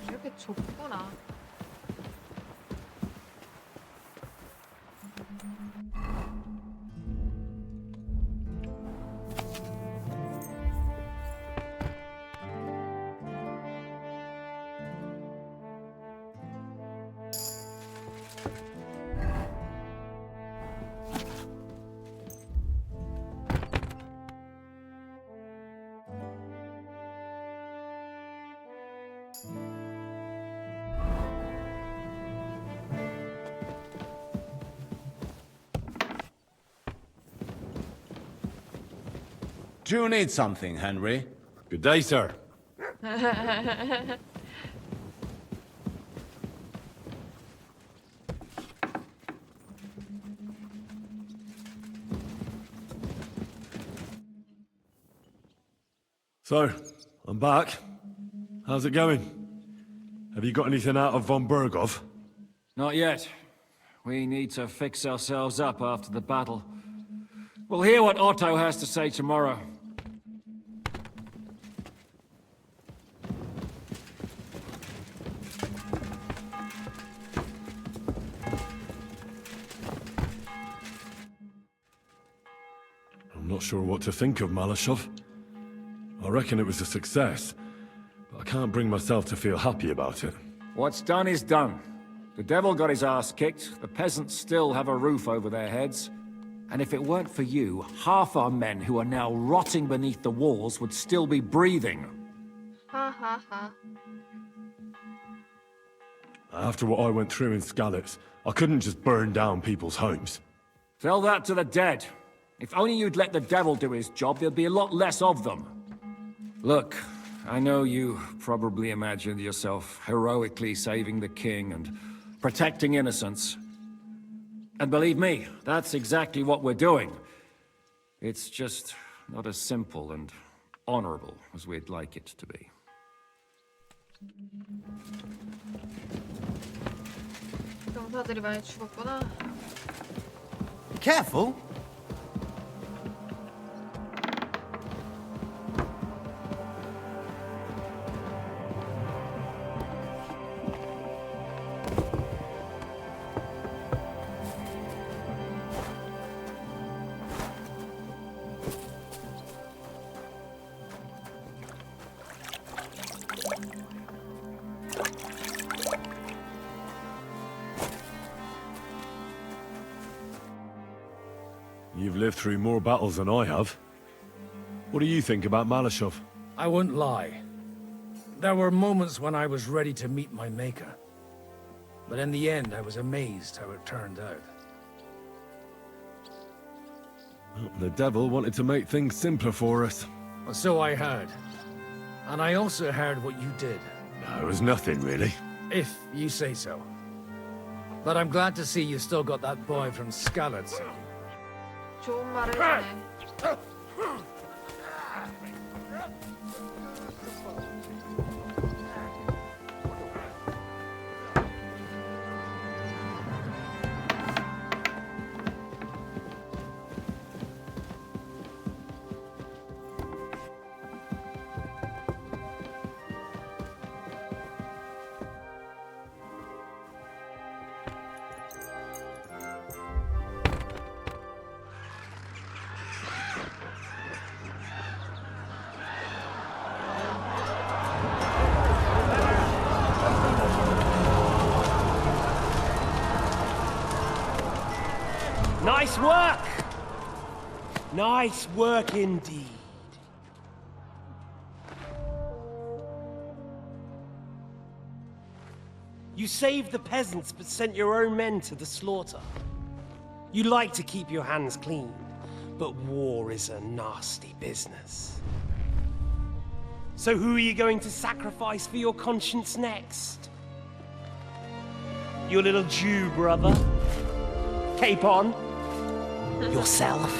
[SPEAKER 1] 이렇게 좁구나.
[SPEAKER 10] Do you need something, Henry?
[SPEAKER 2] Good day, sir. So, I'm back. How's it going? Have you got anything out of von Bergov?
[SPEAKER 3] Not yet. We need to fix ourselves up after the battle. We'll hear what Otto has to say tomorrow.
[SPEAKER 2] I'm not sure what to think of Malashov. I reckon it was a success, but I can't bring myself to feel happy about it.
[SPEAKER 3] What's done is done. The devil got his ass kicked, the peasants still have a roof over their heads. And if it weren't for you, half our men who are now rotting beneath the walls would still be breathing.
[SPEAKER 1] Ha ha ha.
[SPEAKER 2] After what I went through in Skalitz, I couldn't just burn down people's homes.
[SPEAKER 3] Tell that to the dead. If only you'd let the devil do his job, there'd be a lot less of them. Look, I know you probably imagined yourself heroically saving the king and protecting innocents. And believe me, that's exactly what we're doing. It's just not as simple and honorable as we'd like it to be.
[SPEAKER 1] 병사들이 많이 죽었구나.
[SPEAKER 19] Careful.
[SPEAKER 2] You've lived through more battles than I have. What do you think about Malashov?
[SPEAKER 21] I won't lie. There were moments when I was ready to meet my maker. But in the end, I was amazed how it turned out.
[SPEAKER 2] The devil wanted to make things simpler for us.
[SPEAKER 21] Well, so I heard. And I also heard what you did.
[SPEAKER 2] No, it was nothing, really.
[SPEAKER 21] If you say so. But I'm glad to see you still got that boy from Skalitz.
[SPEAKER 1] 좋은 말을 하네.
[SPEAKER 18] Nice work! Nice work indeed. You saved the peasants but sent your own men to the slaughter. You like to keep your hands clean, but war is a nasty business. So who are you going to sacrifice for your conscience next? Your little Jew brother? Cape on? Yourself?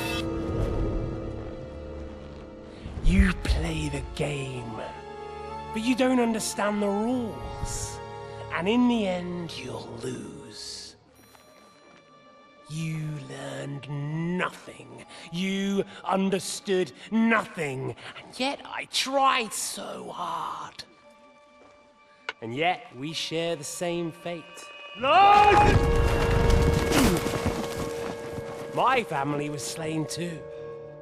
[SPEAKER 18] You play the game, but you don't understand the rules. And in the end, you'll lose. You learned nothing. You understood nothing. And yet I tried so hard. And yet we share the same fate. Lord! My family was slain too,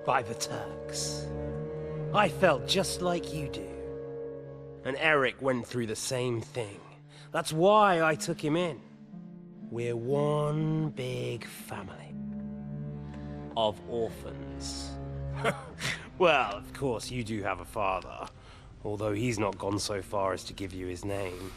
[SPEAKER 18] by the Turks. I felt just like you do. And Eric went through the same thing. That's why I took him in. We're one big family. Of orphans. Well, of course, you do have a father. Although he's not gone so far as to give you his name.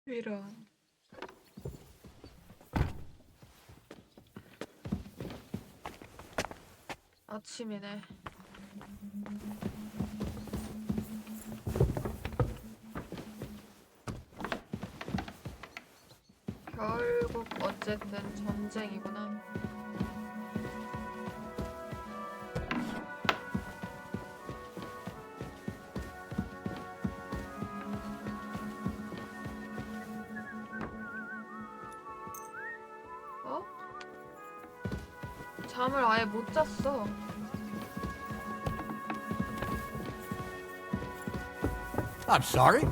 [SPEAKER 1] 이런. 아침이네. 결국 어쨌든 전쟁이구나. 어? 잠을 아예 못 잤어.
[SPEAKER 19] I'm sorry.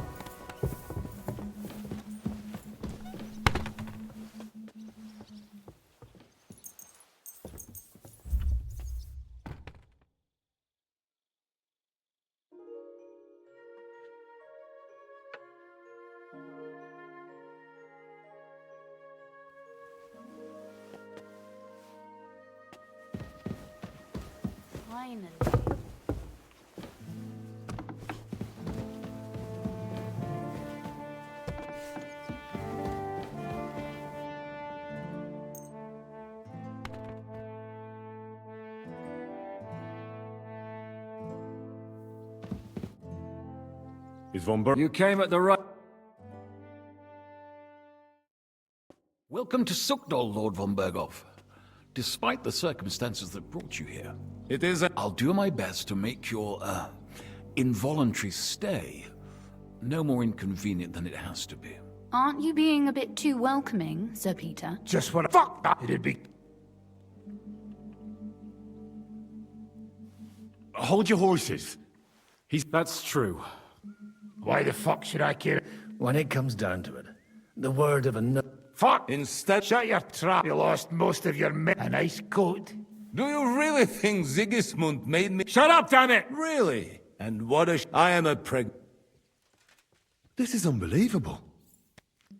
[SPEAKER 16] Finally.
[SPEAKER 2] Is Von Ber...
[SPEAKER 3] You came at the right...
[SPEAKER 20] Welcome to Sukdol, Lord von Berghoff. Despite the circumstances that brought you here, I'll do my best to make your, involuntary stay no more inconvenient than it has to be.
[SPEAKER 16] Aren't you being a bit too welcoming, Sir Peter?
[SPEAKER 7] Just what fuck that it'd be.
[SPEAKER 2] Hold your horses.
[SPEAKER 3] That's true.
[SPEAKER 7] Why the fuck should I care?
[SPEAKER 21] When it comes down to it, the word of a no...
[SPEAKER 7] Fuck!
[SPEAKER 10] Instead,
[SPEAKER 7] Shut your trap. You lost most of your men. A nice coat.
[SPEAKER 10] do you really think Sigismund made me...
[SPEAKER 3] Shut up, damn it!
[SPEAKER 10] Really? And what a... I am a preg...
[SPEAKER 2] This is unbelievable.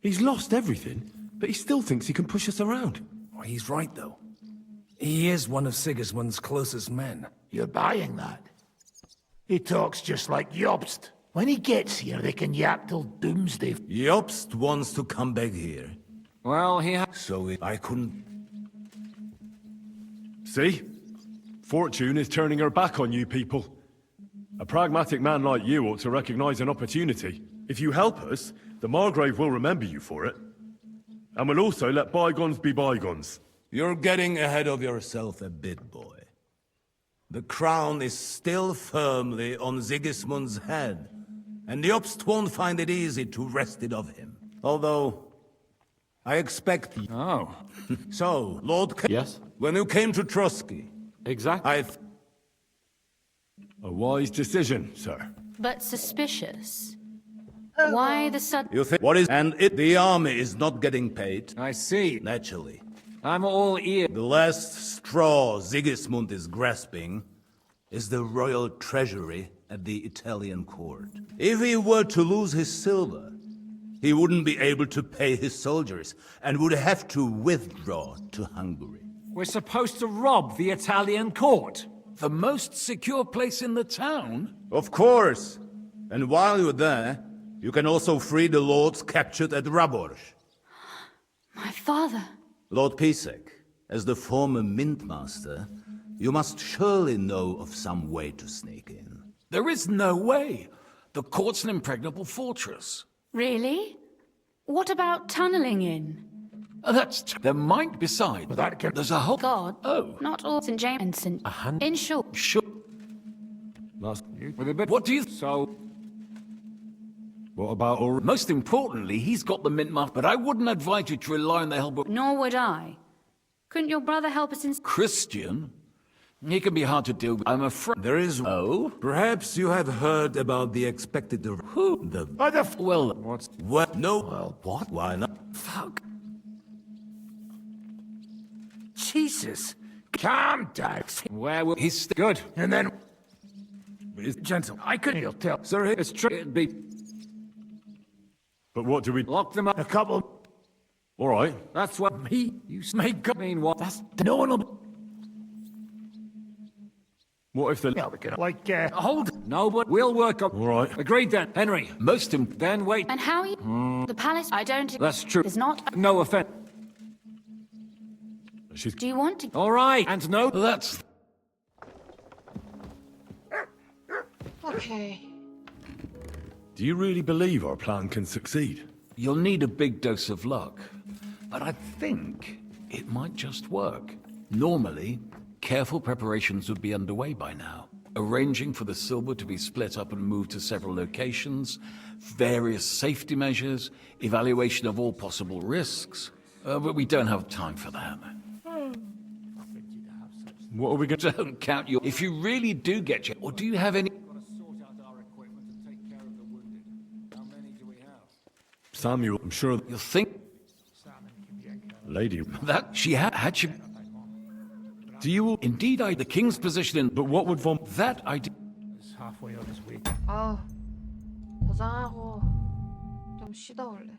[SPEAKER 2] He's lost everything, but he still thinks he can push us around.
[SPEAKER 21] Oh, he's right, though. He is one of Sigismund's closest men.
[SPEAKER 7] You're buying that? He talks just like Jobst. When he gets here, they can yap till doomsday.
[SPEAKER 10] Jobst wants to come back here.
[SPEAKER 3] Well,
[SPEAKER 10] I couldn't...
[SPEAKER 2] See? Fortune is turning her back on you people. A pragmatic man like you ought to recognize an opportunity. If you help us, the Margrave will remember you for it. And will also let bygones be bygones.
[SPEAKER 10] You're getting ahead of yourself a bit, boy. The crown is still firmly on Sigismund's head, and Jobst won't find it easy to wrest it of him. Although, I expect...
[SPEAKER 3] Oh.
[SPEAKER 10] So, Lord...
[SPEAKER 9] Yes?
[SPEAKER 10] When you came to Trotsky...
[SPEAKER 9] Exactly.
[SPEAKER 2] A wise decision, sir.
[SPEAKER 16] But suspicious. Why the sudden...
[SPEAKER 10] You think... What is... And the army is not getting paid.
[SPEAKER 3] I see.
[SPEAKER 10] Naturally.
[SPEAKER 3] I'm all ear.
[SPEAKER 10] The last straw Sigismund is grasping is the royal treasury at the Italian court. If he were to lose his silver, he wouldn't be able to pay his soldiers and would have to withdraw to Hungary.
[SPEAKER 3] We're supposed to rob the Italian court.
[SPEAKER 20] The most secure place in the town?
[SPEAKER 10] Of course. And while you're there, you can also free the lords captured at Raborj.
[SPEAKER 16] My father.
[SPEAKER 10] Lord Pisek, as the former mint master, you must surely know of some way to sneak in.
[SPEAKER 20] There is no way. The court's an impregnable fortress.
[SPEAKER 16] Really? What about tunneling in?
[SPEAKER 20] There might be side.
[SPEAKER 7] But that can...
[SPEAKER 20] There's a whole...
[SPEAKER 16] God.
[SPEAKER 20] Oh.
[SPEAKER 16] Not all St. James and St. In short.
[SPEAKER 20] Sure.
[SPEAKER 3] With a bit...
[SPEAKER 20] What do you...
[SPEAKER 3] So...
[SPEAKER 2] What about all...
[SPEAKER 20] Most importantly, he's got the mint mark, but I wouldn't advise you to rely on the help of...
[SPEAKER 16] Nor would I. Couldn't your brother help us in...
[SPEAKER 20] Christian? He can be hard to deal with. I'm afraid...
[SPEAKER 10] There is...
[SPEAKER 20] Oh?
[SPEAKER 10] Perhaps you have heard about the expected...
[SPEAKER 20] Who?
[SPEAKER 10] The...
[SPEAKER 20] Well...
[SPEAKER 3] What's...
[SPEAKER 10] What? No.
[SPEAKER 20] Well, what?
[SPEAKER 10] Why not?
[SPEAKER 20] Fuck.
[SPEAKER 7] Jesus. Calm down.
[SPEAKER 3] Where will... He's good.
[SPEAKER 7] And then... Gentle. I couldn't... You'll tell.
[SPEAKER 3] Sir, it's true. It'd be...
[SPEAKER 2] But what do we...
[SPEAKER 3] Lock them up.
[SPEAKER 7] A couple...
[SPEAKER 2] All right.
[SPEAKER 3] That's what...
[SPEAKER 7] Me?
[SPEAKER 3] You may God mean what?
[SPEAKER 7] That's... No one will...
[SPEAKER 2] What if the...
[SPEAKER 7] Yeah, we can... Like,
[SPEAKER 3] Hold. No, but we'll work on...
[SPEAKER 2] All right.
[SPEAKER 3] Agreed then. Henry. Then wait.
[SPEAKER 16] And how you... The palace... I don't...
[SPEAKER 3] That's true.
[SPEAKER 16] Is not...
[SPEAKER 3] No offense.
[SPEAKER 2] She's...
[SPEAKER 16] Do you want to...
[SPEAKER 3] All right. And no...
[SPEAKER 20] That's...
[SPEAKER 1] 오케이.
[SPEAKER 2] Do you really believe our plan can succeed?
[SPEAKER 20] You'll need a big dose of luck, but I think it might just work. Normally, careful preparations would be underway by now. Arranging for the silver to be split up and moved to several locations, various safety measures, evaluation of all possible risks. But we don't have time for that.
[SPEAKER 2] What are we going to...
[SPEAKER 20] Don't count your... If you really do get your... Or do you have any...
[SPEAKER 2] Samuel, I'm sure...
[SPEAKER 20] You'll think...
[SPEAKER 2] Lady...
[SPEAKER 20] That she had you...
[SPEAKER 2] Do you...
[SPEAKER 20] Indeed, the king's position in...
[SPEAKER 2] But what would Von...
[SPEAKER 20] That I do...
[SPEAKER 5] Halfway on his way.
[SPEAKER 1] 아우, 저장하고 좀 쉬다 올래.